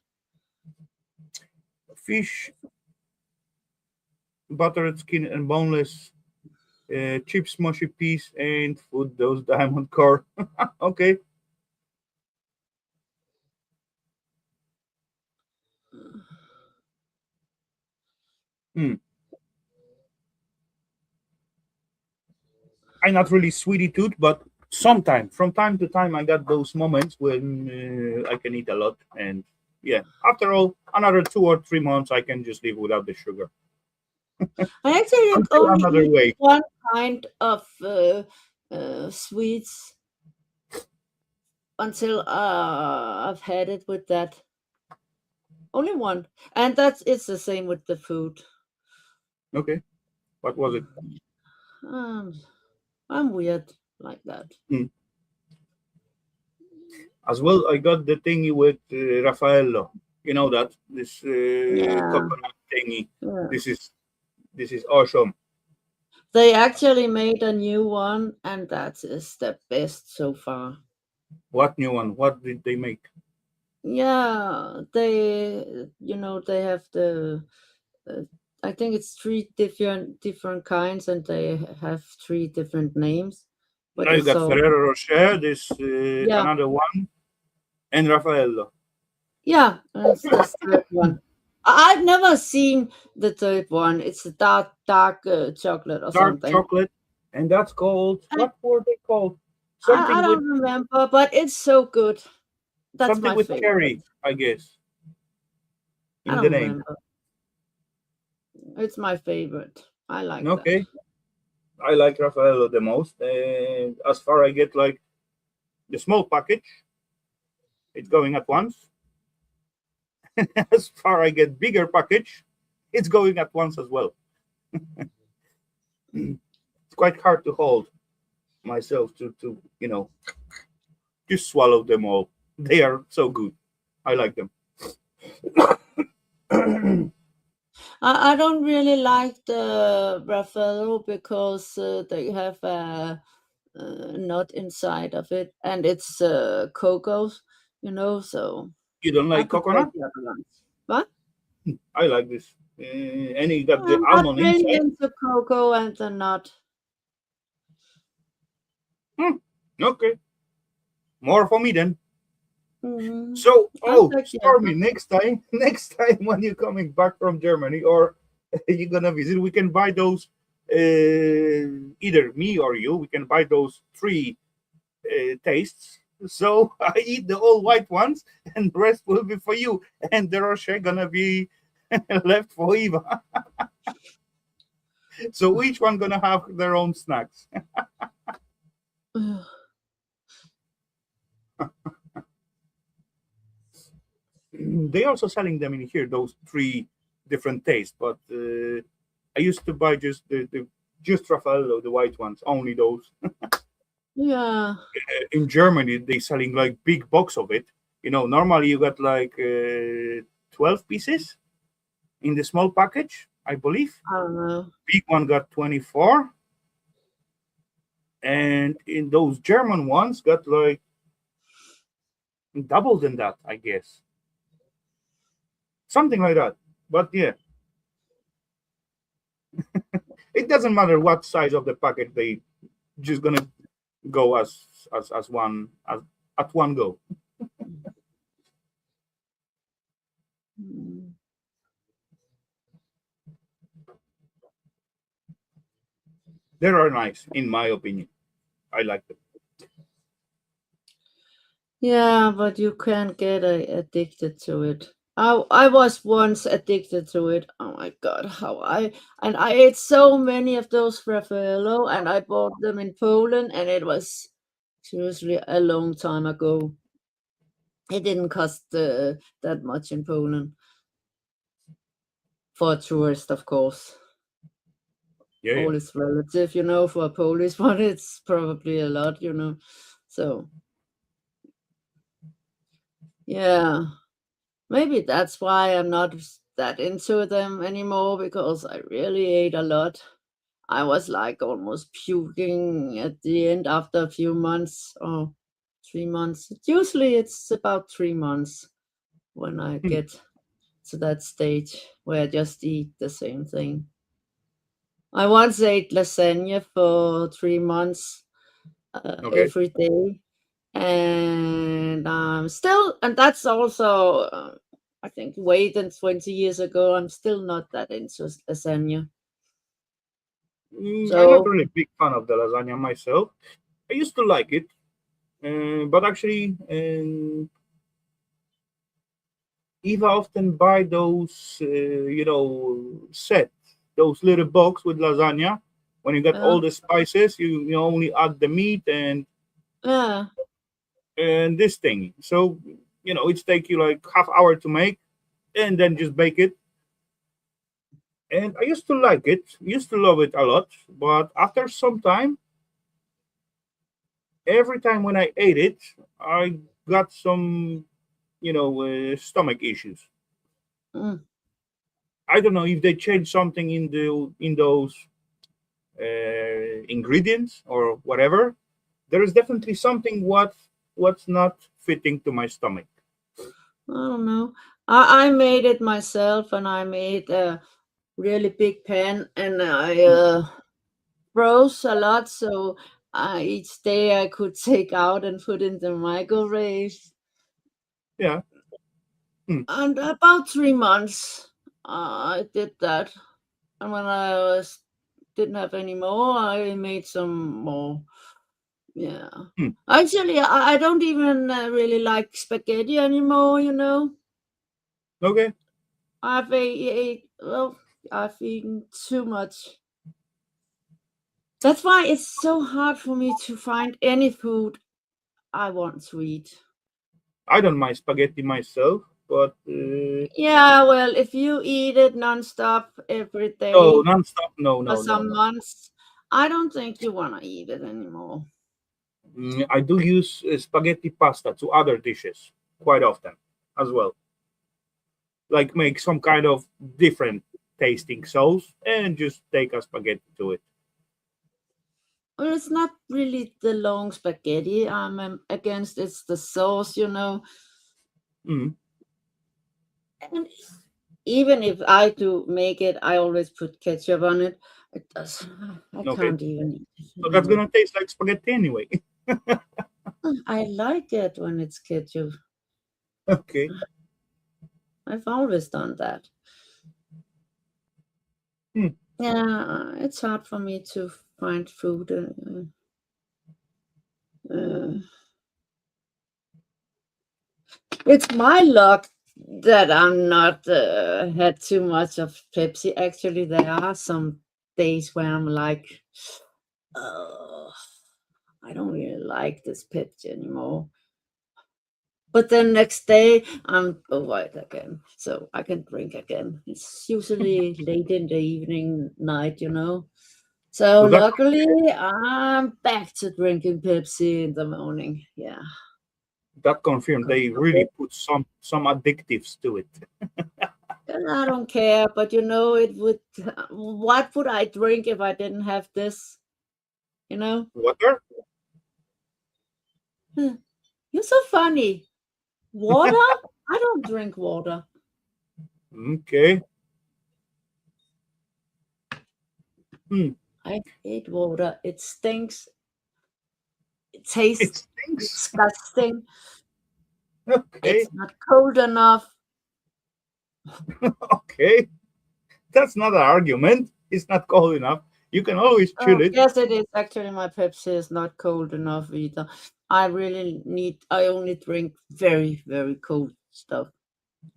Fish, buttered skin and boneless, chips, mushy piece, and food those diamond core. Okay. Hmm. I'm not really sweetie tooth, but sometime, from time to time, I got those moments when I can eat a lot, and yeah, after all, another 2 or 3 months, I can just live without the sugar I actually until only another eat way. one kind of sweets until I've had it with that. Only one, and it's the same with the food. Okay, what was it? Um, I'm weird like that. Hmm. As well, I got the thingy with Raffaello. You know that this Yeah, coconut thingy. yeah. This is this is awesome. They actually made a new one, and that is the best so far. What new one? What did they make? Yeah, they have uh, I think it's three different kinds, and they have three different names, but Now you it's got all Ferrero Rocher. This yeah, another one, and Raffaello. yeah. It's the third one. I've never seen the third one. It's a dark chocolate or Dark something. chocolate, and that's called, I, what were they called? I Something with don't remember, but it's so good. That's something my with favorite. cherry, I guess, I in the don't name. remember. It's my favorite. I like that. Okay, I like Raffaello the most, and as far I get like the small package, it's going at once. As far I get bigger package, it's going at once as well. It's quite hard to hold myself to just swallow them all. They are so good. I like them. I don't really like the Raffaello because they have a nut inside of it, and it's cocoa, so You don't I like prefer coconut? the other ones. What? I like this. And you got the I'm not almond really inside. into cocoa and the nut. Hmm, okay, more for me then. Mm, So, I'll oh, take the Stormy, other. next time, next time when you're coming back from Germany or you're gonna visit, we can buy those. Either me or you, we can buy those three tastes. So I eat the all white ones, and the rest will be for you. And the Roche gonna be left for Eva. So each one gonna have their own snacks. They also selling them in here. Those three different tastes, but I used to buy just the just Rafal, the white ones, only those. Yeah. In Germany, they selling like big box of it. Normally you got like 12 pieces in the small package, I believe. I don't know. Big one got 24, and in those German ones got like double than that, I guess, something like that. But yeah, it doesn't matter what size of the packet, they just gonna go as one as at one go. Mm. They are nice, in my opinion. I like them. Yeah, but you can't get addicted to it. I was once addicted to it. Oh my god, how I ate so many of those Raffaello, and I bought them in Poland, and it was seriously a long time ago. It didn't cost that much in Poland for a tourist, of course. Yeah, yeah. All is relative, for a Polish one, it's probably a lot. So, yeah, maybe that's why I'm not that into them anymore because I really ate a lot. I was like almost puking at the end after a few months or 3 months. Usually it's about 3 months when I Hmm. get to that stage where I just eat the same thing. I once ate lasagna for 3 months Okay. every day, and and that's also I think way than 20 years ago. I'm still not that into lasagna. I'm not So really a big fan of the lasagna myself. I used to like it, but actually, Eva often buy those, set those little box with lasagna. When you got uh, all the spices, you only add the meat yeah. and this thing. So it's take you like half hour to make, and then just bake it. And I used to like it, used to love it a lot. But after some time, every time when I ate it, I got some stomach issues. Mm. I don't know if they changed something in those ingredients or whatever. There is definitely something what's not fitting to my stomach. I don't know. I made it myself, and I made a really big pan, and I froze a lot, so each day I could take out and put in the microwave. Yeah. Hmm. And about 3 months, I did that. And when didn't have any more, I made some more. Yeah. Hmm. Actually, I don't even really like spaghetti anymore. Okay. Well, I've eaten too much. That's why it's so hard for me to find any food I want to eat. I don't mind spaghetti myself, but Yeah, well, if you eat it nonstop every no, day non-stop. No, for no, no, some no. months, I don't think you want to eat it anymore. I do use spaghetti pasta to other dishes quite often as well. Like make some kind of different tasting sauce and just take a spaghetti to it. Well, it's not really the long spaghetti I'm against, it's the sauce. Mm. And even if I do make it, I always put ketchup on it. It does. I Okay, can't even eat it so that's anymore. gonna taste like spaghetti anyway. I like it when it's ketchup. Okay. I've always done that. Hmm. Yeah, it's hard for me to find food. Uh, it's my luck that I'm not had too much of Pepsi. Actually, there are some days where I'm like, oh, I don't really like this Pepsi anymore. But then next day I'm over it again, so I can drink again. It's usually late in the evening, night. So So that luckily I'm back to drinking Pepsi in the morning. Yeah. confirmed they really put some additives to it. And I don't care, but it would. What would I drink if I didn't have this? You know? Water? Huh, you're so funny. Water? I don't drink water. Okay. Hmm. I hate water. It stinks. It It tastes stinks. disgusting. Okay. It's not cold enough. Okay. That's not an argument. It's not cold enough. You can always chill Oh, it. yes, it is. Actually, my Pepsi is not cold enough either. I only drink very, very cold stuff.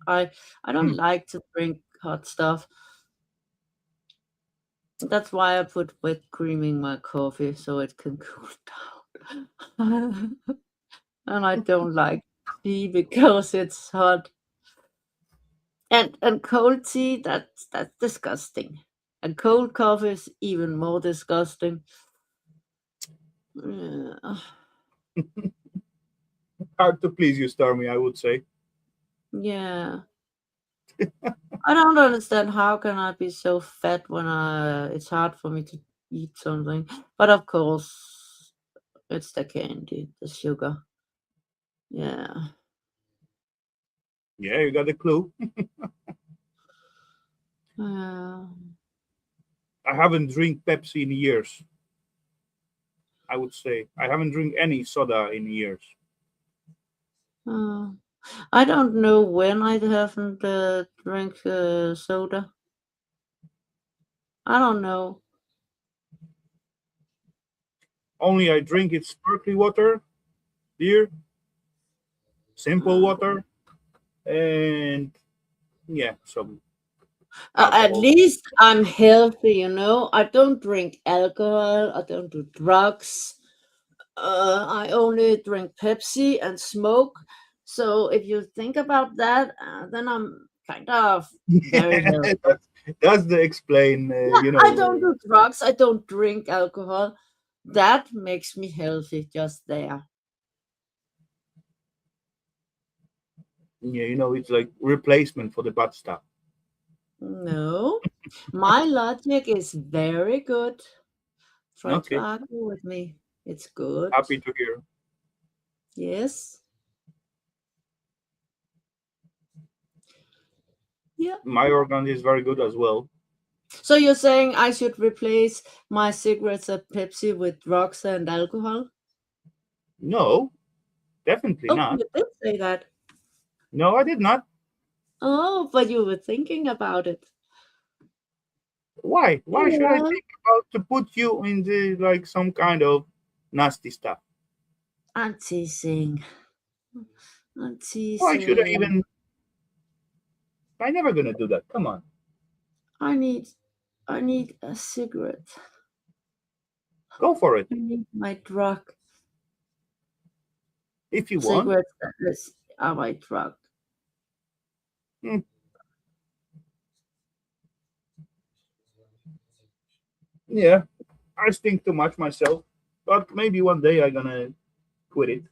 I don't Hmm. like to drink hot stuff. That's why I put whipped cream in my coffee so it can cool down. And I don't like tea because it's hot. And cold tea, that's disgusting. And cold coffee is even more disgusting. Yeah. Hard to please you, Stormy, I would say. Yeah. I don't understand how can I be so fat when it's hard for me to eat something. But of course, it's the candy, the sugar. Yeah. Yeah, you got the clue. Uh, I haven't drank Pepsi in years. I would say I haven't drank any soda in years. uh, I don't know when I haven't drank soda. I don't know. Only I drink it sparkly water, beer, simple Uh, water, and yeah, some at alcohol. least I'm healthy. I don't drink alcohol. I don't do drugs. I only drink Pepsi and smoke. So if you think about that, then I'm kind of very healthy. That's the explain. Yeah, I don't do drugs. I don't drink alcohol. That makes me healthy just there. Yeah, it's like replacement for the bad stuff. No, my logic is very good. Try to Okay, argue with me. It's good. happy to hear. Yes. Yeah. My organ is very good as well. So you're saying I should replace my cigarettes and Pepsi with drugs and alcohol? No, definitely Oh, not. you did say that. No, I did not. Oh, but you were thinking about it. Why? Why should I Yeah. think about to put you in the like some kind of nasty stuff? I'm teasing. I'm Why should I teasing. even? I never gonna do that. Come on, I need I need a cigarette. go for it I need my drug. if you want. Cigarettes are my drug. Hmm, yeah, I stink too much myself, but maybe one day I'm gonna quit it.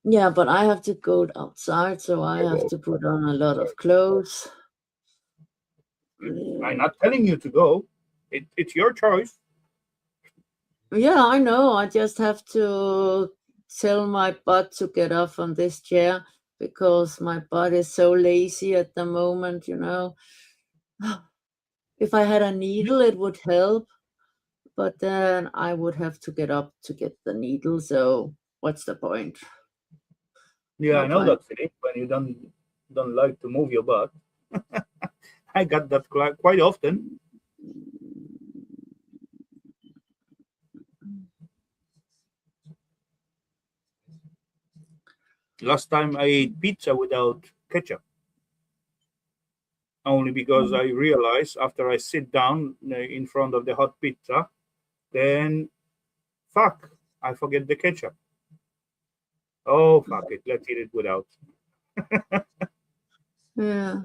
Yeah, but I have to go outside, so I have to put on a lot of clothes. I'm Yeah, not telling you to go. It's your choice. yeah, I know. I just have to tell my butt to get off on this chair because my butt is so lazy at the moment. If I had a needle, it would help, but then I would have to get up to get the needle. So what's the point? Yeah, I No know point. that feeling when you don't like to move your butt. I got that quite often. Last time I ate pizza without ketchup, only because I realized after I sit down in front of the hot pizza, then fuck, I forget the ketchup. Oh fuck it, let's eat it without. Yeah.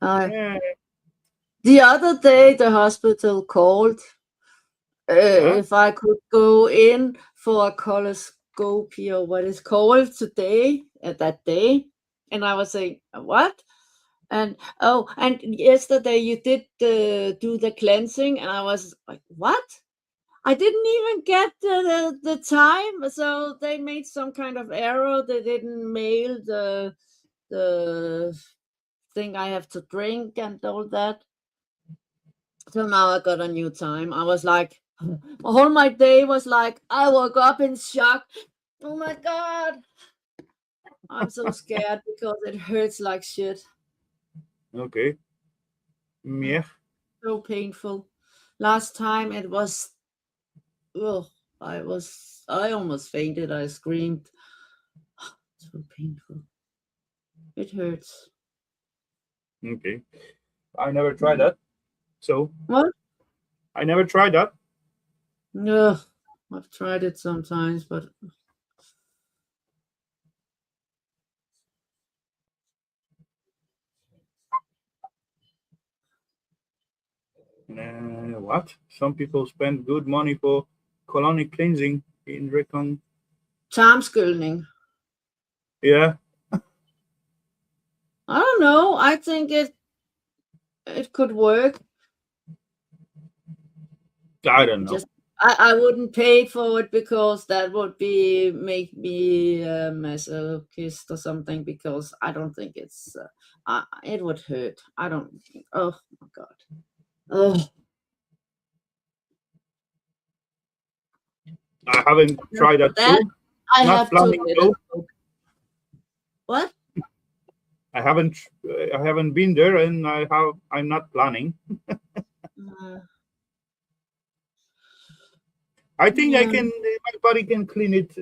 I Yeah, The other day, the hospital called yeah. if I could go in for a coloscopy or what it's called today, at that day. And I was saying, what? And oh, and yesterday you did do the cleansing, and I was like, what? I didn't even get the time, so they made some kind of error. They didn't mail the thing I have to drink and all that. So now I got a new time. I was like, whole my day was like, I woke up in shock. Oh my god, I'm so scared because it hurts like shit. Okay. Yeah. So painful. Last time it was, oh, I almost fainted. I screamed. So painful. It hurts. Okay. I never tried that. So What? I never tried that. No, I've tried it sometimes, but What? Some people spend good money for colonic cleansing in recon. tarmskyldning. Yeah, I don't know. I think it could work. I don't know. Just I wouldn't pay for it because that would be make me a masochist or something, because I don't think it would hurt. I don't think. Oh my god. Oh, I haven't no, tried for that that too. I Not have to planning let it though. go. What? I haven't. I haven't been there, and I have. I'm not planning. Uh, I think I yeah, can. My body can clean it.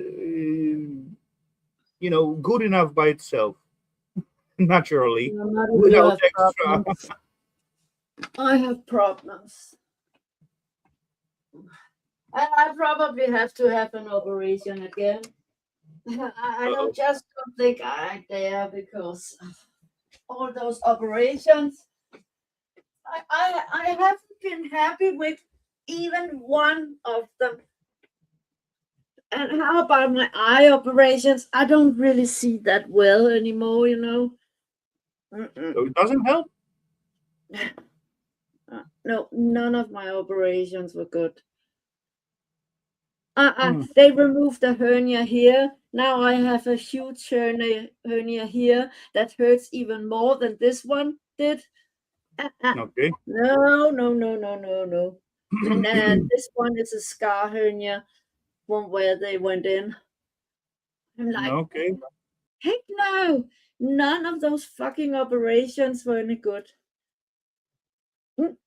Good enough by itself, naturally, not if you without have extra. problems. I have problems. I probably have to have an operation again. I don't Uh-oh. just don't think I dare, because all those operations, I haven't been happy with even one of them. And how about my eye operations? I don't really see that well anymore, you know. Mm-mm. So it doesn't help. No, none of my operations were good. Hmm. They removed the hernia here. Now I have a huge hernia here that hurts even more than this one did. Okay. No, no, no, no, no, no. And this one is a scar hernia from where they went in. I'm like, Okay. heck no! None of those fucking operations were any good. Mm,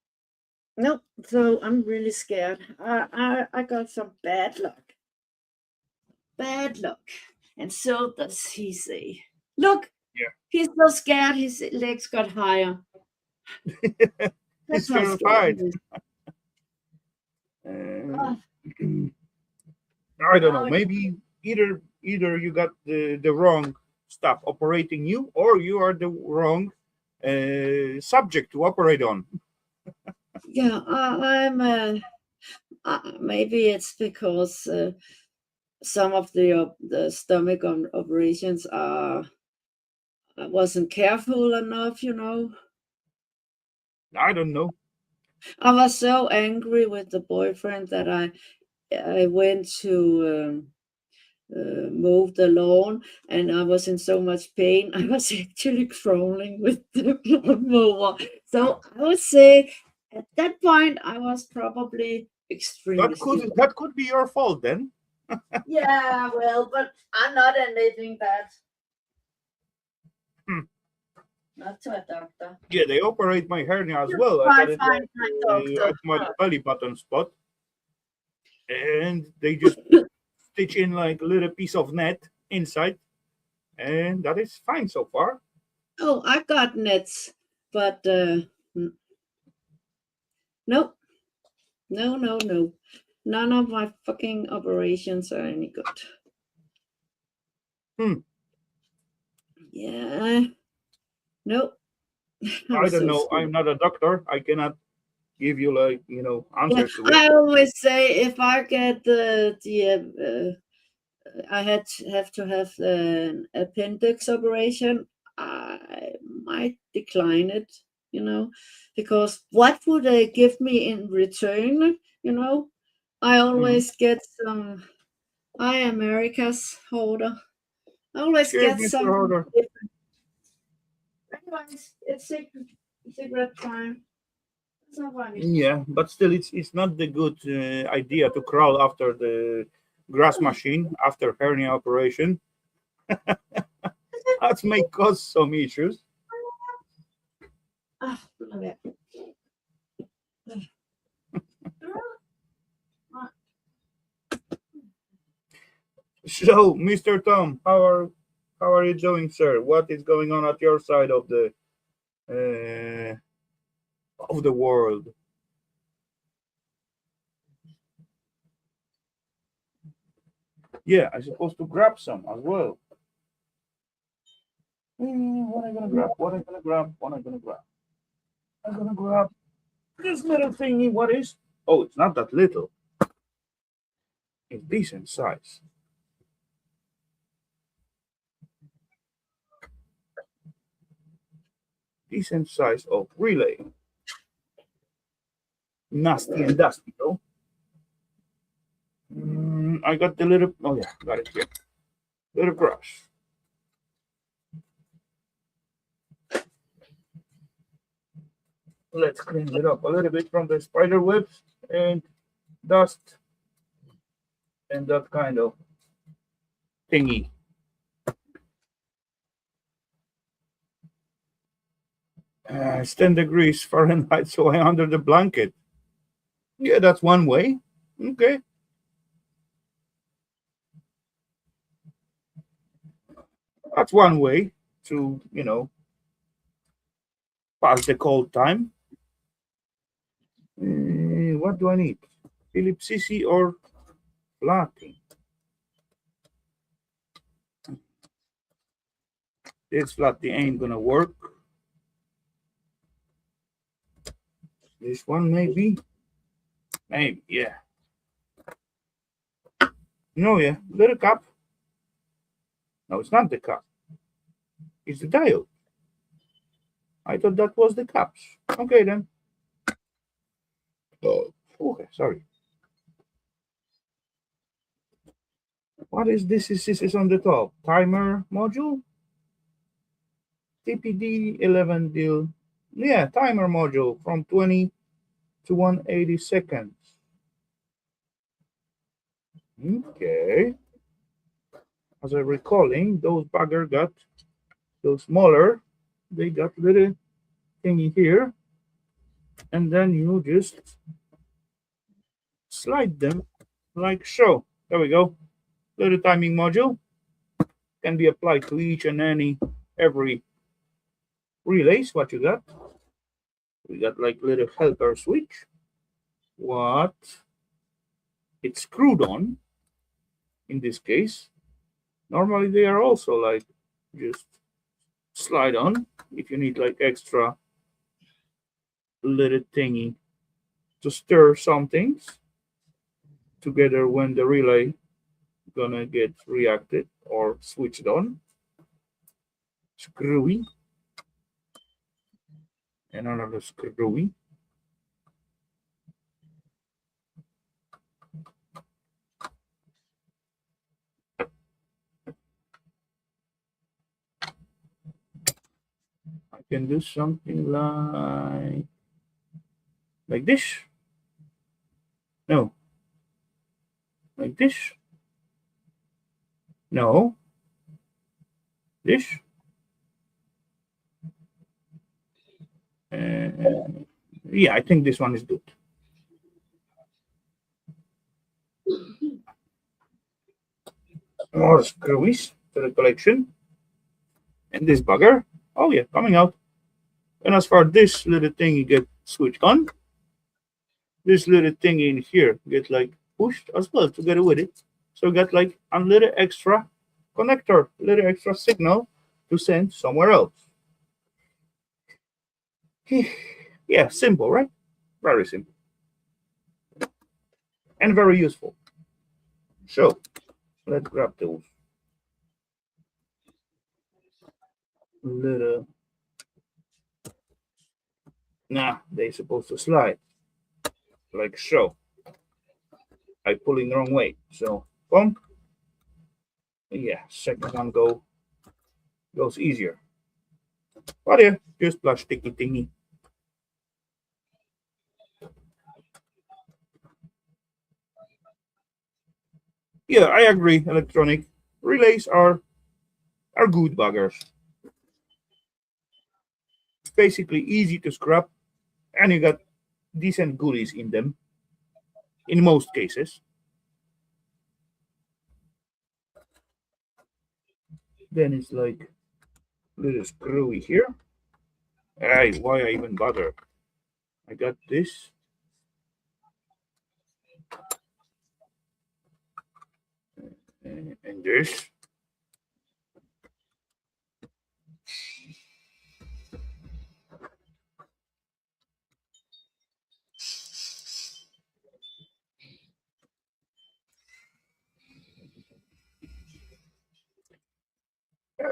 no, so I'm really scared. I got some bad luck. Bad luck. And so does he say. Look, Yeah. he's so scared his legs got higher. That's He's how scared he terrified. is. Uh, Oh, I don't know. now it's, Maybe either you got the wrong stuff operating you, or you are the wrong subject to operate on. yeah, maybe it's because some of the stomach operations I wasn't careful enough, you know. I don't know. I was so angry with the boyfriend that I went to mowed the lawn, and I was in so much pain. I was actually crawling with the lawnmower. So I would say at that point I was probably extremely stupid. That could be your fault then. Yeah, well, but I'm not admitting that. Hmm. Not to a doctor. Yeah, they operate my hernia as You well. I try got it find my doctor. at my belly button spot, and they just stitch in like a little piece of net inside, and that is fine so far. Oh, I got nets, but nope, no. None of my fucking operations are any good. Hmm. Yeah, nope. I'm I don't so know. I'm stupid. not a doctor. I cannot give you like Yeah, answers to it. I always say if I get I have to have an appendix operation, I might decline it, because what would they give me in return? I Hmm. always get some. I America's holder. I always Cheers, get Mr. something Horder. different. Anyways, it's cigarette time. It's not funny. Yeah, but still, it's not the good idea to crawl after the grass machine after hernia operation. That may cause some issues. Ah, love it. So, Mr. Tom, how are you doing, sir? What is going on at your side of the world? Yeah, I'm supposed to grab some as well. What am I gonna grab? What am I gonna grab? What am I gonna grab? I'm gonna grab this little thingy. What is? Oh, it's not that little. It's decent size. Decent size of relay. Nasty and dusty, though. I got the little. Oh yeah, got it here. Little brush. Let's clean it up a little bit from the spider webs and dust and that kind of thingy. It's 10 degrees Fahrenheit, so I'm under the blanket. Yeah, that's one way. Okay. That's one way to, pass the cold time. What do I need? Philip Sisi or Flatty? This Flatty ain't gonna work. This one maybe? Maybe, yeah. No, yeah. Little cup. No, it's not the cup. It's the diode. I thought that was the cups. Okay then. Oh, okay, sorry. What is this? This is on the top. Timer module? TPD 11 deal. Yeah, timer module from 20 to 180 seconds. Okay. As I recalling, those bugger got those smaller. They got little thingy here, and then you just slide them like so. There we go. Little timing module can be applied to each and every relays. What you got? We got like little helper switch. What? It's screwed on. In this case, normally they are also like just slide on if you need like extra little thingy to stir some things together when the relay gonna get reacted or switched on. Screwy and another screwy. can do something like this. No. Like this. No. This. Yeah, I think this one is good. More screwies to the collection. And this bugger. Oh yeah, coming out. And as far this little thing you get switched on, this little thing in here get like pushed as well together with it. So you got like a little extra connector, little extra signal to send somewhere else. Yeah, simple, right? Very simple. And very useful. So let's grab those little. Nah, they're supposed to slide like so. I pull in the wrong way. So boom. Yeah, second one goes easier. But yeah, just plasticky thingy. Yeah, I agree. Electronic relays are good buggers. It's basically easy to scrap, and you got decent goodies in them. In most cases. Then it's like little screwy here. Hey, why I even bother? I got this. And this.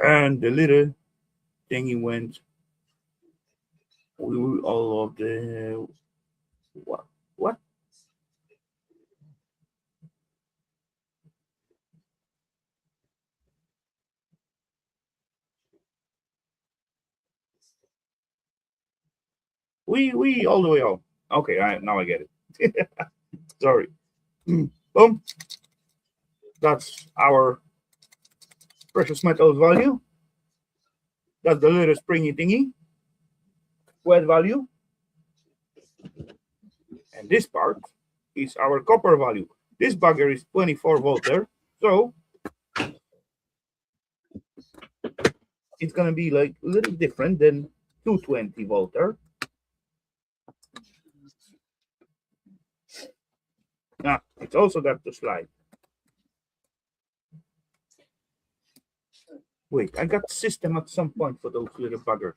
And the little thingy went with all of the what? What? We all the way on. Okay, now I get it. Sorry. Boom. That's our precious metals value. That's the little springy thingy. Wet value. And this part is our copper value. This bugger is 24 volter. So it's gonna be like a little different than 220 volter. Now it's also got to slide. Wait, I got system at some point for those little buggers.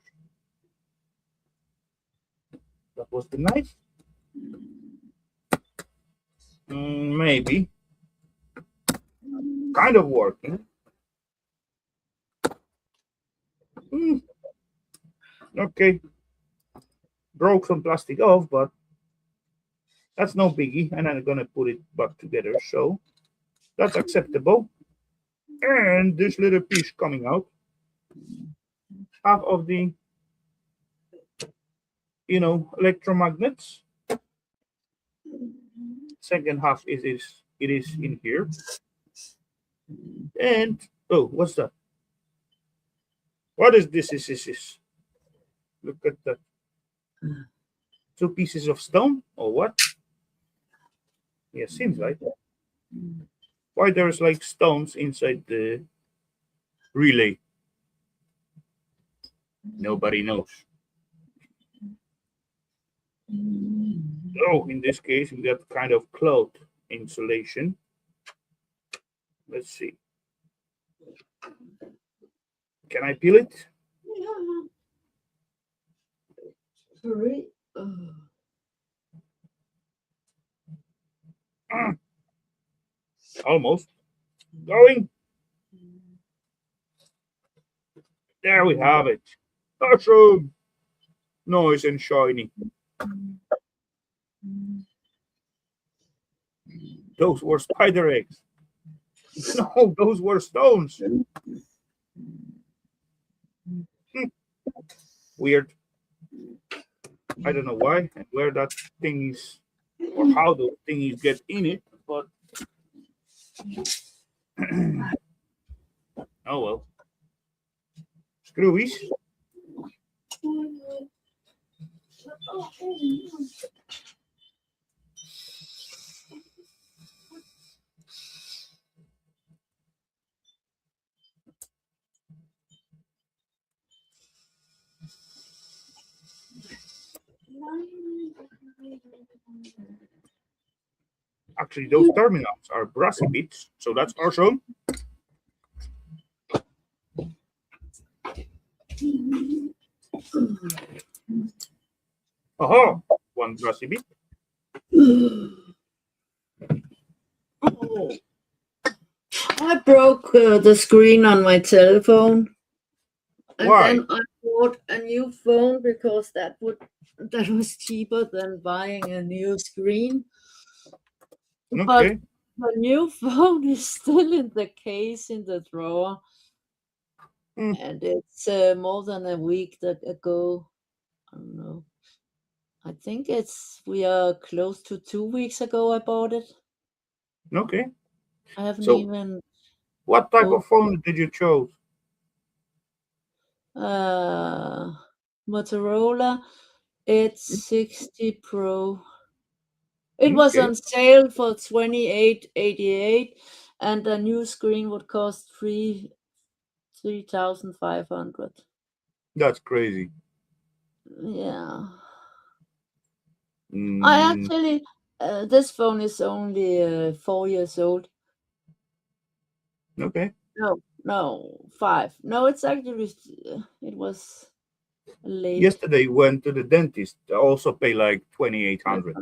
That was the knife? Maybe. Kind of working. Okay. Broke some plastic off, but that's no biggie. And I'm gonna put it back together. So that's acceptable. And this little piece coming out, half of the electromagnets. Second half it is in here. And oh, what's that? What is this? Is look at that. 2 pieces of stone or what? Yeah, seems like. Why there's like stones inside the relay? Nobody knows. Oh, in this case, we got kind of cloth insulation. Let's see. Can I peel it? Yeah. Sorry. Almost. Going. There we have it. Awesome. Nice and shiny. Those were spider eggs. No, those were stones. weird. I don't know why and where that thing is or how those thingies get in it, but oh well. Screwies. Actually, those terminals are brassy bits, so that's awesome. Aha! One brassy bit. Oh, I broke the screen on my telephone, and Why? then I bought a new phone because that was cheaper than buying a new screen. But Okay. the new phone is still in the case in the drawer, Hmm. and it's more than a week ago. I don't know. I think we are close to 2 weeks ago I bought it. Okay. I haven't So, even what type of opened phone did you choose? uh Motorola. It's 60 Pro. It was Okay, on sale for 28.88, and a new screen would cost 3,500. that's crazy. Yeah. I Mm, actually this phone is only 4 years old. okay. No, 5. No, it's actually it was late. Yesterday went to the dentist. I also pay like 2,800.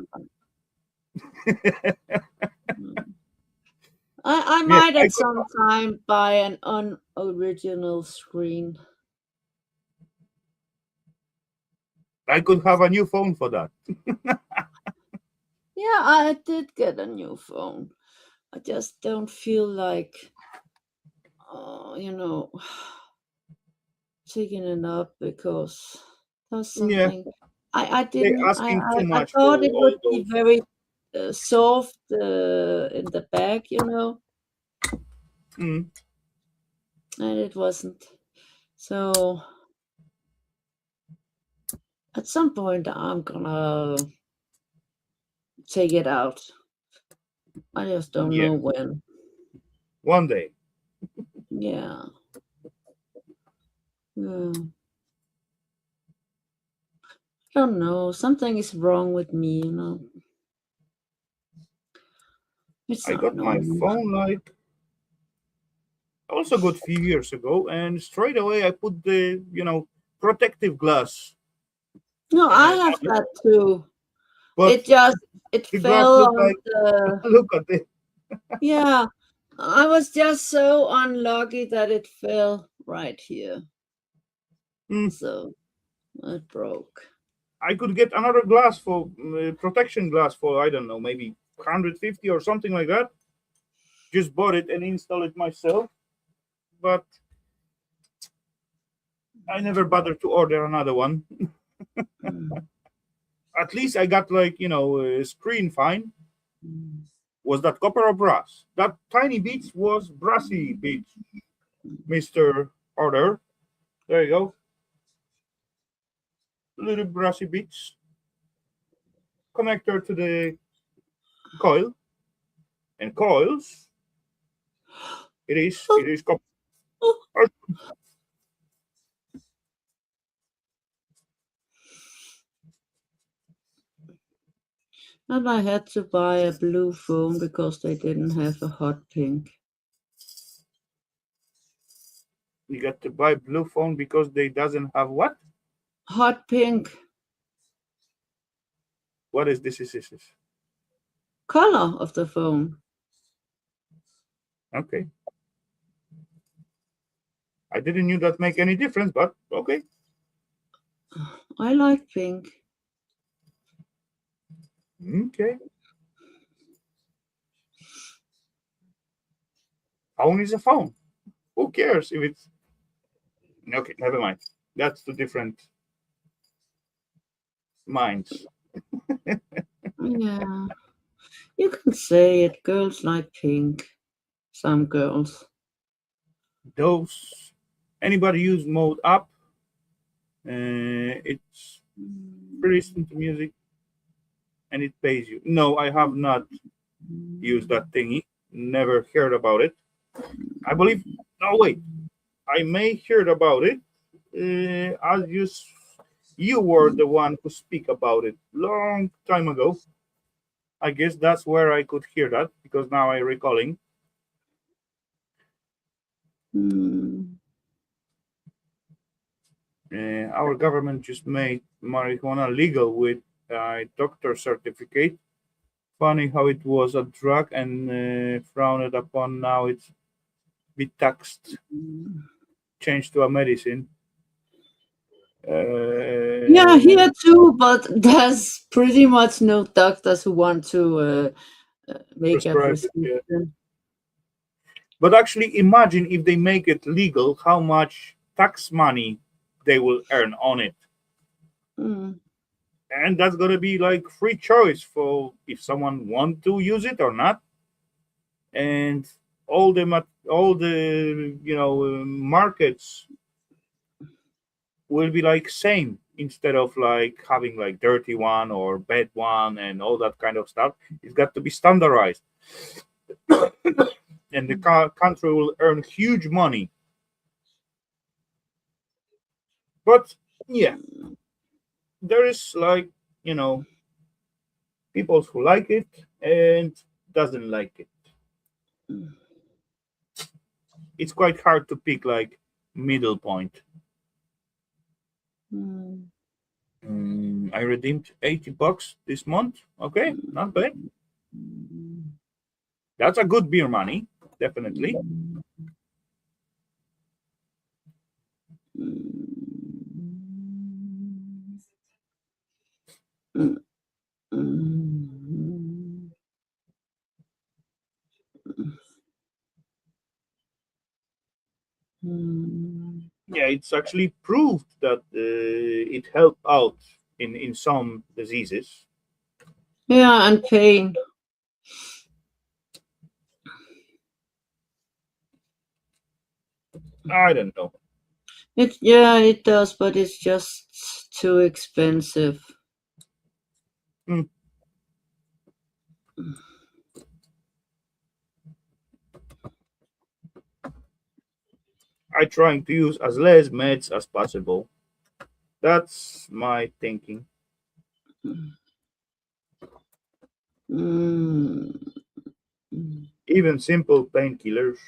Mm. I Yeah, might at some time buy an unoriginal screen. I could have a new phone for that. Yeah, I did get a new phone. I just don't feel like, you know, taking it up because there's Yeah, something I they didn't. asking too I much for thought it would all be those. very soft in the back, Mm, and it wasn't. So at some point, I'm gonna take it out. I just don't yeah, know when. one day. Yeah. Yeah. I don't know. Something is wrong with me. It's I not got my normal. phone like also got few years ago, and straight away I put the protective glass No, I have on it, that too. but It just it the glass fell looked on like the look at it. yeah. I was just so unlucky that it fell right here. Mm, So it broke. I could get another glass for protection glass for I don't know maybe 150 or something like that. Just bought it and installed it myself, but I never bothered to order another one. Mm, At least I got like screen fine. mm, Was that copper or brass? That tiny bits was brassy bits, Mister Order. There you go, little brassy bits. Connector to the coil and coils. It is copper. oh, and I had to buy a blue phone because they didn't have a hot pink. You got to buy blue phone because they doesn't have what? Hot pink What is this? Is color of the phone. okay. I didn't knew that make any difference, but okay. I like pink. Okay. Phone is a phone. Who cares if it's okay? Never mind. That's too different. minds. Yeah, you can say it. Girls like pink. Some girls. Those anybody use mode up? It's pretty listen to music and it pays you. No, I have not used that thingy. Never heard about it. I believe. No, wait. I may heard about it. As you were the one who speak about it long time ago. I guess that's where I could hear that because now I recalling. Mm. Our government just made marijuana legal with a doctor certificate. Funny how it was a drug and frowned upon. Now it's be taxed, changed to a medicine. Yeah, Uh, here too, but there's pretty much no doctors who want to make a prescribe it, yeah. prescription. But actually, imagine if they make it legal, how much tax money they will earn on it. Mm. And that's gonna be like free choice for if someone want to use it or not. And all the markets will be like same instead of like having like dirty one or bad one and all that kind of stuff. It's got to be standardized, and the country will earn huge money. But yeah, there is like you know people who like it and doesn't like it. It's quite hard to pick like middle point. Mm. I redeemed $80 this month. Okay, not bad. That's a good beer money, definitely. Mm. Mm. Mm. Yeah, it's actually proved that it helped out in some diseases. Yeah, and pain. I don't know. It does, but it's just too expensive. Hmm, I trying to use as less meds as possible. That's my thinking. Mm. Even simple painkillers.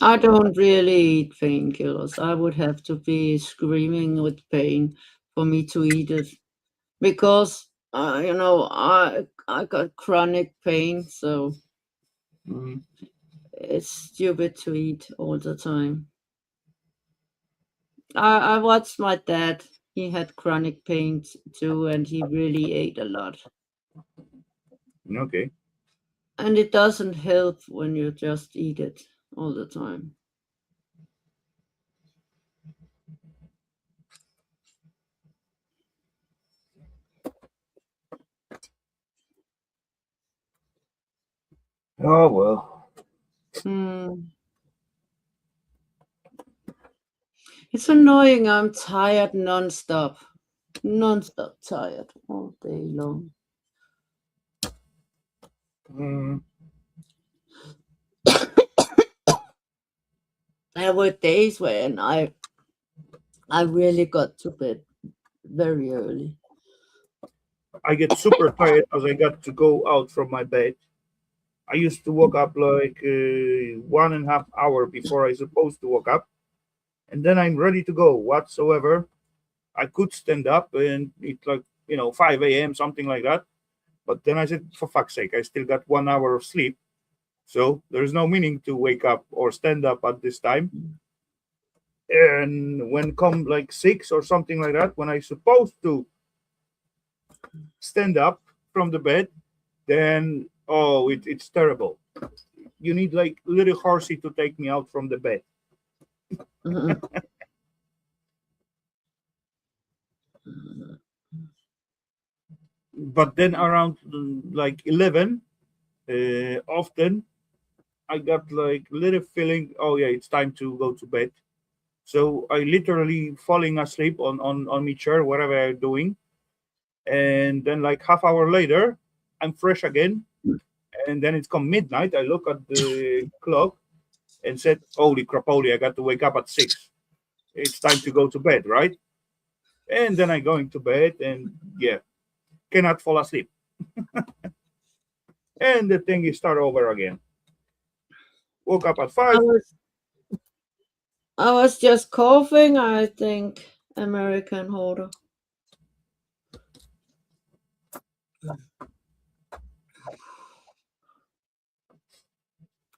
I don't really eat painkillers. I would have to be screaming with pain for me to eat it because I got chronic pain, so Mm, it's stupid to eat all the time. I watched my dad. He had chronic pain too, and he really ate a lot. okay. And it doesn't help when you just eat it all the time. Oh well. Hmm. It's annoying. I'm tired nonstop. Non-stop tired all day long. Mm, There were days when I really got to bed very early. I get super tired as I got to go out from my bed. I used to wake up like 1.5 hour before I supposed to wake up, and then I'm ready to go whatsoever. I could stand up and it's like 5 a.m. something like that. But then I said, for fuck's sake, I still got 1 hour of sleep, so there is no meaning to wake up or stand up at this time. And when come like 6 or something like that, when I supposed to stand up from the bed, then oh, it's terrible. You need like little horsey to take me out from the bed. Mhm. But then around like 11, often I got like little feeling, oh yeah, it's time to go to bed. So I literally falling asleep on my chair, whatever I'm doing. And then like half hour later, I'm fresh again. And then it's come midnight. I look at the clock and said, holy crap, holy, I got to wake up at 6. It's time to go to bed, right? And then I going to bed and yeah, cannot fall asleep. And the thing is start over again. Woke up at I 5. was I was just coughing, I think. American hoarder.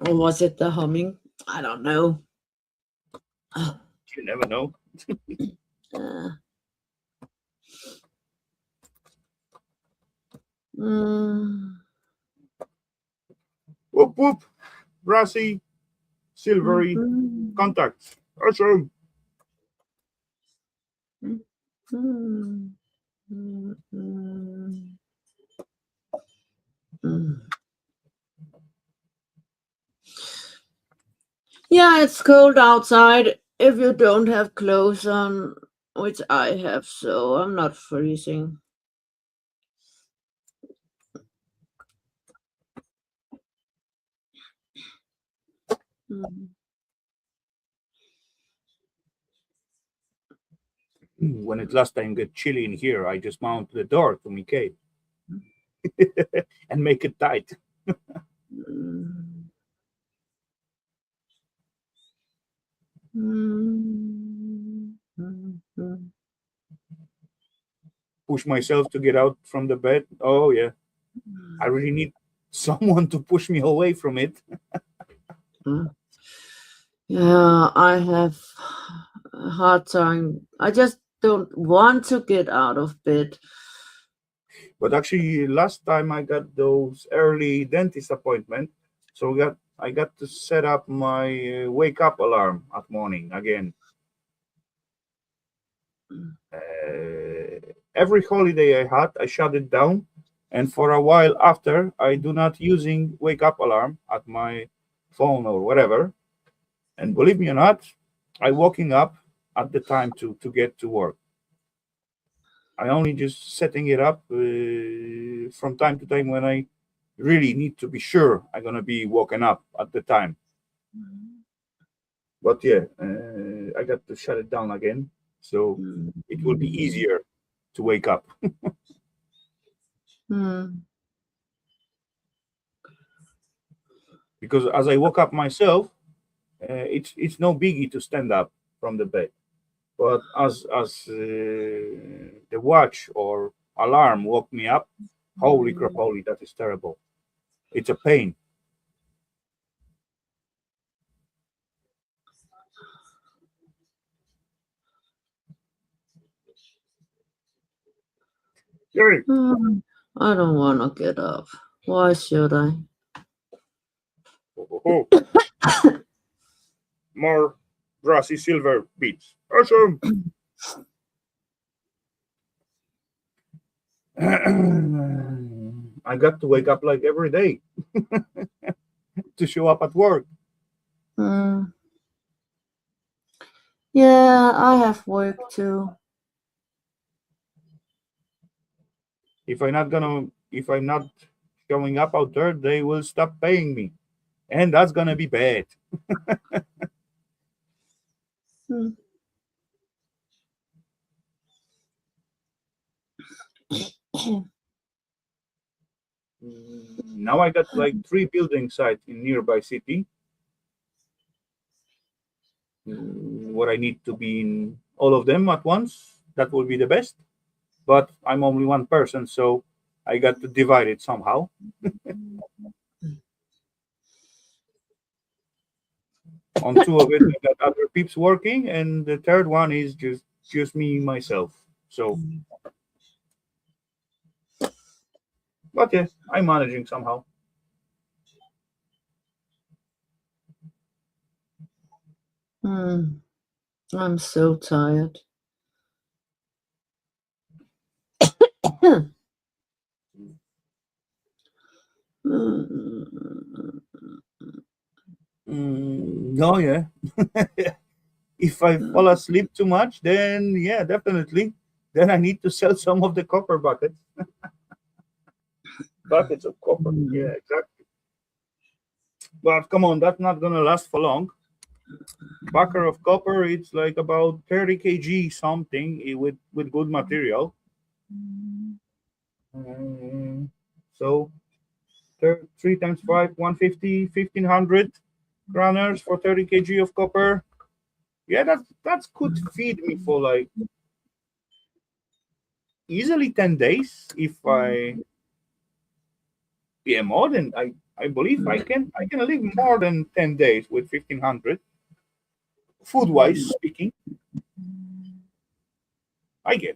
Or was it the humming? I don't know. You never know. Uh, mm, Whoop whoop. Brassy, silvery mhm, contacts. Awesome. mm, mm, mm, mm, mm. Yeah, it's cold outside if you don't have clothes on, which I have, so I'm not freezing. Mm. When it last time get chilly in here, I just mount the door to my cave and make it tight. Mm. Mm. Mm. Mm. Push myself to get out from the bed. Oh yeah, I really need someone to push me away from it. Mm. Yeah, I have a hard time. I just don't want to get out of bed. But actually, last time I got those early dentist appointment, so I got to set up my wake up alarm at morning again. Every holiday I had, I shut it down, and for a while after, I do not using wake up alarm at my phone or whatever. And believe me or not, I waking up at the time to get to work. I only just setting it up from time to time when I really need to be sure I'm gonna be woken up at the time. But yeah, I got to shut it down again, so it will be Mm. easier to wake up. Mm. Because as I woke up myself, it's no biggie to stand up from the bed. But as the watch or alarm woke me up, holy crap, holy, that is terrible. It's a pain. Yay. Mm. I don't want to get up. Why should I? Oh, oh, oh. More grassy silver beats. Awesome. I got to wake up like every day to show up at work. Mm. Yeah, I have work too. If I'm not showing up out there, they will stop paying me, and that's gonna be bad. Mm. Now I got like 3 building sites in nearby city. What I need to be in all of them at once. That will be the best. But I'm only one person, so I got to divide it somehow. On 2 of it, I got other peeps working, and the third one is just me myself. So, but yeah, I'm managing somehow. Mm. I'm so tired. Oh yeah. If I fall asleep too much, then yeah, definitely. Then I need to sell some of the copper buckets. Buckets of copper. Yeah, exactly. But come on, that's not gonna last for long. Bucket of copper, it's like about 30 kg something with good material. Um, so 3 times 5, 150, 1500 kroners for 30 kg of copper. Yeah, that could feed me for like easily 10 days if I, yeah, more than I believe I can live more than 10 days with 1500 food wise speaking, I guess.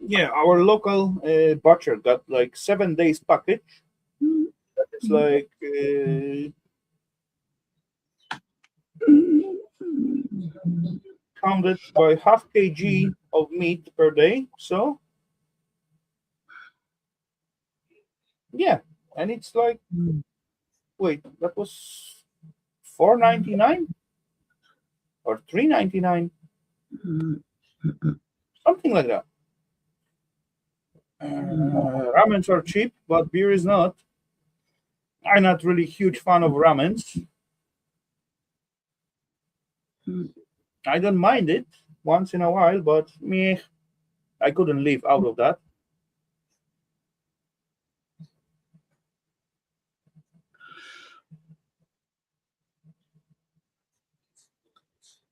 Yeah, our local butcher got like 7 days package. That is like counted by half kg of meat per day. So yeah, and it's like, wait, that was 4.99 or 3.99, something like that. Ramens are cheap, but beer is not. I'm not really huge fan of ramens. I don't mind it once in a while, but meh, I couldn't live out of that.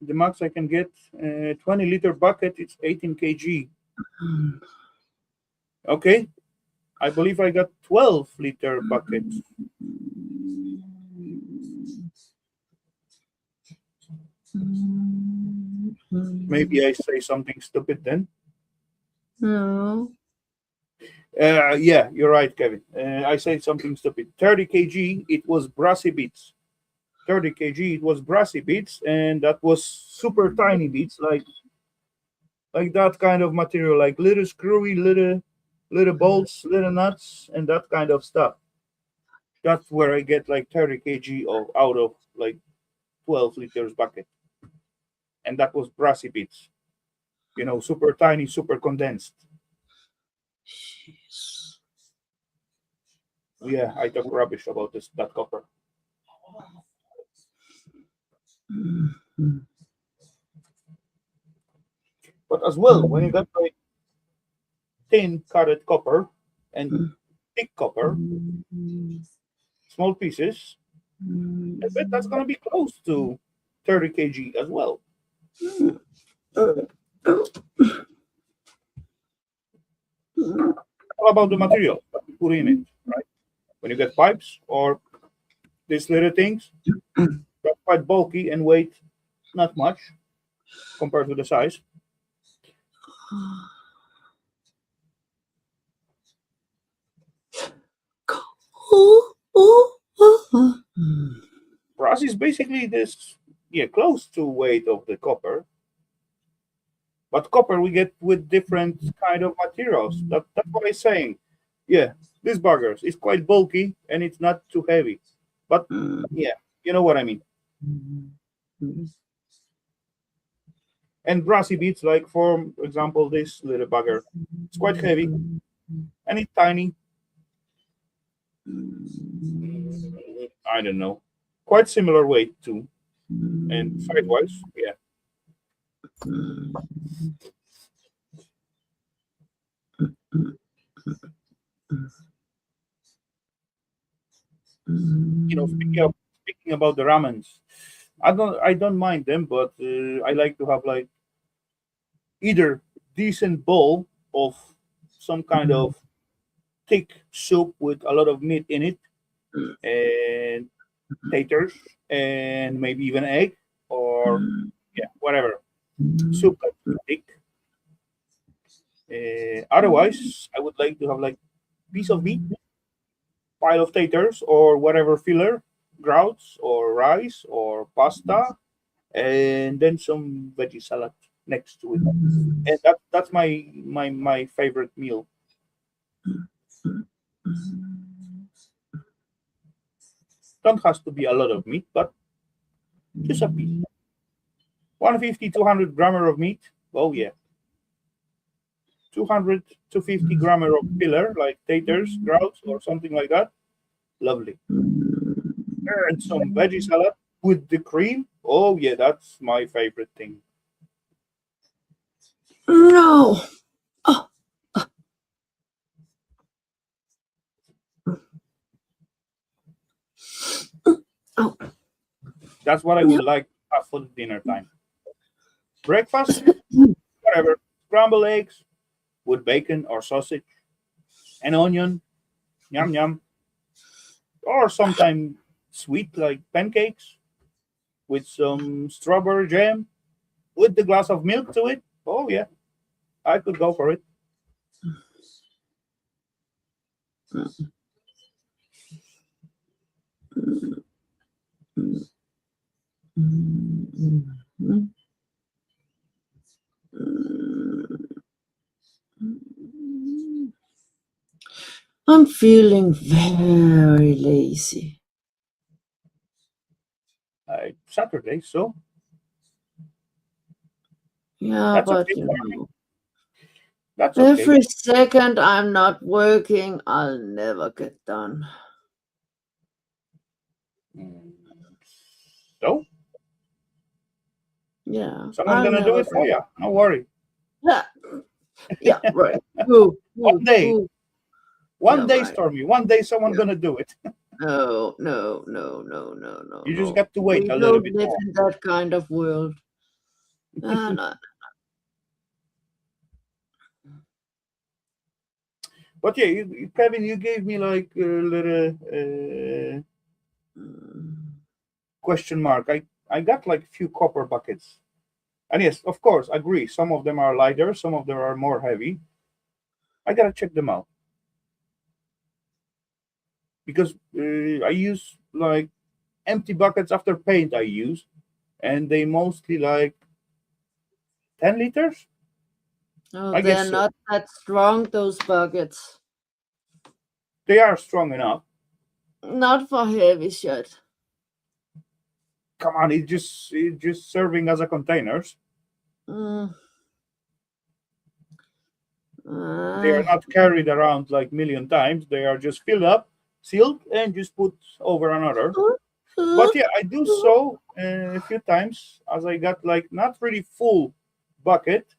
The max I can get 20-liter bucket. It's 18 kg. Okay, I believe I got 12-liter buckets. Maybe I say something stupid then. No. Yeah, you're right, Kevin. I said something stupid. 30 kg, it was brassy beads. 30 kg, it was brassy beads, and that was super tiny beads, like that kind of material, like little screwy, little bolts, little nuts, and that kind of stuff. That's where I get like 30 kg of out of like 12 liters bucket, and that was brassy beads. Super tiny, super condensed. Yeah, I talk rubbish about that copper. But as well, when you got like thin cutted copper and thick copper, small pieces, I bet that's gonna be close to 30 kg as well. All about the material that you put in it, right? When you get pipes or these little things, they're quite bulky and weight not much compared to the size. Brass is basically this, yeah, close to weight of the copper, but copper we get with different kind of materials. That's what I'm saying. Yeah, this buggers is quite bulky and it's not too heavy, but yeah, you know what I mean. And brassy beads, like for example, this little bugger, it's quite heavy and it's tiny. I don't know, quite similar weight too, and size-wise, yeah. Speaking about the ramens, I don't mind them, but I like to have like either decent bowl of some kind of thick soup with a lot of meat in it and taters and maybe even egg or yeah, whatever soup that's thick. Otherwise, I would like to have like piece of meat, pile of taters or whatever filler, grouts or rice or pasta, and then some veggie salad. next to it, and that's my favorite meal. Don't has to be a lot of meat, but just a piece. 150, 200 grammer of meat. Oh yeah, 200 to 50 grammer of filler like taters, grouse, or something like that. Lovely. And some veggie salad with the cream. Oh yeah, that's my favorite thing. No. Oh. Oh. That's what I would like to have for dinner time. Breakfast, whatever. Scrambled eggs with bacon or sausage, an onion, yum yum, or sometimes sweet like pancakes with some strawberry jam with the glass of milk to it. Oh yeah, I could go for it. I'm feeling very lazy. Saturday, so Yeah, that's but okay. That's okay. every second I'm not working, I'll never get done. Mm, So Yeah, someone I'll gonna do never it for get. you. No worry. Yeah, yeah, right. Ooh, One ooh, day, ooh. Yeah, one day, right. Stormy. One day, someone Yeah. gonna do it. No, no, no, no, no, no, You just no. got to wait We a little don't bit live more. in that kind of world. No. But yeah, Kevin, you gave me like a little Mm. question mark. I got like a few copper buckets, and yes, of course, agree. Some of them are lighter, some of them are more heavy. I gotta check them out because I use like empty buckets after paint. I use, and they mostly like 10 liters. Oh, I guess they're so. not that strong, those buckets. They are strong enough. Not for heavy shit. Come on, it's just serving as a containers. Mm. They are Uh, not carried around like million times. They are just filled up, sealed, and just put over another. But yeah, I do so a few times as I got like not really full bucket,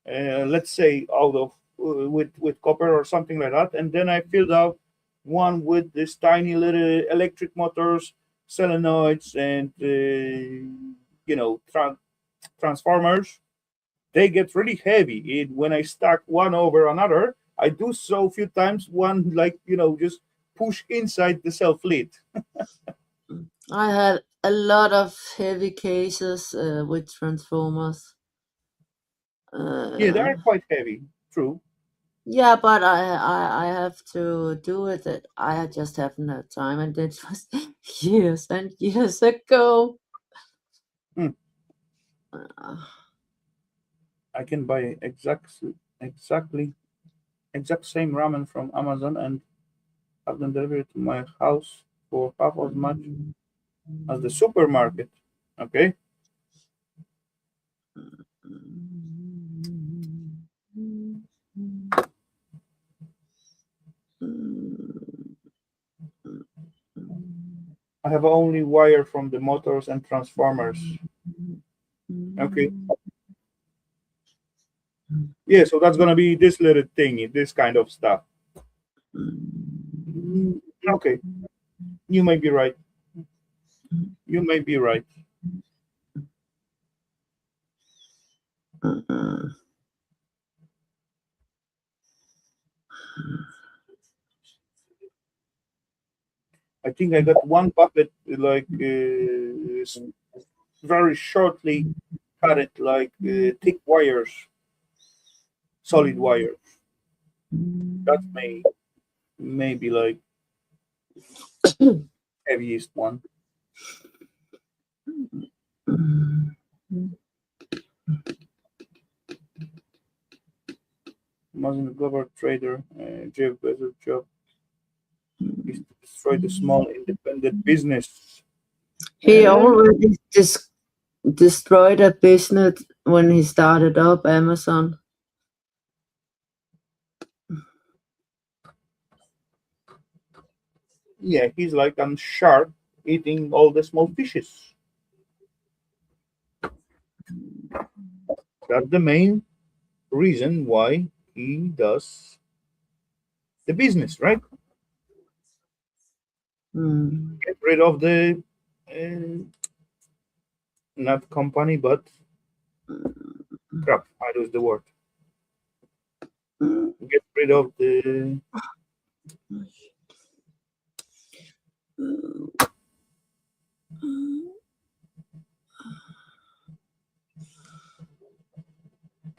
let's say out of with copper or something like that, and then I filled up one with this tiny little electric motors, solenoids, and transformers. They get really heavy. When I stack one over another, I do so a few times. One like just push inside the self lid. I had a lot of heavy cases with transformers. Yeah, they Uh, are quite heavy. True. yeah, but I have to do with it. I just haven't had time, and it was years and years ago. Hmm. Uh, I can buy exactly exact same ramen from Amazon and have them delivered to my house for half as much as the supermarket. Okay. I have only wire from the motors and transformers. Okay. Yeah, so that's gonna be this little thingy, this kind of stuff. Mm, Okay, you may be right. You may be right. I think I got one bucket like very shortly cut it like thick wires, solid wire. That may be like heaviest one. Amazon global trader, Jeff Bezos' job is to destroy the small independent business. He And already destroyed a business when he started up Amazon. yeah, he's like a shark eating all the small fishes. That's the main reason why he does the business, right? Mm. Get rid of the uh, not company, but crap. I lose the word. Mm. Get rid of the.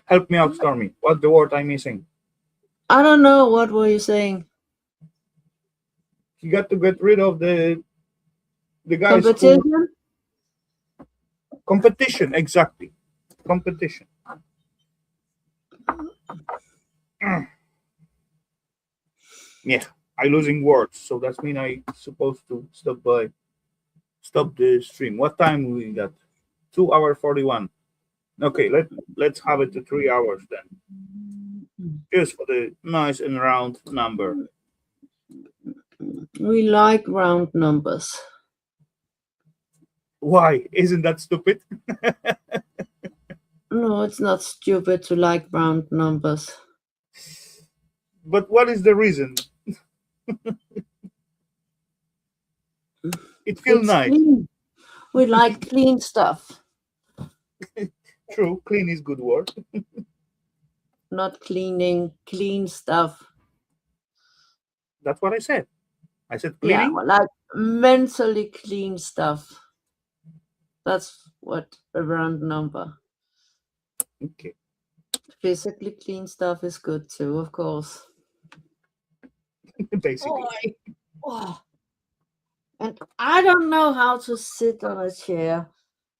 Help me out, Stormy. What's the word I'm missing? I don't know. What were you saying? You got to get rid of the guys who Competition? competition. Exactly, competition. Yeah, I losing words, so that's mean I supposed to stop the stream. What time we got? 2 hour 41. Okay, let's have it to 3 hours then. Just for the nice and round number. We like round numbers. Why? Isn't that stupid? No, it's not stupid to like round numbers. But what is the reason? It feels It's nice. clean. We like clean stuff, True, clean is good word. not cleaning, clean stuff. That's what I said. I said Yeah, cleaning. well, like mentally clean stuff. That's what a round number. Okay, Physically clean stuff is good too, of course. basically. Boy. Oh. And I don't know how to sit on a chair.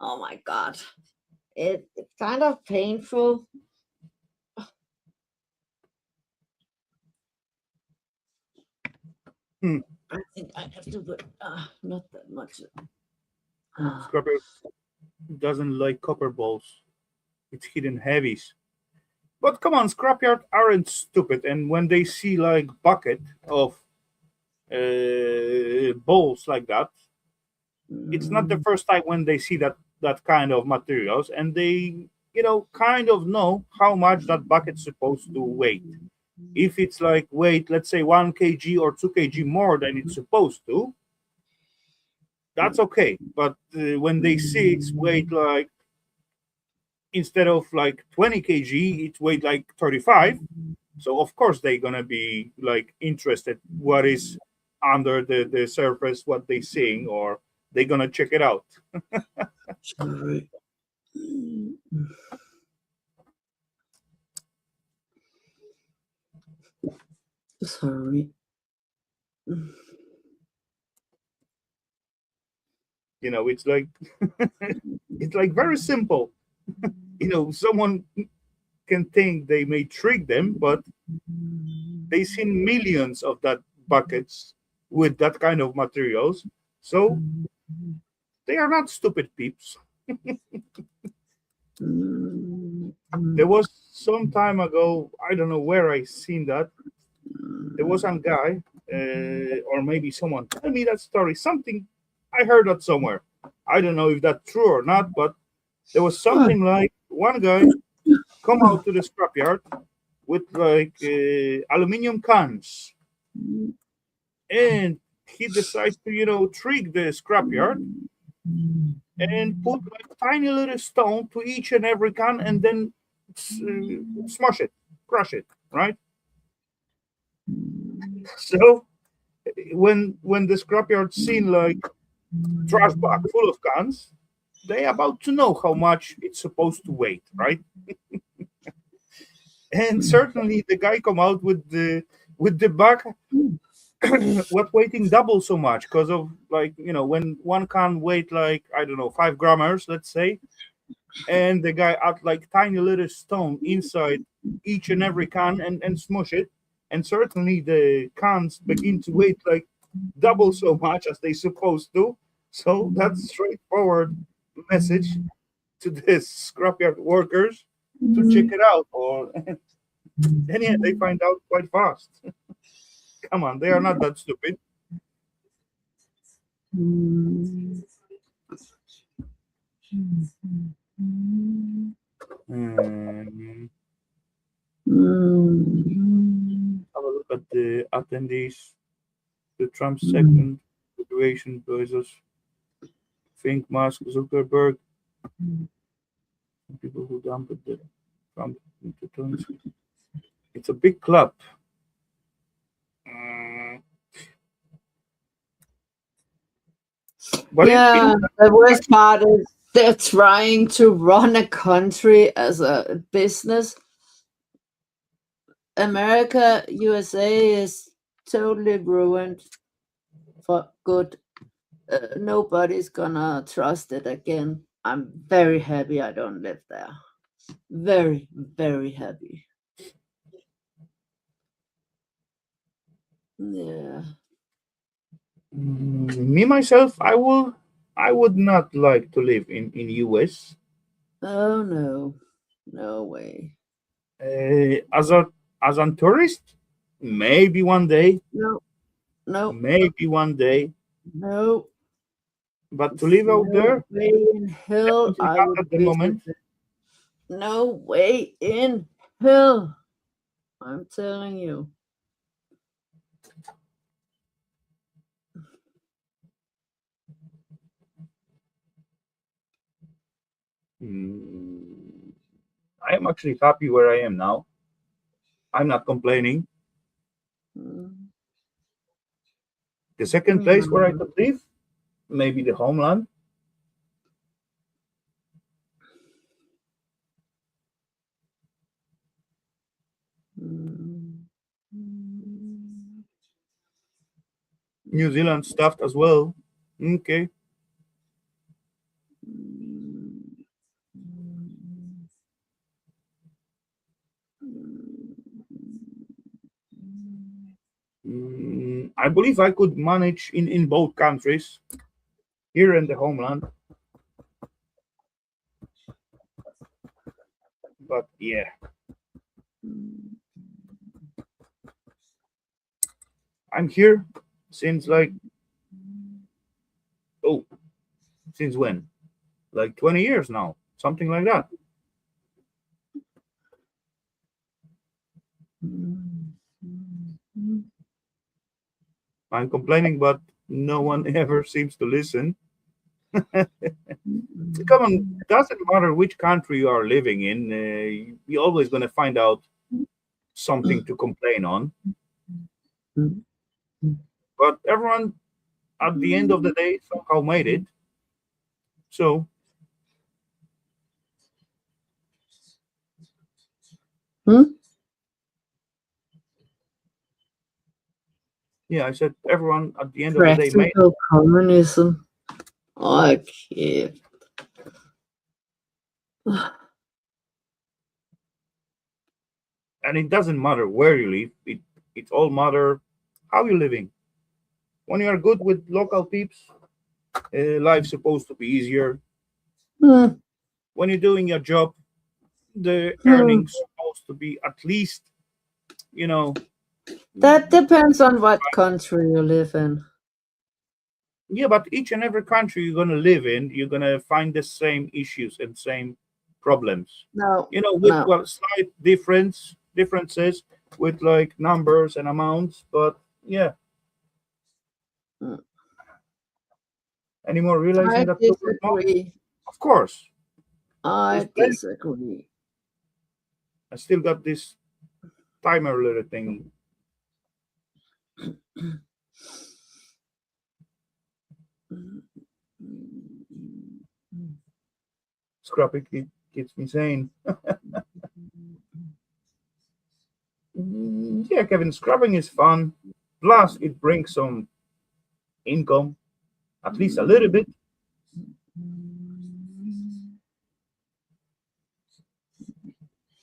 Oh my god. It's kind of painful. Hmm. I think I have to put not that much. Ah. Scrapper doesn't like copper balls. It's hidden heavies. But come on, scrapyard aren't stupid, and when they see like bucket of balls like that, it's not the Mm. first time when they see that kind of materials, and they kind of know how much that bucket's supposed to weigh. If it's like weight, let's say 1 kg or 2 kg more than it's supposed to, that's okay. But when they see it's weight like instead of like 20 kg, it weighed like 35. So of course they're gonna be like interested what is under the surface, what they seeing, or they're gonna check it out. Sorry. Sorry. It's like it's like very simple. Someone can think they may trick them, but they seen millions of that buckets with that kind of materials. So they are not stupid peeps. There was some time ago, I don't know where I seen that. There was some guy, or maybe someone tell me that story. Something I heard that somewhere. I don't know if that's true or not, but there was something like one guy come out to the scrapyard with like aluminum cans, and he decides to trick the scrapyard and put like tiny little stone to each and every can, and then smash it, crush it, right? So when the scrapyard seen like trash bag full of cans, they about to know how much it's supposed to weigh, right? And certainly the guy come out with the bag what weighting double so much because of like when one can weight like I don't know 5 grammars, let's say, and the guy add like tiny little stone inside each and every can and smush it, and certainly the cans begin to weigh like double so much as they supposed to. So that's straightforward message to the scrapyard workers to check it out, or and yeah, they find out quite fast. Come on, they are not that stupid. Mm. Hmm. Mm. Have a look at the attendees. The Trump second graduation places. Fink, Musk, Zuckerberg, people who dumped the Trump into terms. It's a big club. Mm, but Yeah, the worst part is they're trying to run a country as a business. America, USA is totally ruined for good. Nobody's gonna trust it again. I'm very happy I don't live there. Very, very happy. Yeah. me myself, I would not like to live in US. Oh no. No way. As a tourist, maybe one day, No, no, maybe one day. no. But to live out No there, way in hell definitely I not would at the visit moment. it. No way in hell. I'm telling you. Mm, I am actually happy where I am now. I'm not complaining. Mm. The second place where I Mm. could live, maybe the homeland. Mm. Mm. New Zealand stuffed as well. Okay. I believe I could manage in both countries, here in the homeland. But yeah, I'm here since like, oh, since when? Like 20 years now, something like that. I'm complaining, but no one ever seems to listen. Come on, doesn't matter which country you are living in, you're always going to find out something to complain on. But everyone, at the end of the day, somehow made it. So, Hmm? yeah, I said everyone at the end of the day made it. Practical communism. Okay. And it doesn't matter where you live, it all matter how you're living. When you are good with local peeps, life's supposed to be easier. Hmm. When you're doing your job, the Hmm. earnings supposed to be at least, you know, That depends on what country you live in. yeah, but each and every country you're gonna live in, you're gonna find the same issues and same problems. No, With no. well slight differences with like numbers and amounts, but yeah. Hmm. Any more realizing I that super small? disagree. Of course. There's I plenty. disagree. I still got this timer little thing. Scrappy keeps me sane. Yeah, Kevin, scrubbing is fun. Plus, it brings some income, at least a little bit.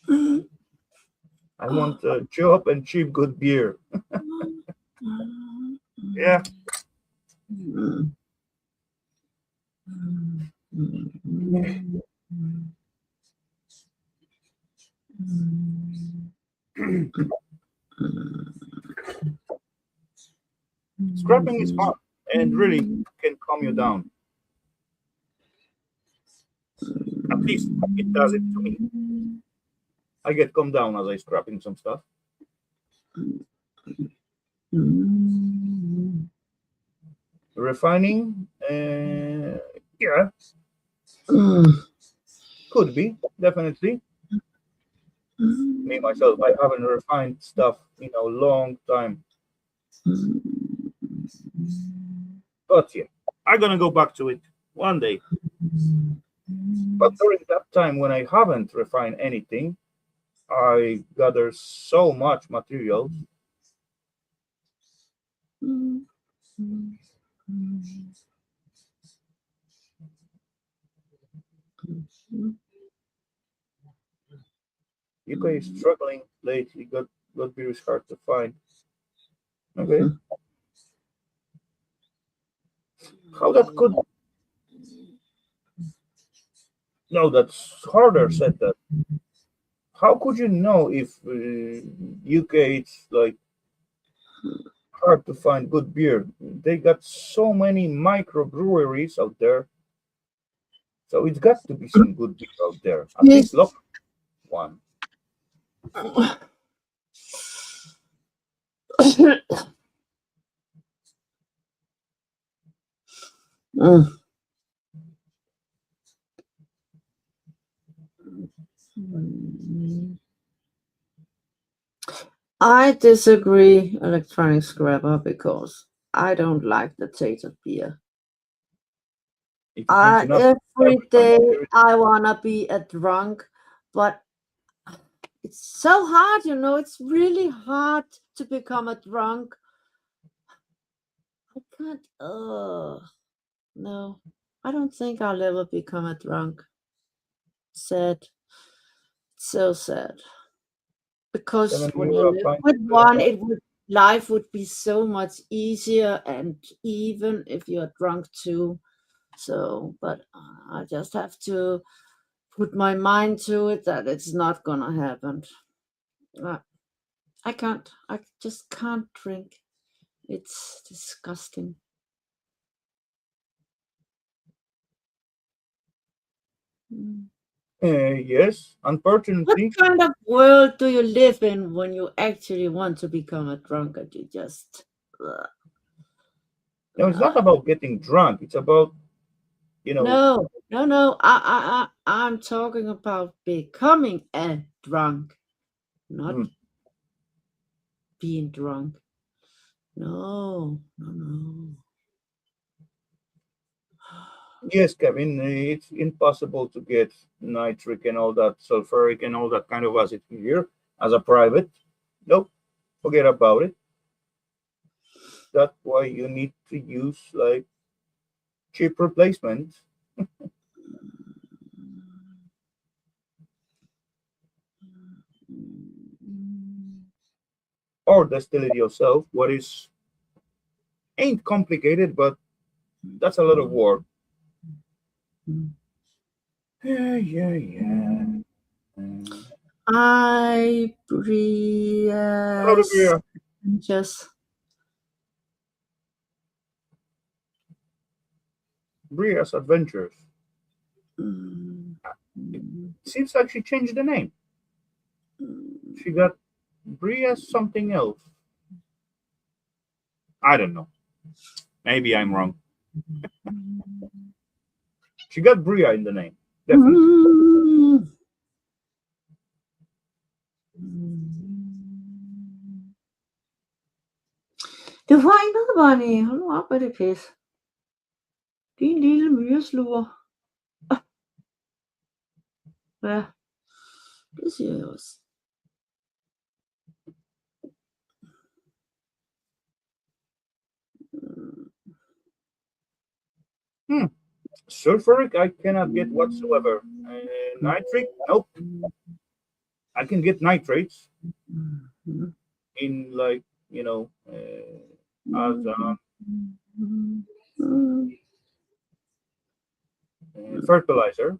I want cheap and cheap good beer. Yeah. Scrapping is fun and really can calm you down. At least it does it to me. I get calmed down as I scrapping some stuff. Refining, yeah, could be definitely. Me myself, I haven't refined stuff in a long time. But yeah, I'm gonna go back to it one day. But during that time when I haven't refined anything, I gather so much material. UK is struggling lately. Got beer is hard to find. Okay, how that could? No, that's harder said. That how could you know if UK it's like hard to find good beer? They got so many microbreweries out there, so it's got to be some good beer out there. At least Yes. local one. I disagree, electronic scrapper, because I don't like the taste of beer. If you drink enough Every every time, day there is I wanna be a drunk, but it's so hard, it's really hard to become a drunk. I can't, no, I don't think I'll ever become a drunk. Sad, so sad. Because when you €7 a live pint. with one, life would be so much easier, and even if you're drunk too. So, but I just have to put my mind to it that it's not gonna happen. Uh, I can't. I just can't drink. It's disgusting. Mm. Yes, What unfortunately. kind of world do you live in when you actually want to become a drunkard? You just. Ugh, No, it's not about getting drunk. It's about, you know, No, no, no. I'm talking about becoming a drunk, not mm, being drunk. No, no, no. yes, Kevin, it's impossible to get nitric and all that, sulfuric and all that kind of acid here as a private. Nope, forget about it. That's why you need to use like cheap replacement or distill it yourself. What is ain't complicated, but that's a lot of work. Yeah, yeah, yeah. I Hello, Deborah. just Bria's Adventures. mm, It mm, seems like she changed the name. She got Bria something else. I don't know. Maybe I'm wrong. She got Bria in the name, definitely. mm, Du får ikke noget, Bonnie. Hold nu op med det pis. Din lille myresluger. Ja, det siger jeg også. Sulfuric, I cannot get whatsoever. Nitric, nope. I can get nitrates Mhm. in, like, as a fertilizer.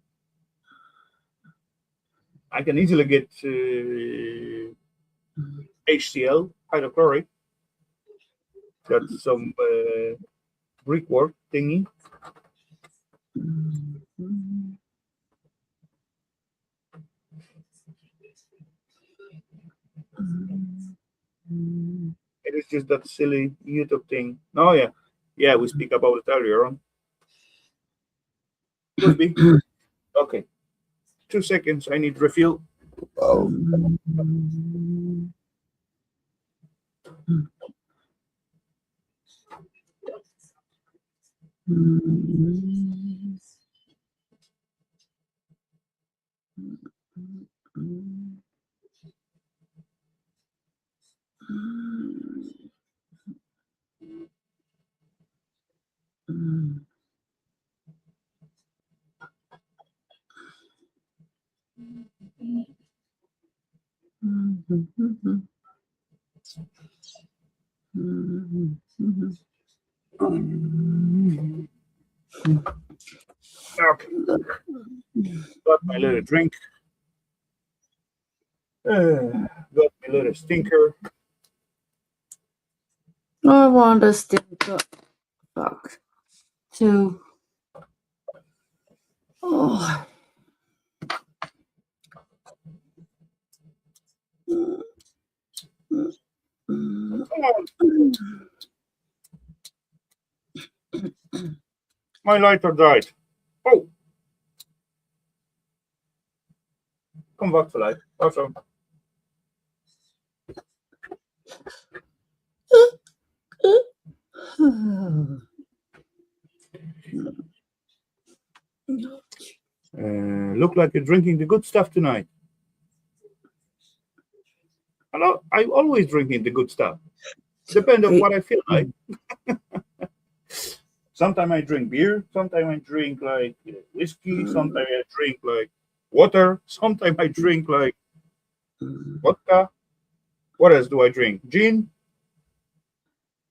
I can easily get HCl, hydrochloric. That's some Greek word thingy. It is just that silly YouTube thing. Oh yeah, yeah. We speak about it earlier on. Could be. Okay. 2 seconds. I need refill. Oh. Okay. Got my little drink. Got my little stinker. I want a stinker. Fuck. Too. Oh. Come on. My lighter died. Oh. Come back to life. Awesome. Look like you're drinking the good stuff tonight. Hello, I'm always drinking the good stuff. Depends on what I feel like. Sometimes I drink beer. Sometimes I drink like whiskey. Sometimes I drink like water. Sometimes I drink like vodka. What else do I drink? Gin.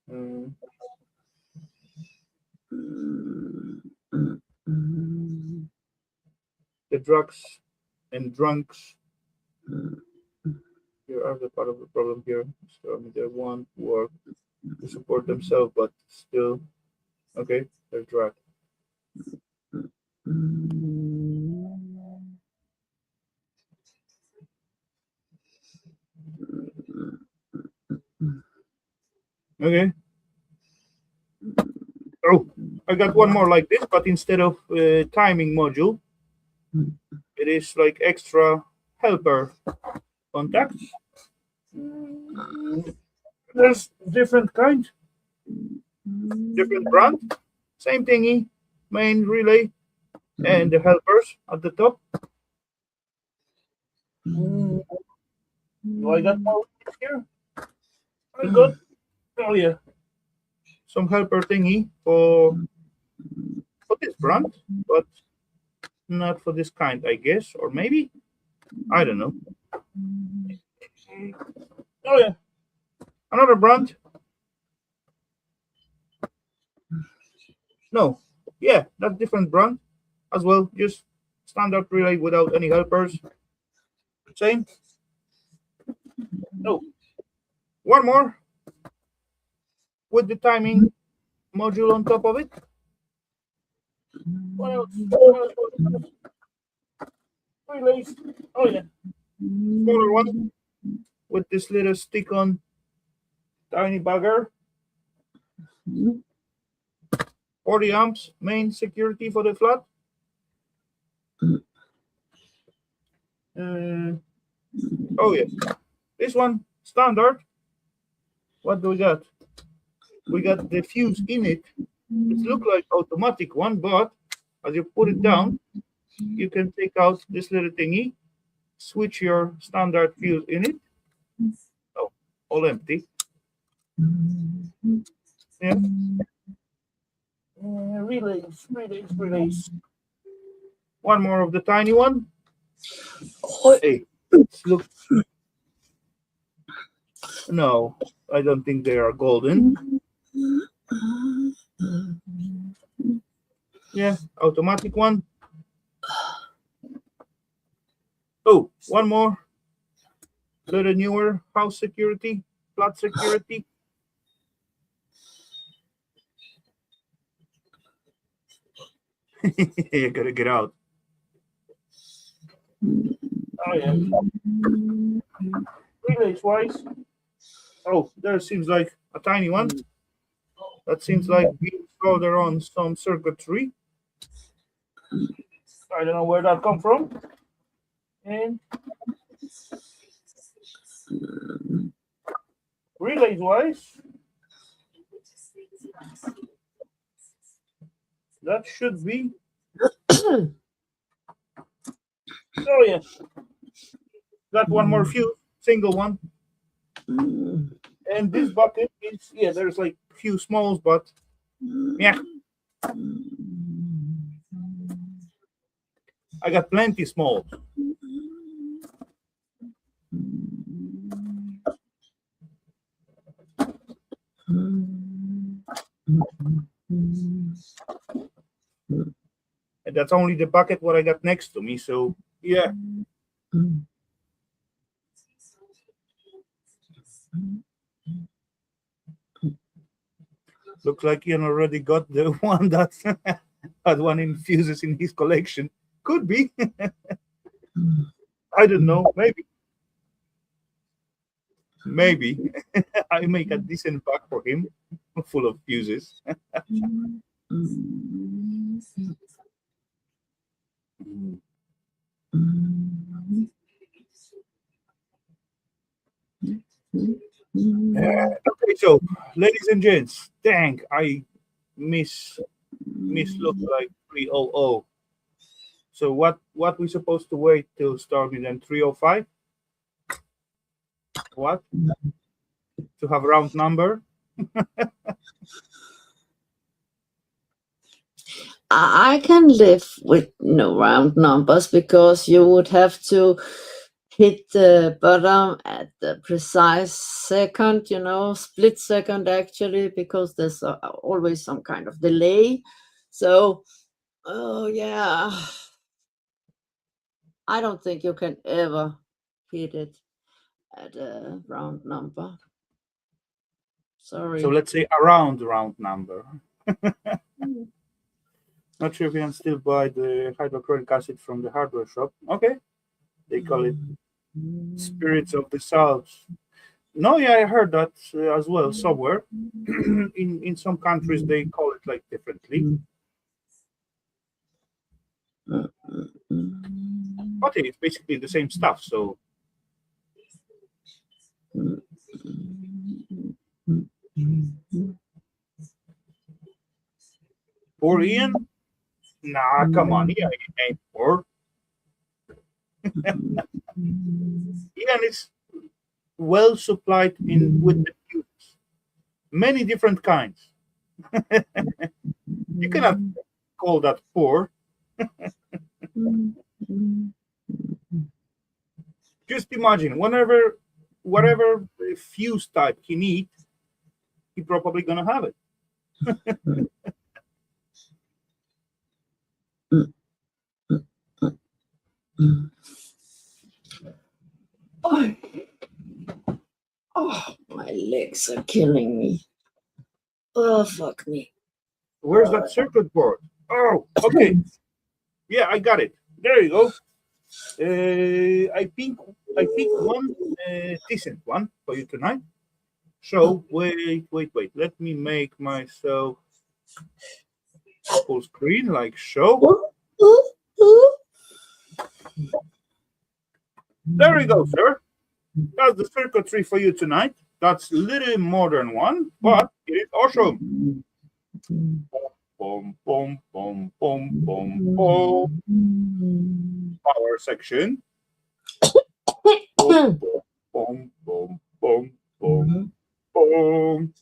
Mm, the drugs and drunks. Here are the part of the problem here. So I mean, they want work to support themselves, but still, okay, they're drunk. Okay. Oh, I got one more like this, but instead of timing module, it is like extra helper contacts. There's different kind, different brand, same thingy, main relay, and the helpers at the top. Do I got more here? I got, oh yeah, some helper thingy for this brand, but not for this kind, I guess, or maybe, I don't know. Oh yeah, another brand. No, yeah, that's different brand as well. Just standard relay without any helpers. Same. No, one more with the timing module on top of it. What else? What else? Relays. Oh yeah, smaller one with this little stick-on tiny bugger. 40 amps main security for the flat. Oh yeah, this one standard. What do we got? We got the fuse in it. It looks like automatic one, but as you put it down, you can take out this little thingy, switch your standard fuse in it. Oh, all empty. Yeah. Relays. One more of the tiny one. Oh, Hey, Let's look. No, I don't think they are golden. Yeah, automatic one. Oh, one more. Little newer house security, flat security. You gotta get out. Oh yeah. Relays wise. Oh, there seems like a tiny one. That seems like being soldered on some circuitry. I don't know where that come from. And relays wise, that should be. Oh yeah, got one more fuse, single one. And this bucket is, yeah, there's like few smalls, but yeah, I got plenty smalls. And that's only the bucket what I got next to me. So yeah. Looks like Ian already got the one that had one infuses in his collection. Could be. I don't know. Maybe. Maybe. I make a decent pack for him, full of fuses. Okay, so ladies and gents, dang, I miss look like 300. So what we supposed to wait till starting then 305? What? To have round number? I can live with no round numbers because you would have to hit the bottom at the precise second, split second actually, because there's always some kind of delay. So, oh yeah, I don't think you can ever hit it at a round number. Sorry. So let's say around round number. Not sure if you can still buy the hydrochloric acid from the hardware shop. Okay. They call it spirits of the salts. No, yeah, I heard that as well somewhere. In some countries they call it like differently. But it's basically the same stuff. So poor Ian? Nah, come on, Ian ain't poor. Ian is well supplied in with the fuses. Many different kinds. You cannot call that poor. Just imagine, whatever fuse type he needs, he probably gonna have it. Oh, my legs are killing me. Oh, fuck me. Where's that circuit board? Oh, okay. Yeah, I got it. There you go. I think one decent one for you tonight. So wait. Let me make myself full screen like so. There we go, sir. That's the circuitry for you tonight. That's a little modern one, but it is awesome. Boom, boom, boom, boom, boom, boom. Power section. Boom, boom, boom, boom, boom, boom.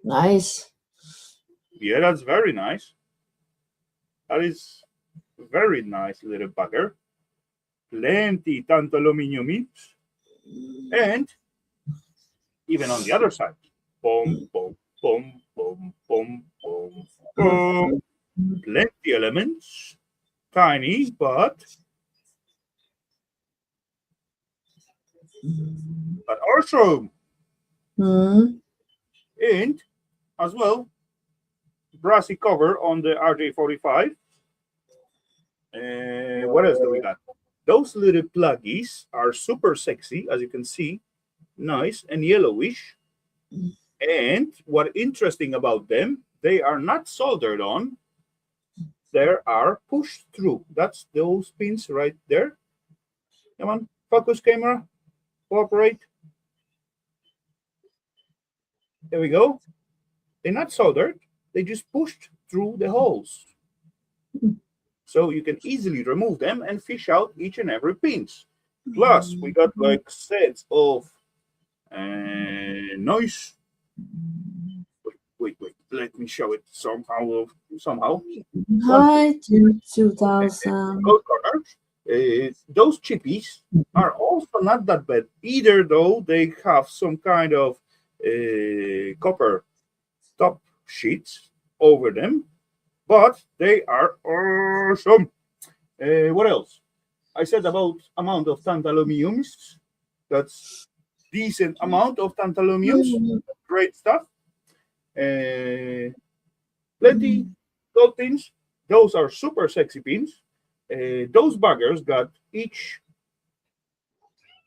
Nice. Yeah, that's very nice. That is very nice little bugger. Plenty tantaluminium, and even on the other side, boom, boom, boom, boom, boom, boom, boom. Plenty elements, tiny but awesome. And as well, brassy cover on the RJ45. What else do we got? Those little pluggies are super sexy, as you can see, nice and yellowish. And what interesting about them, they are not soldered on. They are pushed through. That's those pins right there. Come on, focus camera, cooperate. There we go. They're not soldered. They just pushed through the holes. So you can easily remove them and fish out each and every pins. Plus, we got like sets of noise. Wait. Let me show it somehow. Hi, 2000. Gold corners. Those chippies are also not that bad either, though they have some kind of copper top sheets over them, but they are awesome. What else? I said about amount of tantaluminiums. That's decent amount of tantaluminiums. Great stuff. Plenty gold pins. Those are super sexy pins. Those buggers got each,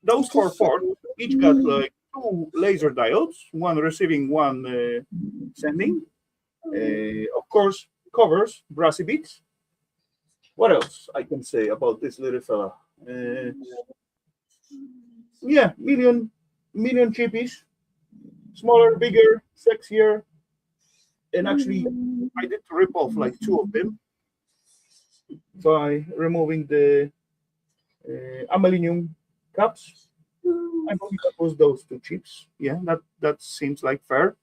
those 4 parts, each got like 2 laser diodes, one receiving, one sending. Of course, covers, brassy bits. What else I can say about this little fella? Yeah, million chippies, smaller, bigger, sexier. And actually, I did rip off like 2 of them by removing the aluminum caps. I believe that was those 2 chips. Yeah, that seems like fair.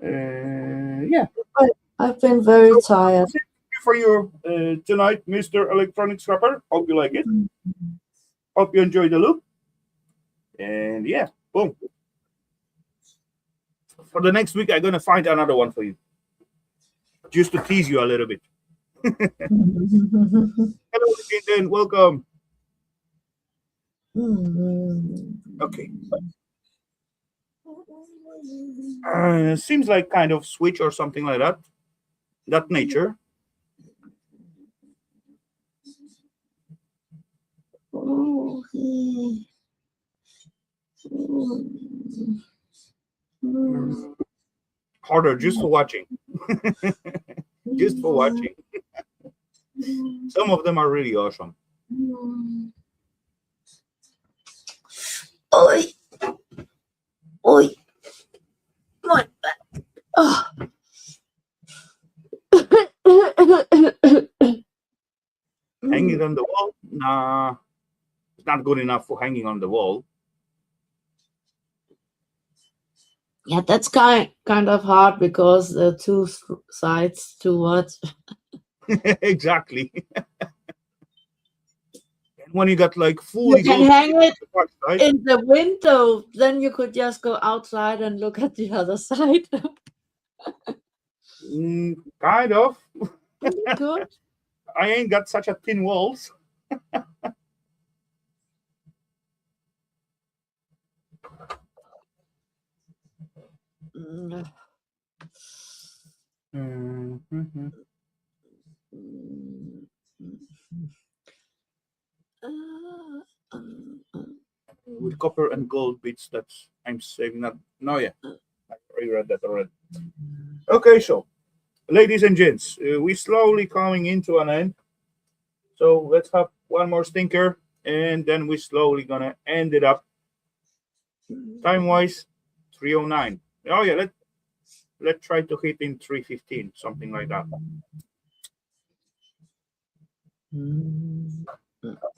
Yeah. I've been very tired. Thank you for your tonight, Mr. Electronic Scrapper. Hope you like it. Hope you enjoy the look. And yeah, boom. For the next week, I'm gonna find another one for you, just to tease you a little bit. Hello, Jaden. Welcome. Okay. Seems like kind of switch or something like that. That nature. Harder just for watching. Just for watching. Some of them are really awesome. Oi. Oi. My back. Oh. Hanging on the wall? Nah. It's not good enough for hanging on the wall. Yeah, that's kind of hard because the 2 sides to what? Exactly. And when you got like fully You can hang it in the window, then you could just go outside and look at the other side. Kind of. Good. I ain't got such a thin walls. With copper and gold bits, that's I'm saving that. No, yeah, I read that already. Okay, so ladies and gents, we slowly coming into an end. So let's have one more stinker, and then we slowly gonna end it up. Time wise, 3:09. Oh yeah, let's try to hit in 3:15, something like that.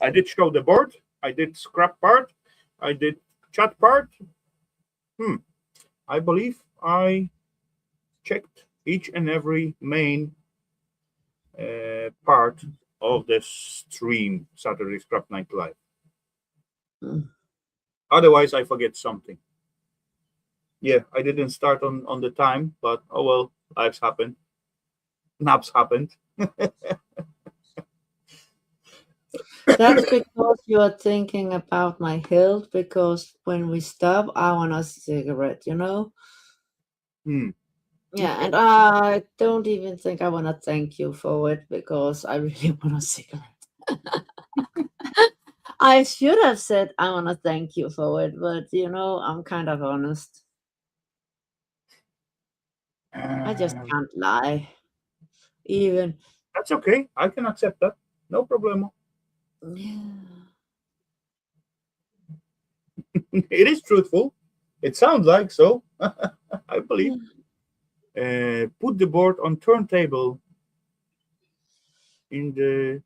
I did show the board. I did scrap part. I did chat part. I believe I checked each and every main part of the stream, Saturday Scrap Night Live. Mm. Otherwise, I forget something. Yeah, I didn't start on the time, but oh well, life's happened. Naps happened. That's because you are thinking about my health. Because when we stop, I want a cigarette. You know. Hmm. Yeah, Okay. and I don't even think I want to thank you for it because I really want a cigarette. I should have said I want to thank you for it, but I'm kind of honest. I just Uh, can't lie. Even, that's okay. I can accept that. No problem. yeah, It is truthful. It sounds like so. I believe. yeah. Put the board on turntable in the.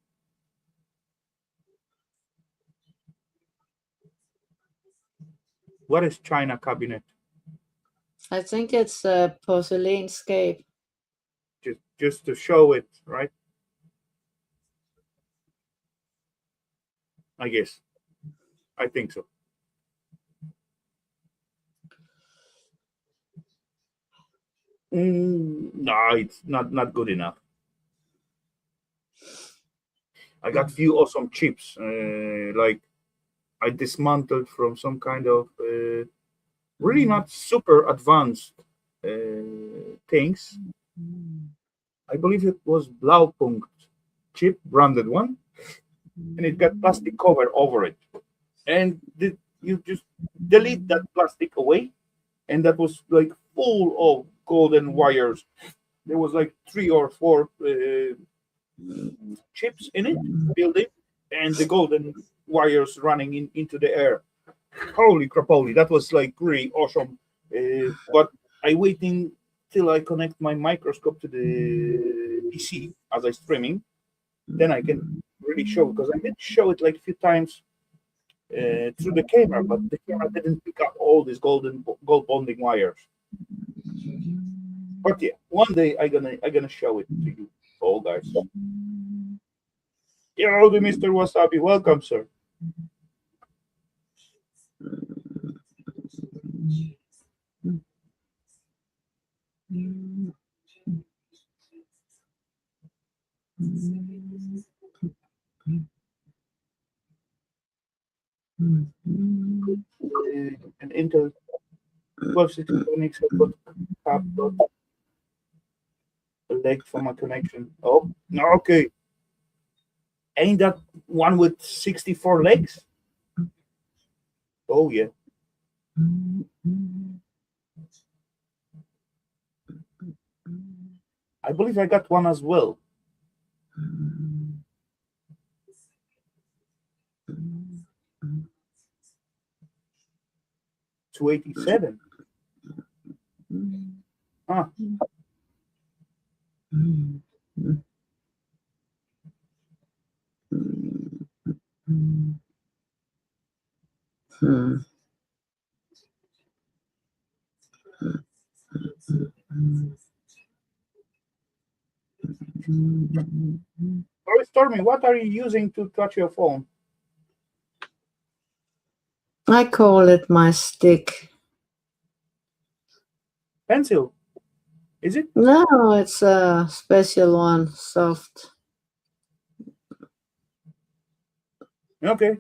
What is China cabinet? I think it's a porcelain scape. Just to show it, right? I guess. I think so. No, it's not good enough. I got few awesome chips. Like I dismantled from some kind of really not super advanced things. I believe it was Blaupunkt chip branded one, and it got plastic cover over it. And you just delete that plastic away, and that was like full of golden wires. There was like three or four chips in it, built it, and the golden wires running into the air. Holy crapoly, that was like really awesome. But I waiting till I connect my microscope to the PC as I streaming, then I can really show, because I did show it like a few times through the camera, but the camera didn't pick up all these gold bonding wires. But yeah, one day I gonna show it to you all guys. Hello, the Mr. Wasabi, welcome, sir. An Intel 1266 I've got cap dot leg for my connection. Oh, no, okay. Ain't that one with 64 legs? Oh yeah. I believe I got one as well. 287. Huh. Oh, Stormy, what are you using to touch your phone? I call it my stick. Pencil, is it? No, it's a special one, soft. Okay.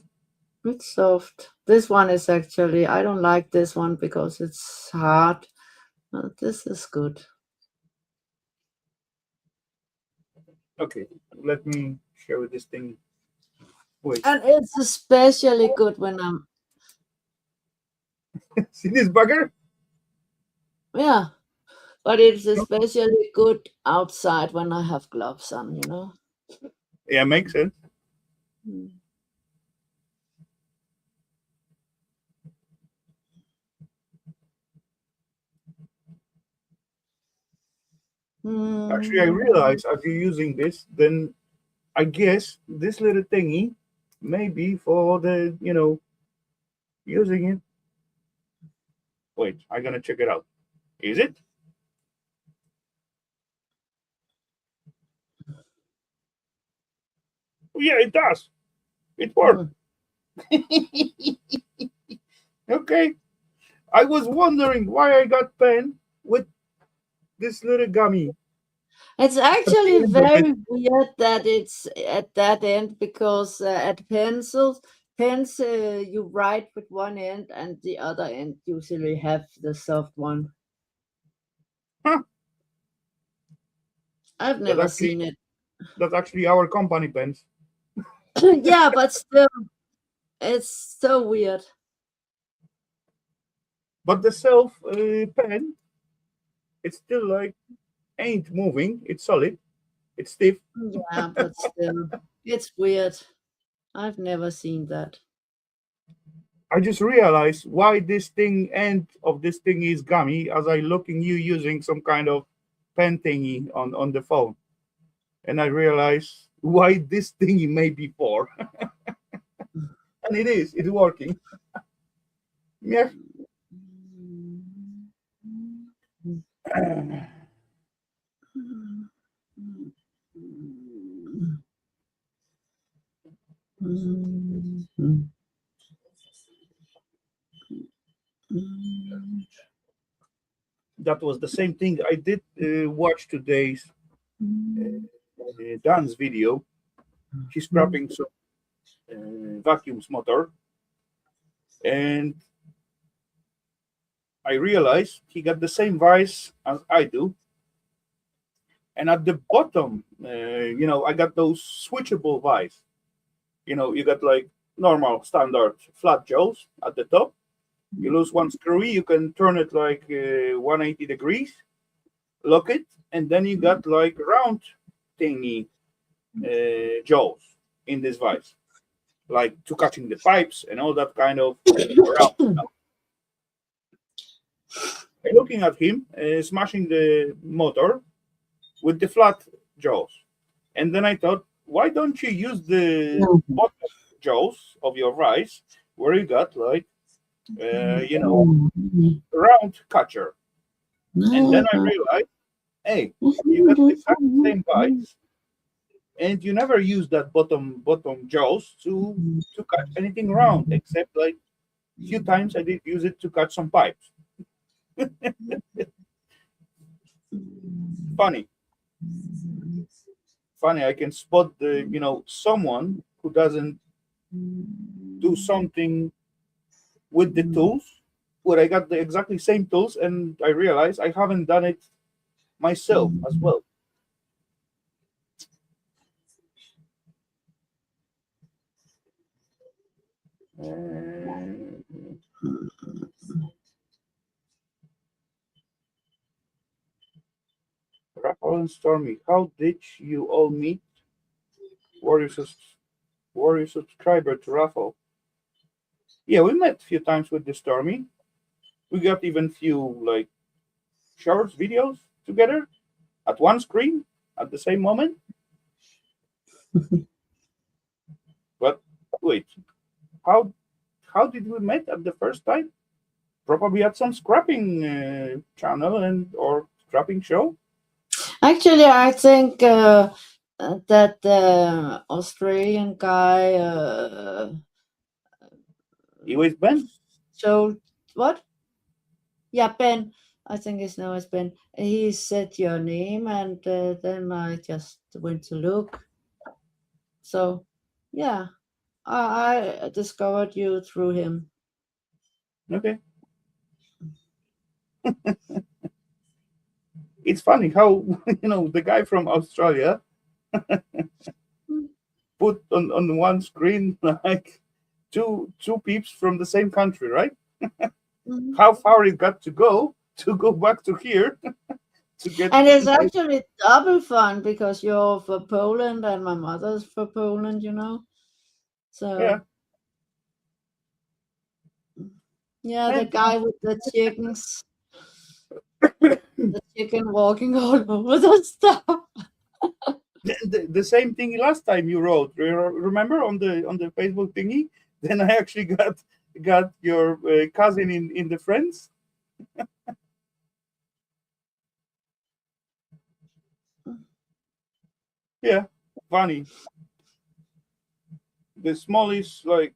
It's soft. This one is actually, I don't like this one because it's hard. But this is good. Okay. Let me share this thing. Wait. And it's especially good when See this bugger? yeah, but it's especially good outside when I have gloves on. Yeah, makes sense. Mm. Actually, I realize as you're using this, then I guess this little thingy may be for the, using it. Wait, I'm gonna check it out. Is it? yeah, it does. It worked. Okay. I was wondering why I got pen with this little gummy It's at the actually end of it. very weird that it's at that end because at pens you write with one end and the other end usually have the soft one. Huh. I've That never actually seen it. that's actually our company pens. Yeah, but still, it's so weird. But the self pen, it's still like ain't moving. It's solid. It's stiff. Yeah, but still, it's weird. I've never seen that. I just realized why this thing end of this thing is gummy as I looking you using some kind of pen thingy on the phone. And I realized why this thingy may be for. And it is. It's working. Yeah. That was the same thing I did watch today's Dan's video. He's scrapping some vacuums motor, and I realized he got the same vice as I do. And at the bottom, I got those switchable vice. You got like normal standard flat jaws at the top. You lose one screwy, you can turn it like 180 degrees, lock it, and then you got like round thingy jaws in this vice, like to catching the pipes and all that kind of round stuff. And looking at him smashing the motor with the flat jaws, and then I thought, why don't you use the bottom jaws of your vice where you got like round catcher? And then I realized, hey, you got the exact same vice, and you never use that bottom jaws to catch anything round, except like few times I did use it to catch some pipes. Funny, funny. I can spot the someone who doesn't do something with the tools where I got the exactly same tools, and I realize I haven't done it myself as well. Uh, Rafal and Stormy, how did you all meet? Were you, were you subscriber to Rafal? Yeah, we met a few times with the Stormy. We got even few like shorts videos together at one screen at the same moment. But wait, how how did we met at the first time? Probably at some scrapping channel and or scrapping show. Actually, I think that the Australian guy He was Ben. showed what? Yeah, Ben. I think his name was Ben. He said your name, and then I just went to look. So, yeah, I discovered you through him. Okay, it's funny how the guy from Australia put on one screen like two peeps from the same country, right? Mhm. How far it got to go back to here to get And it's actually double fun because you're for Poland and my mother's for Poland, you know. yeah. So yeah, the And guy with the chicken walking all over the stuff. the same thing last time you wrote. Remember on the Facebook thingy? Then I actually got your cousin in the friends. Yeah, funny. The small is like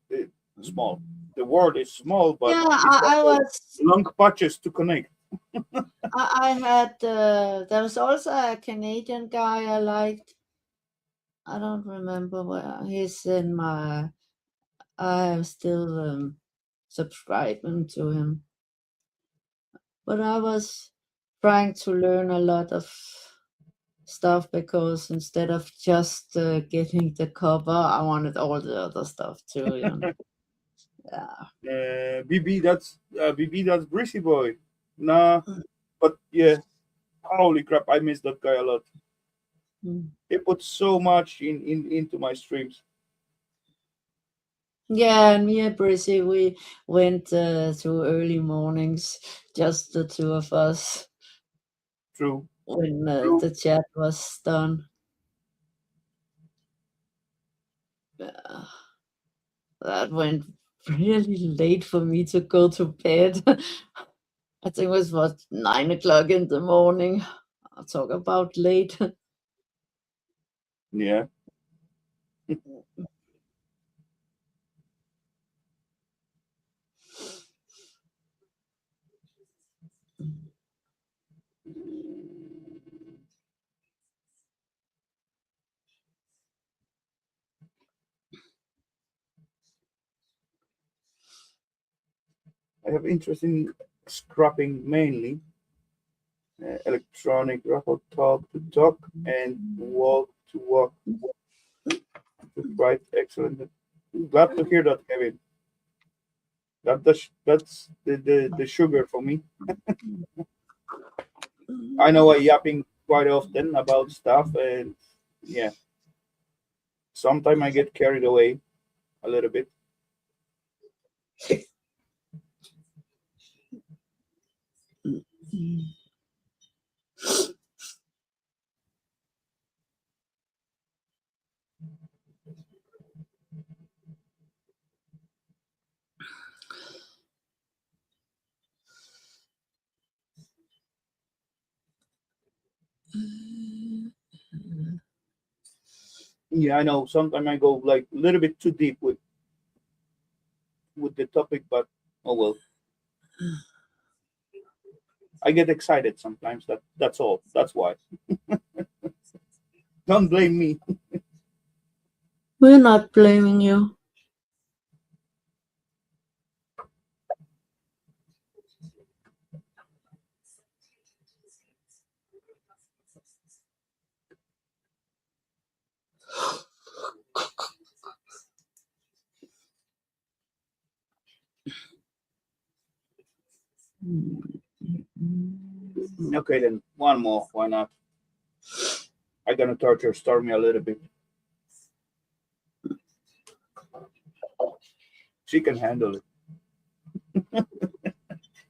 small. The word is small, but Yeah, it's got I was. long patches to connect. I had. There was also a Canadian guy I liked. I don't remember where he's in my. I'm still subscribing to him, but I was trying to learn a lot of stuff because instead of just getting the cover, I wanted all the other stuff too. You know? Yeah. BB, that's Breezy Boy. Nah, but yeah, holy crap, I miss that guy a lot. Mm. He put so much into my streams. Yeah, and me and Brissy, we went to early mornings, just the two of us, True, when true. the chat was done. Yeah, that went really late for me to go to bed. I think it was what 9 o'clock in the morning. I'll talk about late. Yeah. I have interest in scrapping mainly electronic Rafal talk to talk and walk to walk to write. Excellent. Glad to hear that, Kevin. That's the sugar for me. I know I'm yapping quite often about stuff, and yeah, sometimes I get carried away a little bit. Yeah, I know. Sometimes I go like a little bit too deep with the topic, but oh well. I get excited sometimes. That's all. That's why. Don't blame me. We're not blaming you. Okay, then one more. Why not? I'm gonna torture Stormy a little bit. She can handle it.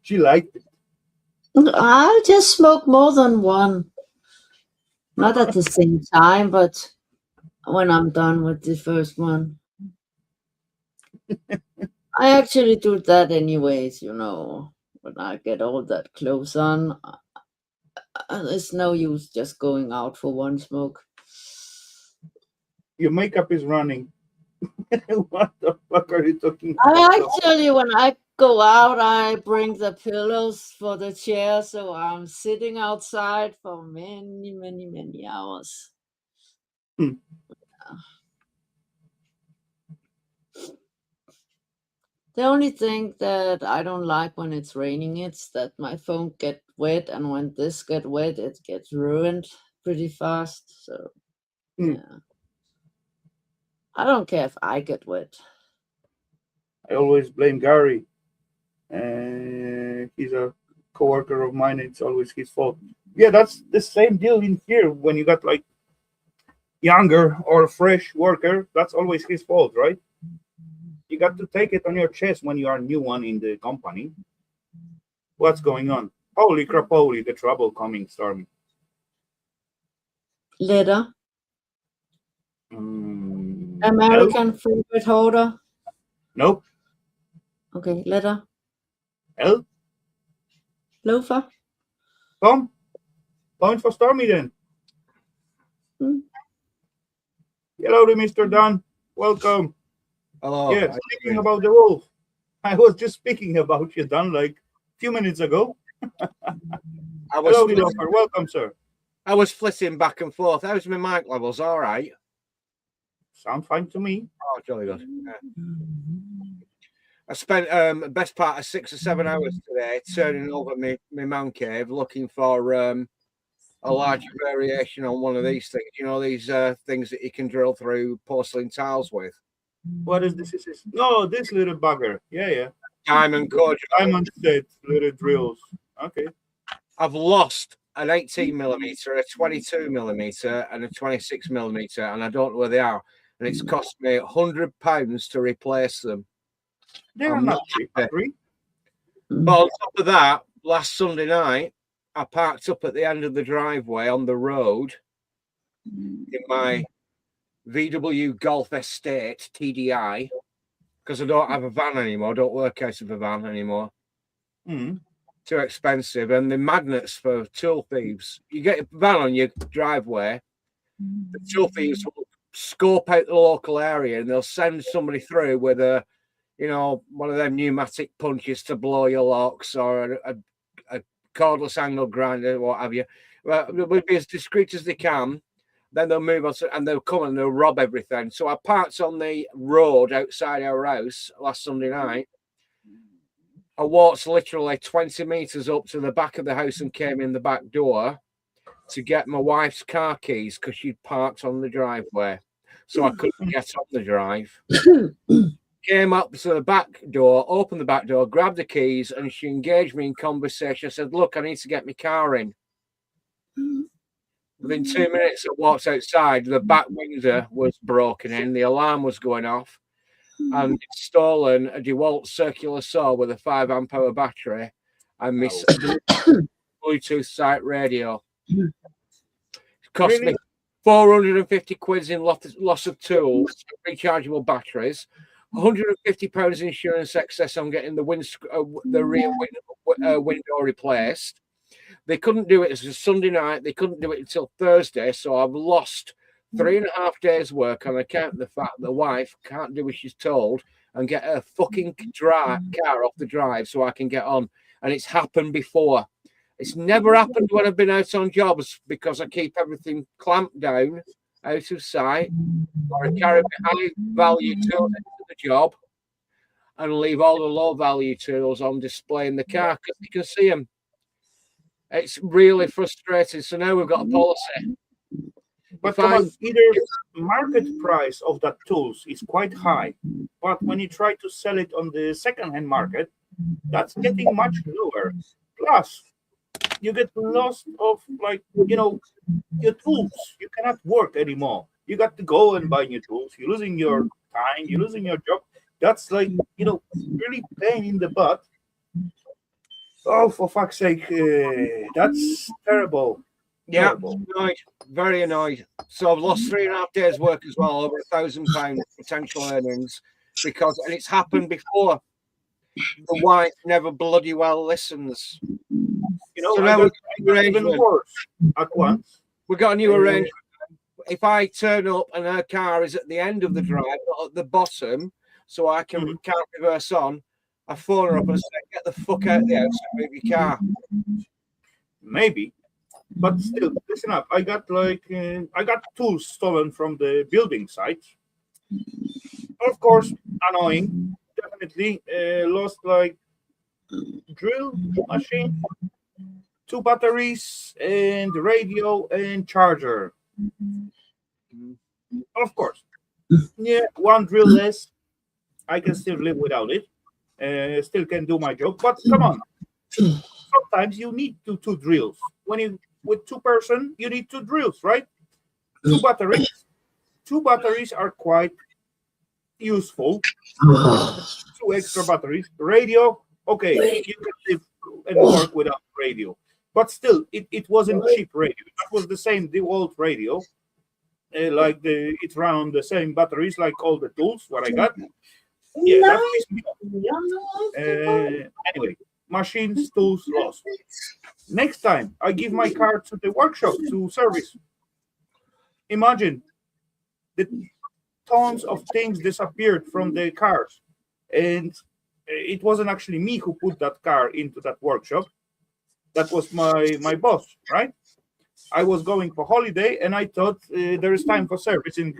She liked it. I'll just smoke more than one. Not at the same time, but when I'm done with the first one. I actually do that anyways, you know. When I get all that clothes on, there's no use just going out for one smoke. Your makeup is running. What the fuck are you talking I about? actually, when I go out, I bring the pillows for the chair, so I'm sitting outside for many, many, many hours. Hmm. The only thing that I don't like when it's raining is that my phone get wet, and when this get wet, it gets ruined pretty fast. So Hmm. yeah, I don't care if I get wet. I always blame Gary. He's a coworker of mine. It's always his fault. Yeah, that's the same deal in here. When you got like younger or fresh worker, that's always his fault, right? You got to take it on your chest when you are new one in the company. What's going on? Holy crap! Holy, the trouble coming, Stormy. Letter, L? American favorite holder. Nope. Okay, letter, L? loafer. Tom? Point for Stormy then. Hmm. Hello, Mr. Dan. Welcome. Hello. Yeah, speaking about the wolf, I was just speaking about you, Dan, like a few minutes ago. Hello, Lofer. Welcome, sir. I was flitting back and forth. How's my mic levels? All right. Sound fine to me. Oh, jolly good. Yeah. I spent the best part of 6 or 7 hours today turning over my man cave looking for a larger variation on one of these things. You know, these things that you can drill through porcelain tiles with. What is this? No, this little bugger. Yeah. Diamond core. Diamond set little drills. Okay. I've lost an 18mm, a 22mm, and a 26mm, and I don't know where they are. And it's cost me £100 to replace them. They're not cheap, agree. But on top of that, last Sunday night, I parked up at the end of the driveway on the road in my VW Golf Estate TDI, because I don't have a van anymore. I don't work out of a van anymore. Too expensive. And the magnets for tool thieves. You get a van on your driveway, the tool thieves will scope out the local area and they'll send somebody through with a, you know, one of them pneumatic punches to blow your locks or a cordless angle grinder, what have you. Well, they'll be as discreet as they can. Then they'll move on and they'll come and they'll rob everything. So I parked on the road outside our house last Sunday night. I walked literally 20 meters up to the back of the house and came in the back door to get my wife's car keys because she'd parked on the driveway. So I couldn't get on the drive. Came up to the back door, opened the back door, grabbed the keys, and she engaged me in conversation. I said, look, I need to get my car in. Within 2 minutes, I walked outside. The back window was broken in. The alarm was going off. And it's stolen a DeWalt circular saw with a 5-amp-hour battery and my Bluetooth site radio. It cost me 450 quid in loss of tools, rechargeable batteries, £150 insurance excess on getting the rear window replaced. They couldn't do it. It was a Sunday night. They couldn't do it until Thursday. So I've lost 3.5 days' work on account of the fact the wife can't do what she's told and get her fucking car off the drive so I can get on. And it's happened before. It's never happened when I've been out on jobs because I keep everything clamped down, out of sight, or I carry my high-value tools into the job and leave all the low-value tools on display in the car because you can see them. It's really frustrating. So now we've got a policy. But come on, either market price of that tools is quite high, but when you try to sell it on the second-hand market, that's getting much lower. Plus, you get lost of, like, you know, your tools. You cannot work anymore. You got to go and buy new tools. You're losing your time. You're losing your job. That's like, you know, really pain in the butt. Oh, for fuck's sake, that's terrible. Yeah, annoyed, very annoyed. So I've lost 3.5 days' work as well, over £1,000 potential earnings, because, and it's happened before. The wife never bloody well listens. You know, so I got even worse at once. We got a new arrangement. If I turn up and her car is at the end of the drive, not at the bottom, so I can't reverse on, I phone her up and say, "Get the fuck out of the house and move your car." Maybe. But still, listen up. I got tools stolen from the building site. Of course, annoying. Definitely lost like drill machine, 2 batteries, and radio and charger. Of course, yeah, 1 drill less. I can still live without it. Still can do my job. But come on, sometimes you need two drills. When you with 2 person, you need 2 drills, right? 2 batteries. 2 batteries are quite useful. 2 extra batteries. Radio, okay, you can live and work without radio. But still, it wasn't cheap radio. That was the same DeWalt radio. It ran on the same batteries like all the tools, what I got. Yeah, that pissed me off. Anyway, machines, tools lost. Next time, I give my car to the workshop to service. Imagine the tons of things disappeared from the cars, and it wasn't actually me who put that car into that workshop. That was my boss, right? I was going for holiday, and I thought there is time for servicing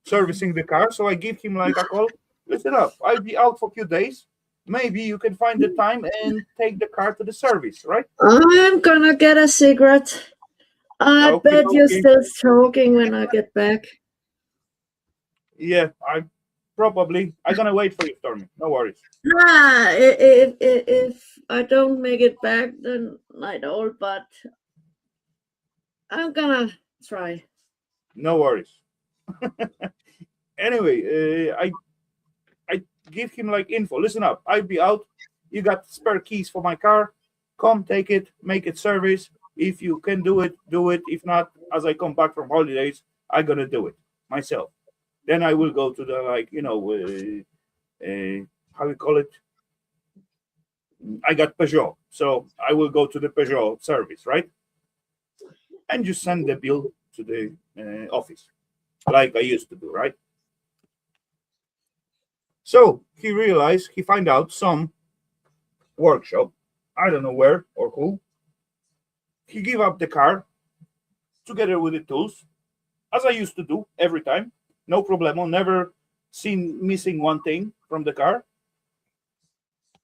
the car. So I give him like a call. Listen up, I'll be out for a few days. Maybe you can find the time and take the car to the service, right? I'm gonna get a cigarette. I Okay, bet you're okay. still smoking when I get back. Yeah, I'm gonna wait for you, Stormy. No worries. If I don't make it back, then I don't. But I'm gonna try. No worries. Anyway, I give him like info. Listen up, I'll be out. You got spare keys for my car. Come take it, make it service. If you can do it, do it. If not, as I come back from holidays, I'm gonna do it myself. Then I will go to the how you call it. I got Peugeot, so I will go to the Peugeot service, right? And just send the bill to the office, like I used to do, right? So he find out some workshop, I don't know where or who. He give up the car together with the tools, as I used to do every time. No problemo, never seen missing one thing from the car.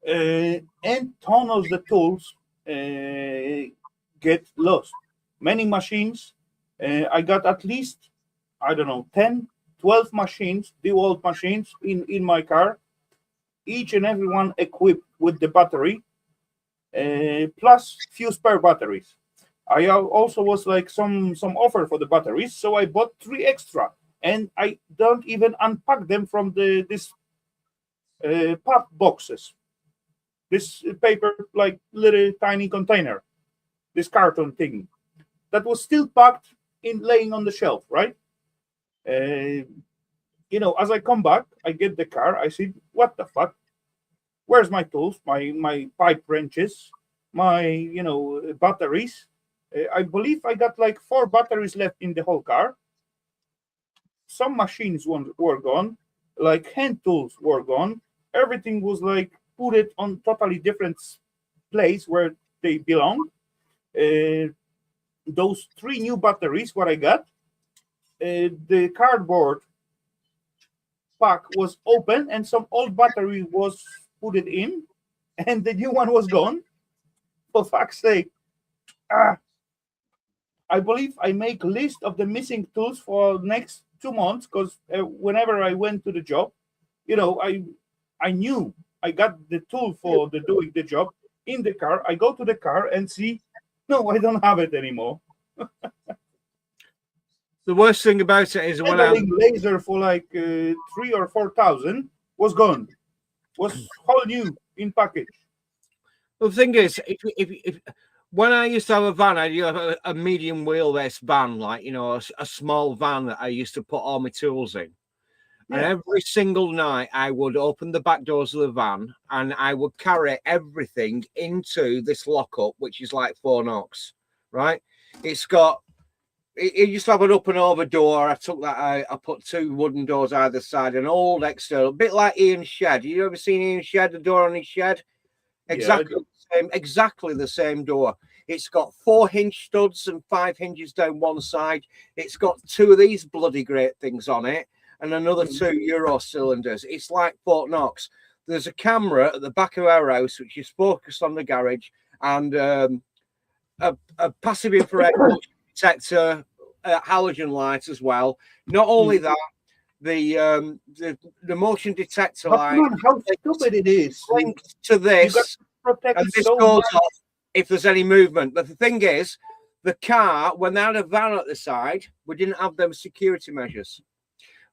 And ton of the tools get lost. Many machines. I got at least, I don't know, 10, 12 machines, the old machines in my car, each and every one equipped with the battery, plus few spare batteries. I also was like some offer for the batteries, so I bought 3 extra, and I don't even unpack them from this pop boxes, this paper like little tiny container, this carton thing that was still packed in laying on the shelf, right? As I come back, I get the car. I see, what the fuck? Where's my tools? My pipe wrenches, my batteries. I believe I got like 4 batteries left in the whole car. Some machines were gone, like hand tools were gone. Everything was like put it on totally different place where they belong. Those 3 new batteries, what I got, the cardboard pack was open and some old battery was put it in, and the new one was gone. For fuck's sake. I believe I make list of the missing tools for next 2 months, because whenever I went to the job, I knew I got the tool for doing the job in the car. I go to the car and see, no, I don't have it anymore. The worst thing about it is when I laser for like 3,000 or 4,000 was gone, was whole new in package. Well, the thing is, if when I used to have a van, I used to have a medium wheelbase van, like a small van that I used to put all my tools in. Yeah. And every single night, I would open the back doors of the van and I would carry everything into this lockup, which is like 4 knocks, right? It used to have an up and over door. I took that out. I put 2 wooden doors either side, an old external, a bit like Ian's shed. You ever seen Ian's shed, the door on his shed? Exactly the same door. It's got 4 hinge studs and 5 hinges down one side. It's got 2 of these bloody great things on it and another 2 Euro cylinders. It's like Fort Knox. There's a camera at the back of our house which is focused on the garage, and a passive infrared detector, halogen light as well. Not only that, the motion detector light. How stupid it is! Linked to this, and this goes off if there's any movement. But the thing is, the car, when they had a van at the side, we didn't have them security measures.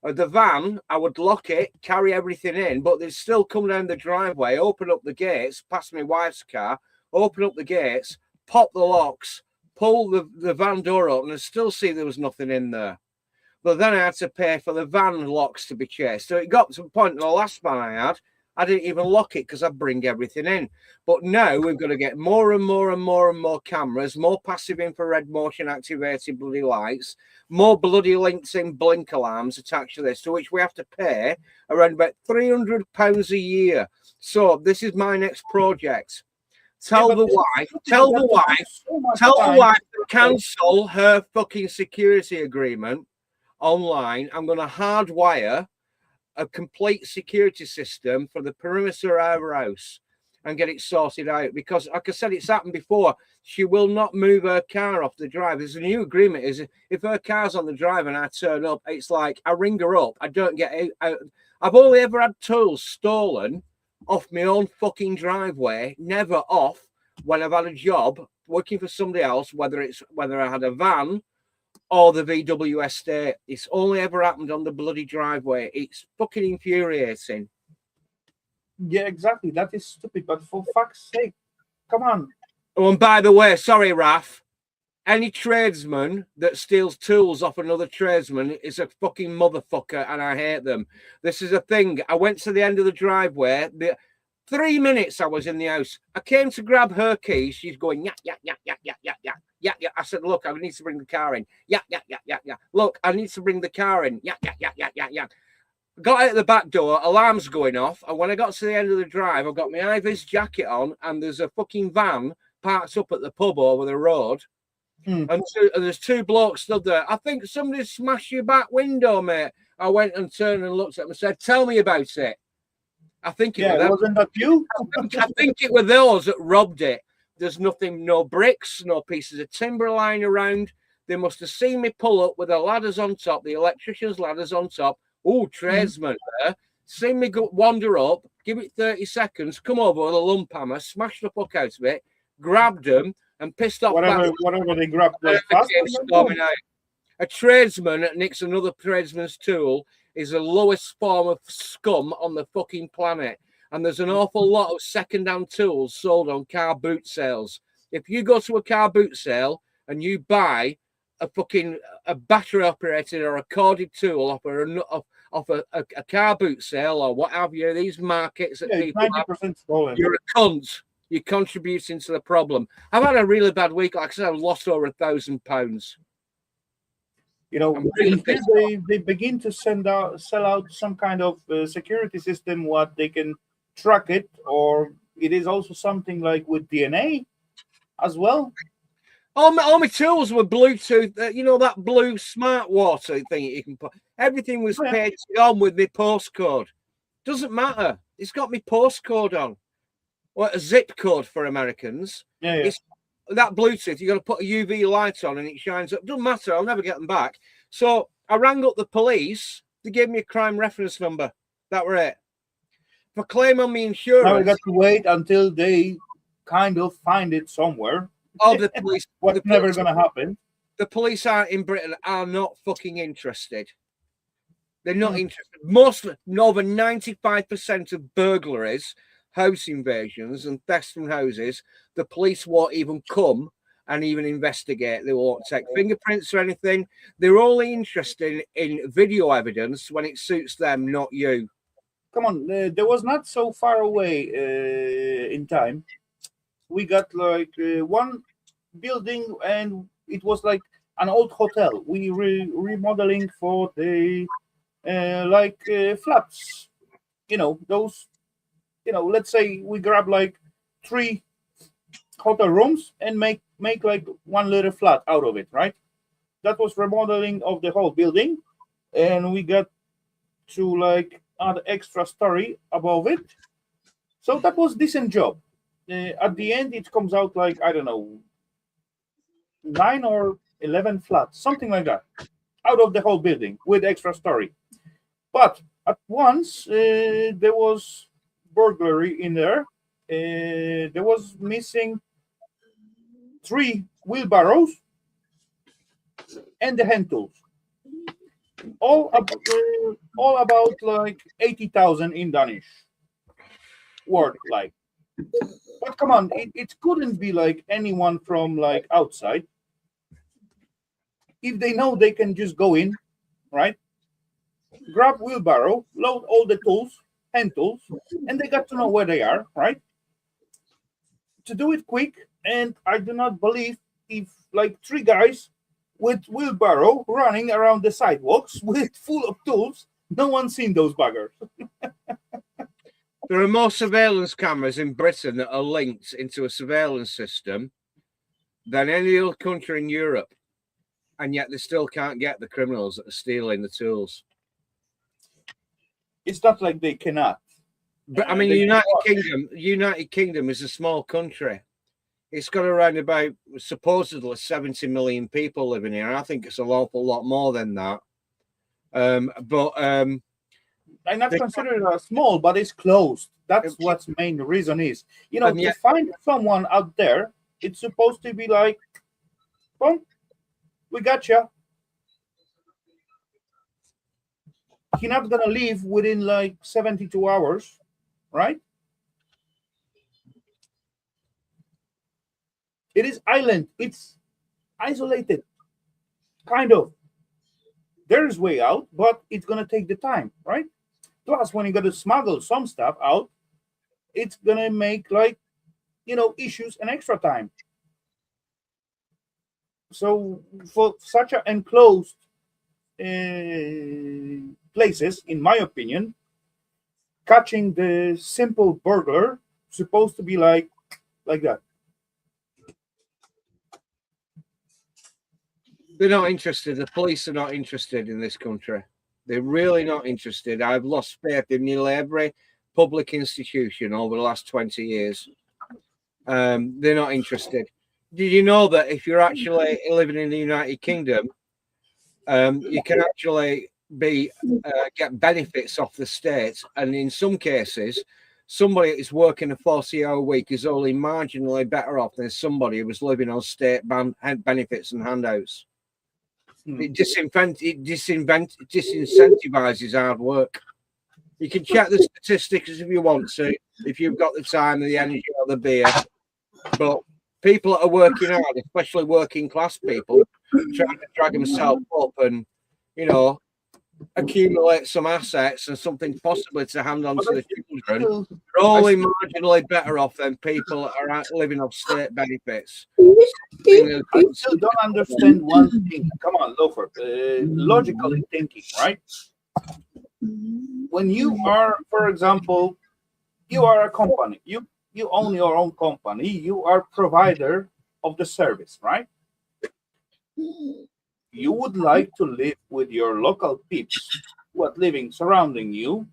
The van, I would lock it, carry everything in, but they'd still come down the driveway, open up the gates, past my wife's car, open up the gates, pop the locks, pull the van door open, and still see there was nothing in there. But then I had to pay for the van locks to be chased. So it got to the point in the last van I had, I didn't even lock it because I bring everything in. But now we've got to get more and more and more and more cameras, more passive infrared motion activated bloody lights, more bloody linked in blink alarms attached to this, to which we have to pay around about £300 a year. So this is my next project. Tell the wife to cancel her fucking security agreement online. I'm going to hardwire a complete security system for the perimeter of our house and get it sorted out, because like I said, it's happened before. She will not move her car off the drive. There's a new agreement, is if her car's on the drive and I turn up, it's like I ring her up, I don't get out. I've only ever had tools stolen off my own fucking driveway, never off when I've had a job working for somebody else, whether I had a van or the VW estate. It's only ever happened on the bloody driveway. It's fucking infuriating. Yeah, exactly. That is stupid. But for fuck's sake, come on. Oh, and by the way, sorry, Raf, any tradesman that steals tools off another tradesman is a fucking motherfucker, and I hate them. This is a thing. I went to the end of the driveway. 3 minutes I was in the house. I came to grab her keys. She's going, yeah. I said, look, I need to bring the car in. Yeah. Look, I need to bring the car in. Yeah. Got out the back door, alarm's going off. And when I got to the end of the drive, I've got my Ivis jacket on, and there's a fucking van parked up at the pub over the road. And there's two blokes stood there. I think somebody smashed your back window, mate. I went and turned and looked at them and said, tell me about it. I think it was them. Wasn't that you? I think it were those that robbed it. There's nothing, no bricks, no pieces of timber lying around. They must have seen me pull up with the ladders on top, the electrician's ladders on top. Oh, tradesman there. Seen me wander up, give it 30 seconds, come over with a lump hammer, smashed the fuck out of it, grabbed them, and pissed off whatever they grabbed. A tradesman that nicks another tradesman's tool is the lowest form of scum on the fucking planet. And there's an awful lot of second-hand tools sold on car boot sales. If you go to a car boot sale and you buy a battery operated or a corded tool off a car boot sale or what have you, these markets that people 90% stolen. You're a cunt. You're contributing to the problem. I've had a really bad week. Like I said, I've lost over £1,000. You know, they begin to sell out some kind of security system, what they can track it, or it is also something like with DNA as well. All my tools were Bluetooth. You know that blue smart water thing you can put. Everything was painted on with my postcode. Doesn't matter. It's got my postcode on. Or a zip code for Americans. Yeah. It's that Bluetooth. You got to put a UV light on and it shines up. Doesn't matter. I'll never get them back. So I rang up the police. They gave me a crime reference number. That were it. For claim on my insurance. Now we got to wait until they kind of find it somewhere. Oh, the police. What's never going to happen. The police in Britain are not fucking interested. They're not interested. Over 95% of burglaries, house invasions and thefts from houses, the police won't even come and even investigate. They won't take fingerprints or anything. They're only interested in video evidence when it suits them, not you. Come on, there was not so far away in time. We got like one building, and it was like an old hotel. We remodeling for the flats. You know, those. You know, let's say we grab like 3 hotel rooms and make like one little flat out of it, right? That was remodeling of the whole building, and we got to like add extra story above it. So that was decent job. At the end, it comes out like, I don't know, 9 or 11 flats, something like that, out of the whole building with extra story. But at once, there was burglary in there. There was missing 3 wheelbarrows and the hand tools. All about like 80,000 in Danish word, like. But come on, it couldn't be like anyone from like outside. If they know they can just go in, right? Grab wheelbarrow, load all the tools, hand tools, and they got to know where they are, right? To do it quick, and I do not believe if like 3 guys with wheelbarrow running around the sidewalks with full of tools, no one's seen those buggers. There are more surveillance cameras in Britain that are linked into a surveillance system than any other country in Europe, and yet they still can't get the criminals that are stealing the tools. It's not like they cannot. But I mean, United Kingdom is a small country. It's got around about supposedly 70 million people living here. I think it's an awful lot more than that. I'm not considering it small, but it's closed. That's what the main reason is. You know, to find someone out there, it's supposed to be like, boom, we got you. He's not gonna leave within like 72 hours, right? It is island. It's isolated, kind of. There's way out, but it's gonna take the time, right? Plus, when you got to smuggle some stuff out, it's gonna make like, you know, issues and extra time. So for such an enclosed places, in my opinion, catching the simple burglar supposed to be like that. They're not interested. The police are not interested in this country. They're really not interested. I've lost faith in nearly every public institution over the last 20 years. They're not interested. Did you know that if you're actually living in the United Kingdom, you can actually get benefits off the state, and in some cases, somebody that's working a 40-hour week is only marginally better off than somebody who was living on state benefits and handouts. It disincentivizes hard work. You can check the statistics if you want to, if you've got the time, the energy, or the beer. But people that are working hard, especially working class people, trying to drag themselves up and, you know, accumulate some assets and something possibly to hand on to the children, they're only marginally better off than people that are living off state benefits. I still don't understand one thing. Come on, Lofer. Logically thinking, right? When you are, for example, you are a company, you own your own company, you are provider of the service, right? You would like to live with your local peeps, what living surrounding you,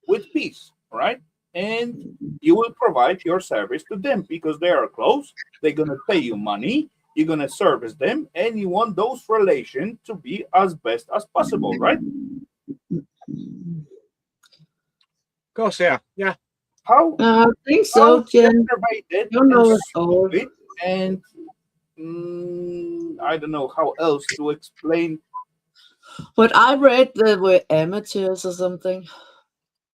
with peace, right? And you will provide your service to them because they are close. They're gonna pay you money. You're gonna service them, and you want those relations to be as best as possible, right? Of course, yeah. How? I think so, Jen. Don't know at all. And I don't know how else to explain. But I read they were amateurs or something.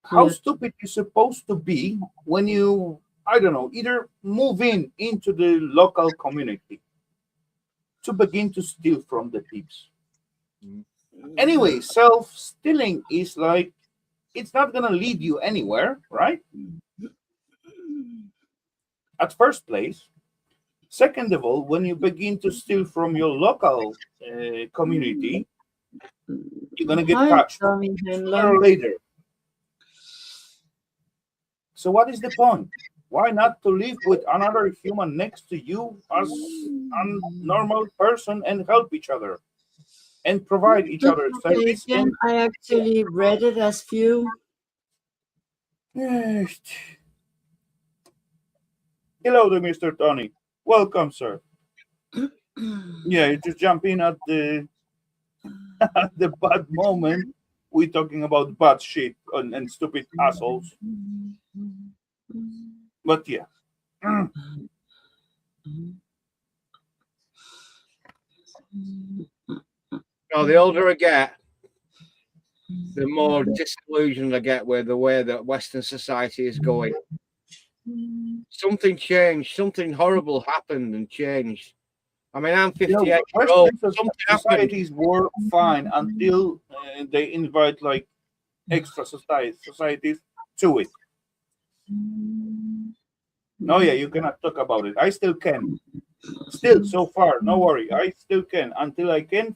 How stupid you're supposed to be when you, I don't know, either move into the local community to begin to steal from the peeps. Anyway, self-stealing is like, it's not going to lead you anywhere, right? At first place. Second of all, when you begin to steal from your local community, you're going to get caught sooner or later. So what is the point? Why not to live with another human next to you as a normal person and help each other and provide each other service? I actually read it as few. Yes. Hello there, Mr. Tony. Welcome, sir. Yeah, you just jump in at the bad moment. We're talking about bad shit and stupid assholes. But yeah. No, the older I get, the more disillusioned I get with the way that Western society is going. Something changed. Something horrible happened and changed. I mean, I'm 58 years old. Societies were fine until they invite like extra societies to it. No, yeah, you cannot talk about it. I still can. Still, so far, no worry. I still can. Until I can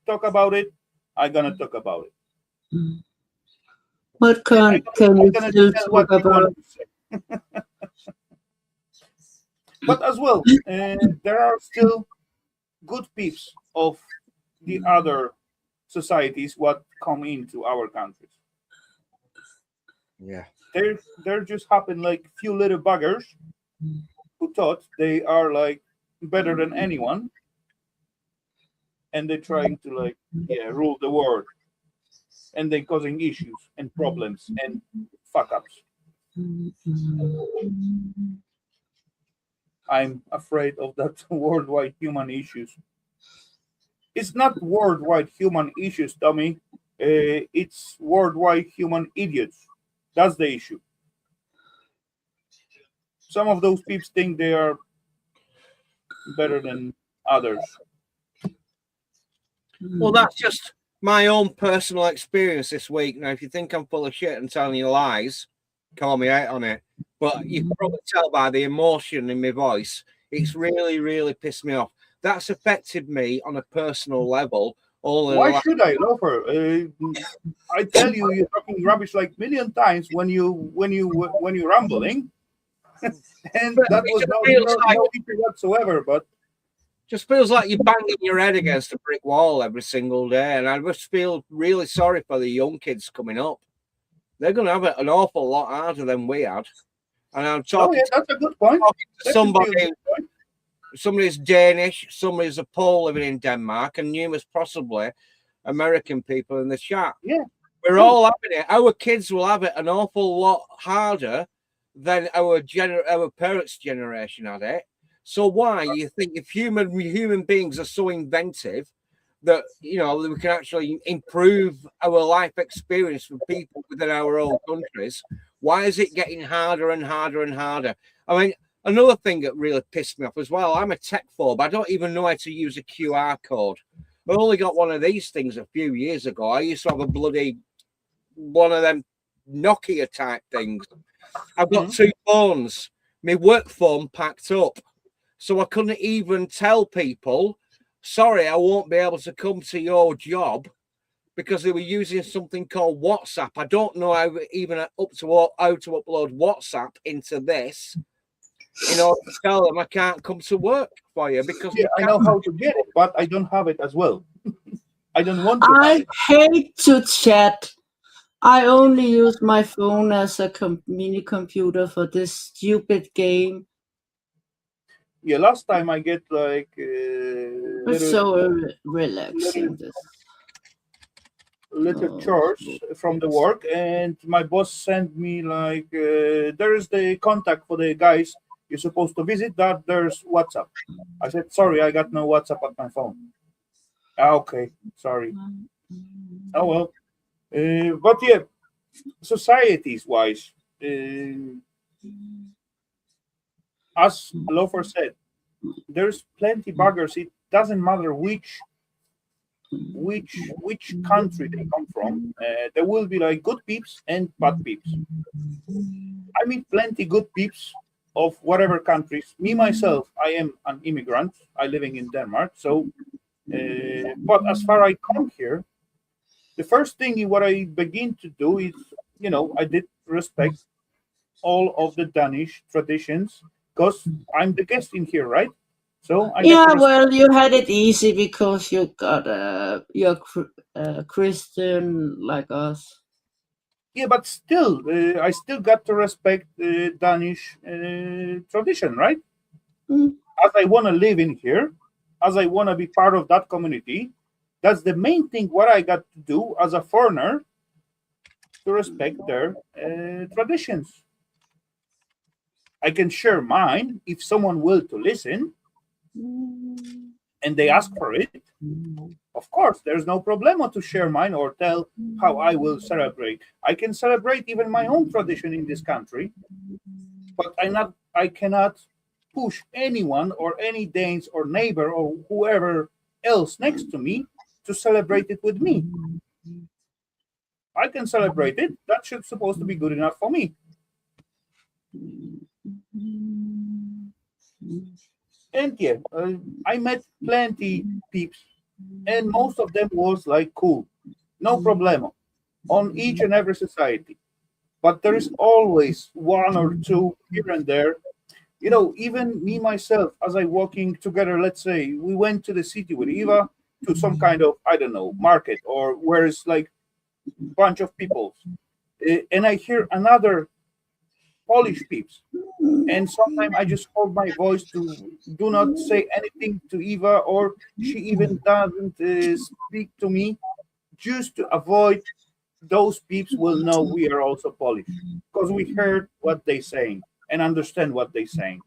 talk about it, I'm gonna talk about it. What I'm can you gonna still tell talk what you about? want to say. But as well, there are still good peeps of the other societies what come into our countries. Yeah. There just happen like few little buggers who thought they are like better than anyone, and they're trying to like rule the world, and they're causing issues and problems and fuck ups. I'm afraid of that worldwide human issues. It's not worldwide human issues, Tommy. It's worldwide human idiots. That's the issue. Some of those peeps think they are better than others. Well, that's just my own personal experience this week. Now, if you think I'm full of shit and telling you lies, call me out on it. But you can probably tell by the emotion in my voice, it's really, really pissed me off. That's affected me on a personal level. Why should I, Loafer? I tell you, you're talking rubbish like million times when you're rambling, and that was no issue whatsoever. But just feels like you're banging your head against a brick wall every single day, and I just feel really sorry for the young kids coming up. They're going to have it an awful lot harder than we had. And I'm talking. That's a good point. To somebody's Danish, somebody's a Pole living in Denmark, and numerous possibly American people in the chat. Yeah, we're all having it. Our kids will have it an awful lot harder than our parents' generation had it. So why you think if human beings are so inventive that we can actually improve our life experience for people within our own countries, why is it getting harder and harder and harder? I mean, another thing that really pissed me off as well, I'm a tech phobe. I don't even know how to use a QR code. I only got one of these things a few years ago. I used to have a bloody one of them Nokia type things. I've got two phones. My work phone packed up. So I couldn't even tell people, sorry, I won't be able to come to your job because they were using something called WhatsApp. I don't know how to upload WhatsApp into this in order to tell them I can't come to work for you because I know how to get it, but I don't have it as well. I don't want to. I hate to chat. I only use my phone as a mini computer for this stupid game. Yeah, last time I get like it's so relaxing. Little chores from the work, and my boss sent me like there is the contact for the guys you're supposed to visit. That there's WhatsApp. I said sorry, I got no WhatsApp on my phone. Okay, sorry. Oh well, but yeah, societies wise, as Loafer said, there's plenty buggers. It doesn't matter which country they come from. There will be like good peeps and bad peeps. I meet plenty good peeps of whatever countries. Me myself, I am an immigrant. I living in Denmark. So, but as far I come here, the first thing what I begin to do is, I did respect all of the Danish traditions because I'm the guest in here, right? So well, you had it easy because you got you're Christian like us. Yeah, but still, I still got to respect the Danish tradition, right? As I want to live in here, as I want to be part of that community, that's the main thing. What I got to do as a foreigner to respect their traditions. I can share mine if someone will to listen, and they ask for it. Of course, there's no problema to share mine or tell how I will celebrate. I can celebrate even my own tradition in this country, but I cannot push anyone or any Danes or neighbor or whoever else next to me to celebrate it with me. I can celebrate it. That should supposed to be good enough for me. And yeah, I met plenty peeps, and most of them was like cool, no problemo, on each and every society. But there is always one or two here and there. You know, even me myself, as I walking together, let's say we went to the city with Eva to some kind of, I don't know, market or where it's like bunch of people, and I hear another Polish peeps, and sometimes I just hold my voice to do not say anything to Eva, or she even doesn't speak to me, just to avoid those peeps will know we are also Polish because we heard what they saying and understand what they saying.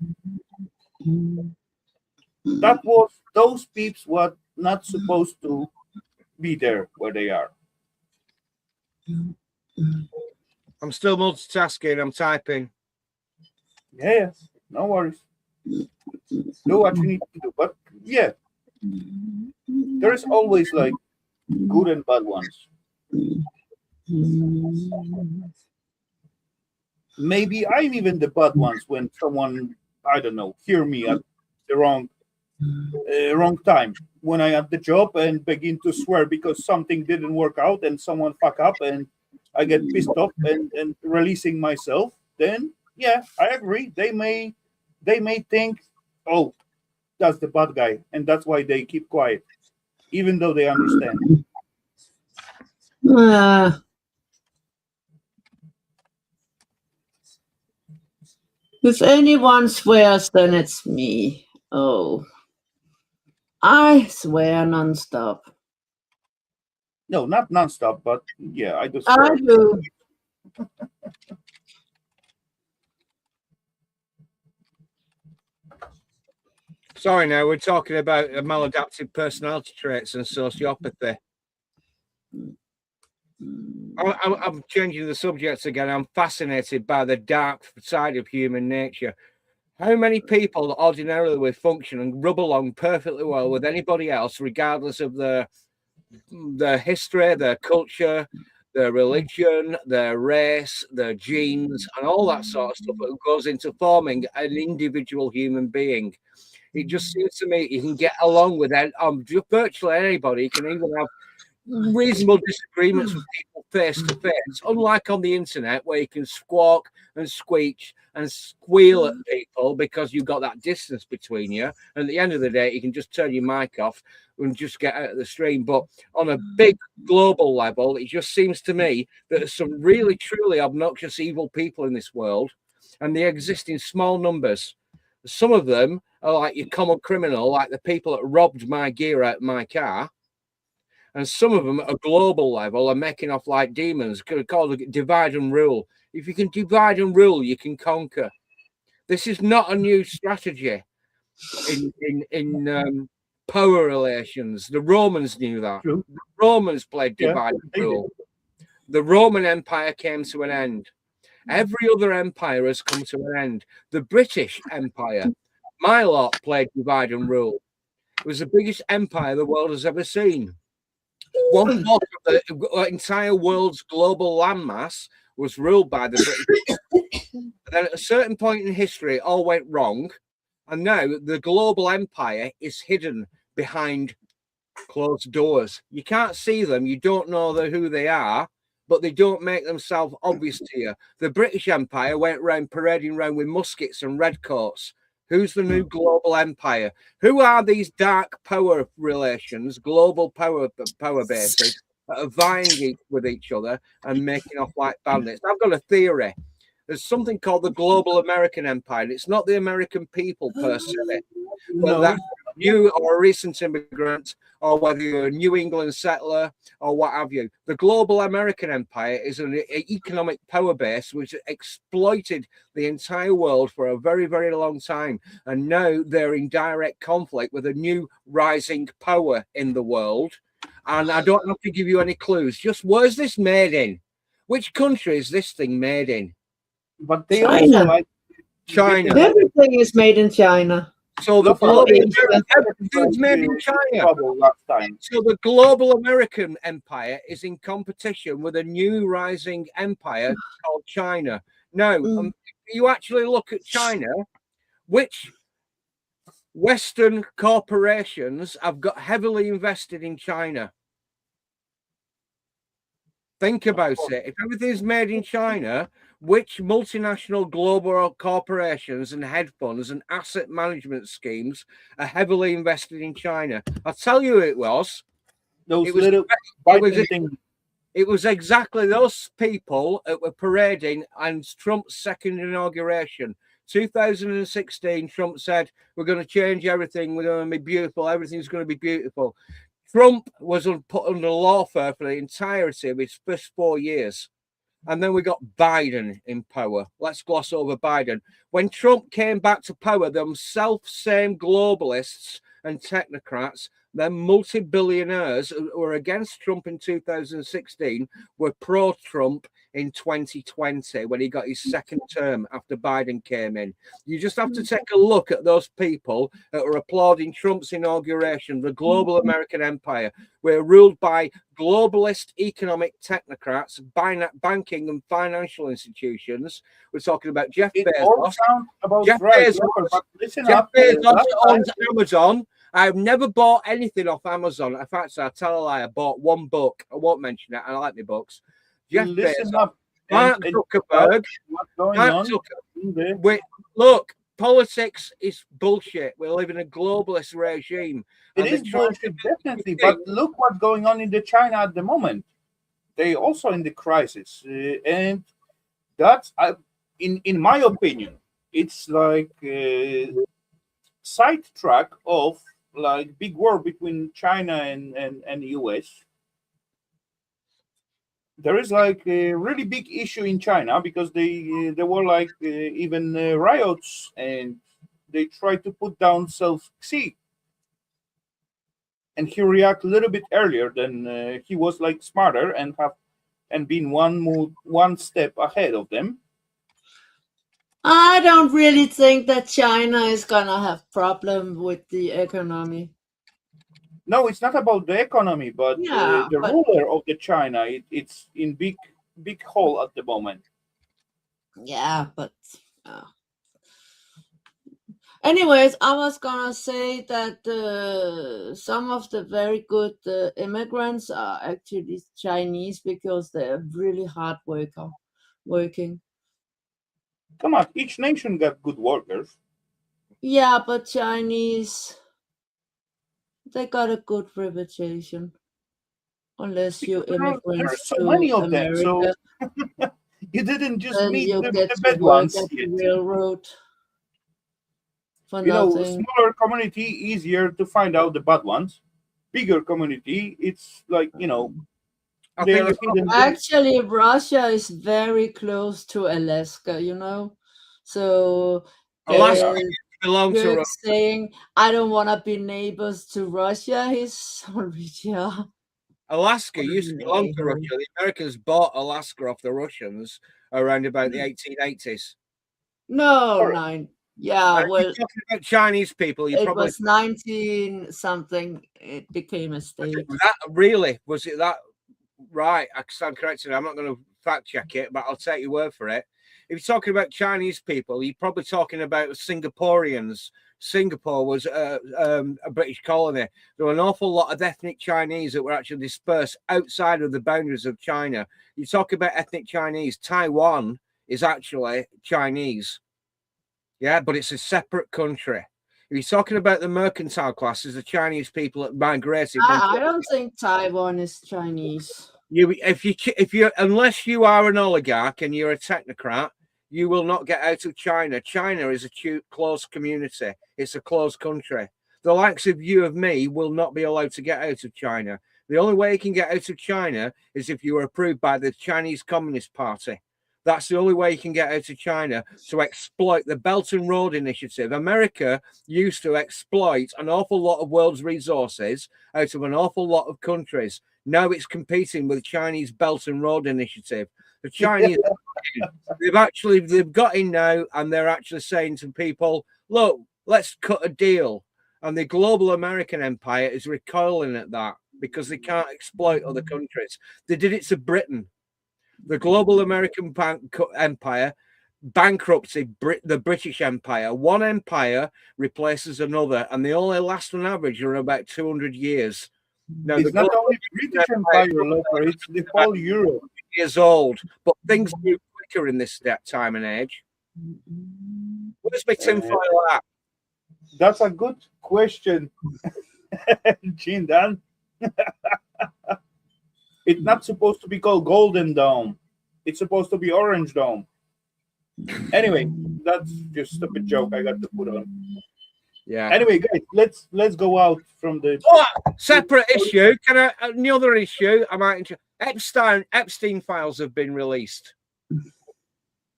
That was those peeps what not supposed to be there where they are. I'm still multitasking. I'm typing. Yeah, no worries. Do what you need to do. But yeah, there is always like good and bad ones. Maybe I'm even the bad ones when someone, I don't know, hear me at the wrong time when I at the job and begin to swear because something didn't work out and someone fuck up and I get pissed off and releasing myself. Then yeah, I agree. They may think, oh, that's the bad guy, and that's why they keep quiet, even though they understand. If anyone swears, then it's me. Oh, I swear nonstop. No, not nonstop, but yeah, I do. I do. Sorry, now we're talking about maladaptive personality traits and sociopathy. I'm changing the subject again. I'm fascinated by the dark side of human nature. How many people ordinarily would function and rub along perfectly well with anybody else, regardless of their history, their culture, their religion, their race, their genes, and all that sort of stuff that goes into forming an individual human being? It just seems to me you can get along with virtually anybody. You can even have reasonable disagreements with people face to face, unlike on the internet where you can squawk and squeak and squeal at people because you've got that distance between you. And at the end of the day, you can just turn your mic off and just get out of the stream. But on a big global level, it just seems to me that there's some really, truly obnoxious, evil people in this world, and they exist in small numbers. Some of them are like your common criminal, like the people that robbed my gear out of my car. And some of them at a global level are making off like demons, called divide and rule. If you can divide and rule, you can conquer. This is not a new strategy in power relations. The Romans knew that. True. The Romans played divide and rule. The Roman Empire came to an end. Every other empire has come to an end. The British Empire, my lot, played divide and rule. It was the biggest empire the world has ever seen. 1/4 of the entire world's global landmass was ruled by the British. Then at a certain point in history, it all went wrong. And now the global empire is hidden behind closed doors. You can't see them. You don't know who they are, but they don't make themselves obvious to you. The British Empire went around parading around with muskets and redcoats. Who's the new global empire? Who are these dark power relations, global power bases that are vying with each other and making off like bandits? I've got a theory. There's something called the global American empire. It's not the American people per se, whether that's you or a recent immigrant, or whether you're a New England settler or what have you. The global American empire is an economic power base which exploited the entire world for a very, very long time. And now they're in direct conflict with a new rising power in the world. And I don't have to give you any clues. Just where's this made in? Which country is this thing made in? But they China. also like China. Everything is made in China. So the Rafal, everything's made in China. Last time. So the global American empire is in competition with a new rising empire called China. Now, if you actually look at China, which Western corporations have got heavily invested in China? Think about it. If everything's made in China, which multinational global corporations and hedge funds and asset management schemes are heavily invested in China? I'll tell you who it was. It was exactly those people that were parading on Trump's second inauguration. 2016, Trump said, we're going to change everything. We're going to be beautiful. Everything's going to be beautiful. Trump was put under lawfare for the entirety of his first 4 years. And then we got Biden in power. Let's gloss over Biden. When Trump came back to power, them self-same globalists and technocrats, them multi-billionaires who were against Trump in 2016 were pro-Trump in 2020 when he got his second term after Biden came in. You just have to take a look at those people that were applauding Trump's inauguration. The global American empire. We're ruled by globalist economic technocrats, banking and financial institutions. We're talking about Jeff Bezos. Jeff Bezos owns Amazon. I've never bought anything off Amazon. In fact, I tell a lie. I bought one book. I won't mention it. I like my books. Jeff Bezos, Mark Zuckerberg. Look, politics is bullshit. We live in a globalist regime. It is bullshit, definitely. But look what's going on in China at the moment. They also in the crisis, and that's, in my opinion, it's like a sidetrack of like big war between China and US. There is like a really big issue in China because there were like even riots, and they tried to put down South Xi, and he reacted a little bit earlier than he was like smarter and been one step ahead of them. I don't really think that China is gonna have problem with the economy. No, it's not about the economy, but the ruler of the China, it's in big hole at the moment. Yeah, but anyways, I was gonna say that some of the very good immigrants are actually Chinese because they're really hard working. Come on, each nation got good workers. Yeah, but Chinese, they got a good reputation. Unless you immigrants so many of America, them, so you didn't just meet you the get bad to work ones. at the railroad for You know, nothing. smaller community, easier to find out the bad ones. Bigger community, it's like, you know, actually Russia is very close to Alaska, you know, so Alaska belongs to Russia. Saying I don't want to be neighbors to Russia. He's sorry, yeah. Alaska used to belong to Russia. The Americans bought Alaska off the Russians around about the 1880s. No, nine. Yeah, well, talking about Chinese people. It was 19 something. It became a state. That really was it? That right? I stand corrected. I'm not going to fact check it, but I'll take your word for it. If you're talking about Chinese people, you're probably talking about Singaporeans. Singapore was a British colony. There were an awful lot of ethnic Chinese that were actually dispersed outside of the boundaries of China. You talk about ethnic Chinese. Taiwan is actually Chinese. Yeah, but it's a separate country. If you're talking about the mercantile classes, the Chinese people that migrated. I don't think Taiwan is Chinese. If you unless you are an oligarch and you're a technocrat, you will not get out of China. China is a closed community. It's a closed country. The likes of you of me will not be allowed to get out of China. The only way you can get out of China is if you are approved by the Chinese Communist Party. That's the only way you can get out of China, to exploit the Belt and Road Initiative. America used to exploit an awful lot of world's resources out of an awful lot of countries. Now it's competing with the Chinese Belt and Road Initiative. The Chinese, they've got in now, and they're actually saying to people, look, let's cut a deal. And the global American empire is recoiling at that because they can't exploit other countries. They did it to Britain. The global American empire bankrupted the British Empire. One empire replaces another, and they only last on average are about 200 years. Now, it's not only British Empire, lover, it's the whole Europe. Years old, but things move quicker in this time and age. Where's my tinfoil at? That's a good question, Jindan. It's not supposed to be called Golden Dome. It's supposed to be Orange Dome. Anyway, that's just a stupid joke I got to put on. Yeah. Anyway, guys, let's go out from the separate issue. Can I another issue? I might Epstein files have been released.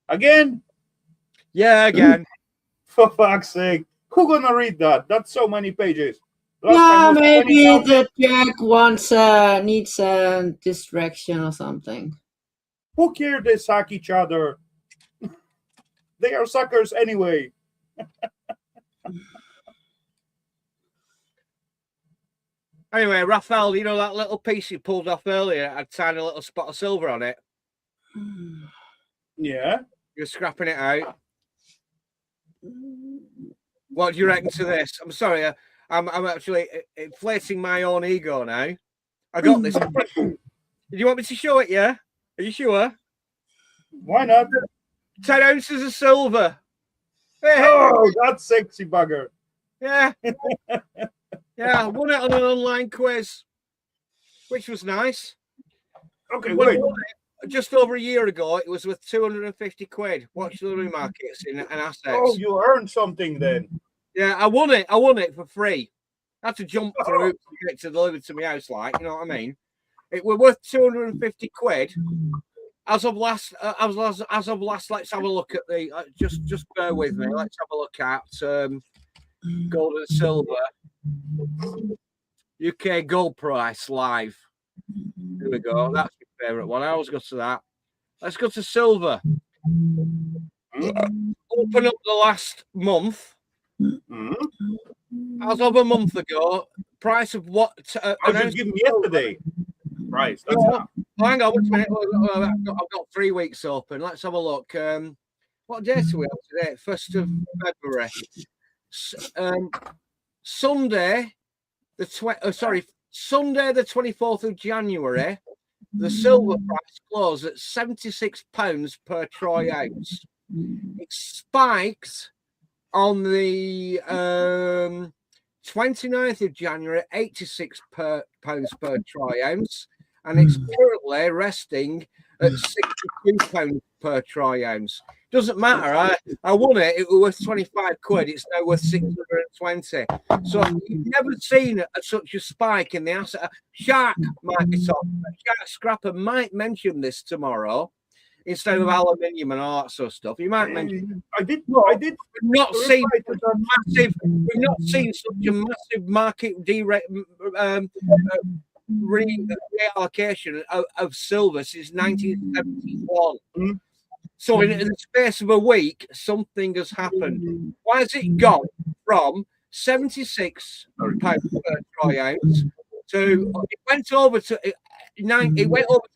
Again? Yeah, again. For fuck's sake. Who's gonna read that? That's so many pages. Yeah, maybe the Jack needs a distraction or something. Who cares they suck each other? They are suckers anyway. Anyway, Rafal, you know that little piece you pulled off earlier had a tiny little spot of silver on it? Yeah. You're scrapping it out. What do you reckon to this? I'm sorry, I'm actually inflating my own ego now. I got this. Do you want me to show it, yeah? Are you sure? Why not? 10 ounces of silver. Oh, that's sexy bugger. Yeah. Yeah, I won it on an online quiz, which was nice. Okay, wait. Just over a year ago, it was worth 250 quid. Watch the markets in assets. Oh, you earned something then. Yeah, I won it. I won it for free. I had to jump through to get it delivered to my house, like, you know what I mean? It were worth 250 quid. As of last, let's have a look at the. Just bear with me. Let's have a look at gold and silver. UK gold price live. Here we go. That's my favourite one. I always go to that. Let's go to silver. Open up the last month. As of a month ago, price of what? I was just giving yesterday. Price. That's not. Hang on, wait a minute. I've got 3 weeks open. Let's have a look. What date are we on today? 1st of February. Sunday, Sunday the 24th of January, the silver price closed at £76 per troy ounce. It spiked on the 29th of January, £86 per troy ounce, and it's currently resting at £62 per troy ounce. Doesn't matter. I won it. It was worth 25 quid. It's now worth 620. So you've never seen such a spike in the asset. Shark might be talking. Shark Scrapper might mention this tomorrow instead of aluminium and all that sort of stuff. You might mention. I did. We've not seen such a massive. We've not seen such a massive market reallocation of silver since 1971. So in the space of a week, something has happened. Why has it gone from 76 pounds per troy ounce to it went over to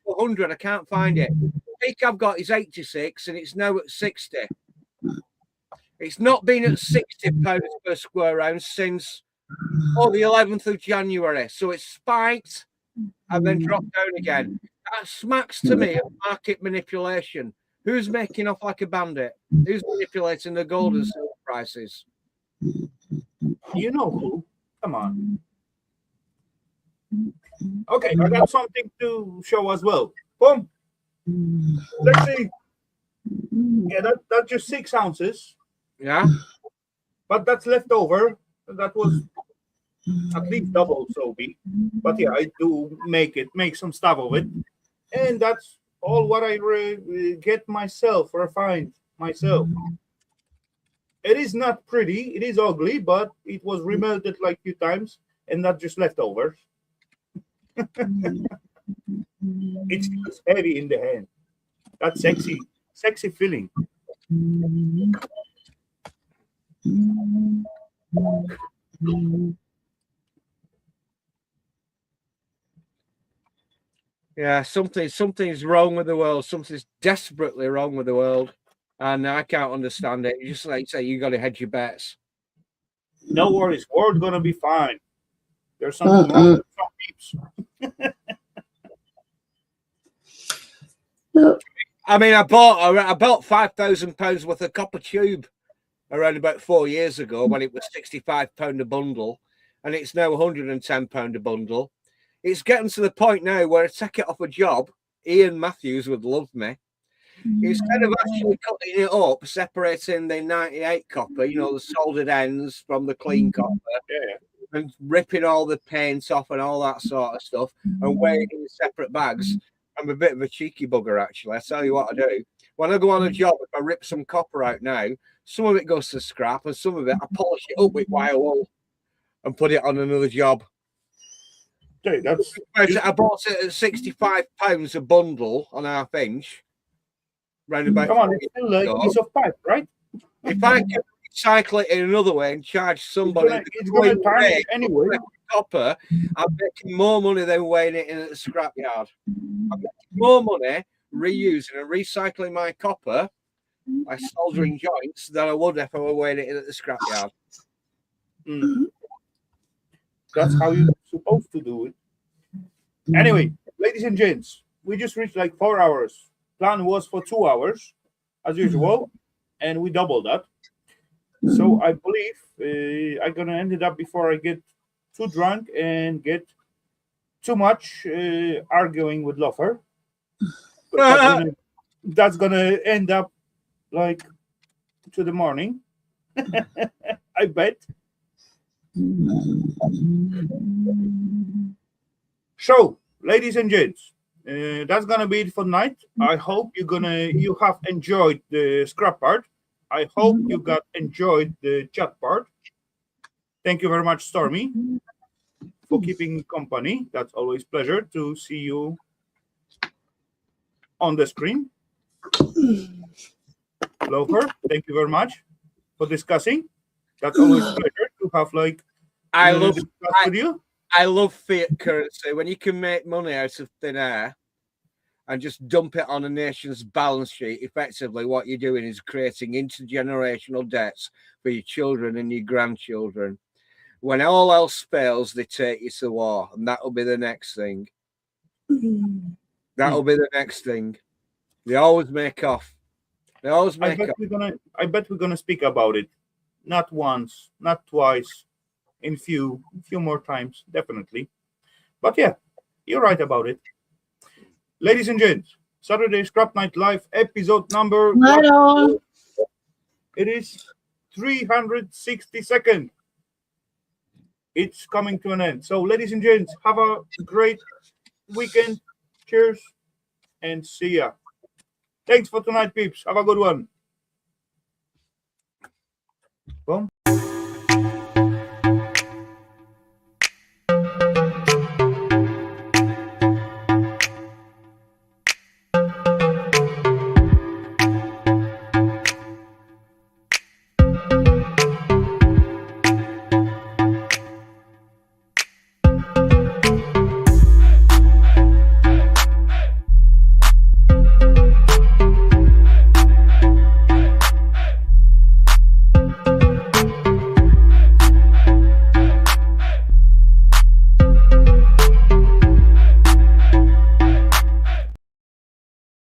100? I can't find it. The peak I've got is 86, and it's now at 60. It's not been at 60 pounds per square ounce since the 11th of January. So it's spiked and then dropped down again. That smacks to me of market manipulation. Who's making off like a bandit? Who's manipulating the gold and silver prices? You know who? Come on. Okay, I got something to show as well. Boom. Let's see. Yeah, that's just 6 ounces. Yeah. But that's left over. That was at least double so big. But yeah, I do make some stuff of it. And that's all what I get myself, refined myself. It is not pretty, it is ugly, but it was remelted like a few times and not just leftovers. It's just heavy in the hand. That's sexy feeling. Yeah, something's wrong with the world. Something's desperately wrong with the world, and I can't understand it. You just like say you got to hedge your bets. No worries, world's gonna be fine. There's something wrong with some peeps. I mean, I bought £5,000 worth of copper tube around about 4 years ago when it was £65 a bundle, and it's now £110 a bundle. It's getting to the point now where I take it off a job. Ian Matthews would love me. Instead of actually cutting it up, separating the 98 copper, you know, the soldered ends from the clean copper, and ripping all the paint off and all that sort of stuff, and weighing it in separate bags. I'm a bit of a cheeky bugger, actually. I tell you what I do. When I go on a job, if I rip some copper out now, some of it goes to scrap, and some of it I polish it up with wire wool and put it on another job. Okay, I bought it at £65 a bundle on half inch. Round about. Come on, it's still a piece of pipe, right? If I can recycle it in another way and charge somebody it's gonna tarnish anyway. Copper, I'm making more money than weighing it in at the scrapyard. I'm making more money reusing and recycling my copper by soldering joints than I would if I were weighing it in at the scrapyard. That's how you're supposed to do it. Anyway, ladies and gents, we just reached like 4 hours. Plan was for 2 hours, as usual, and we doubled that. So I believe I'm gonna end it up before I get too drunk and get too much arguing with Lofer. That's gonna end up like to the morning. I bet. So, ladies and gents, that's gonna be it for tonight. I hope you have enjoyed the scrap part. I hope you got enjoyed the chat part. Thank you very much, Stormy, for keeping company. That's always a pleasure to see you on the screen. Lofer, thank you very much for discussing. That's always a pleasure to have with you. I love fiat currency. When you can make money out of thin air and just dump it on a nation's balance sheet, effectively what you're doing is creating intergenerational debts for your children and your grandchildren. When all else fails, they take you to war, and that'll be the next thing. That'll be the next thing. They always make off. They always make off. I bet we're gonna speak about it. Not once, not twice, in few more times, definitely. But yeah, you're right about it. Ladies and gents, Saturday Scrap Night Live episode number. It is 362nd. It's coming to an end. So, ladies and gents, have a great weekend. Cheers and see ya. Thanks for tonight, peeps. Have a good one.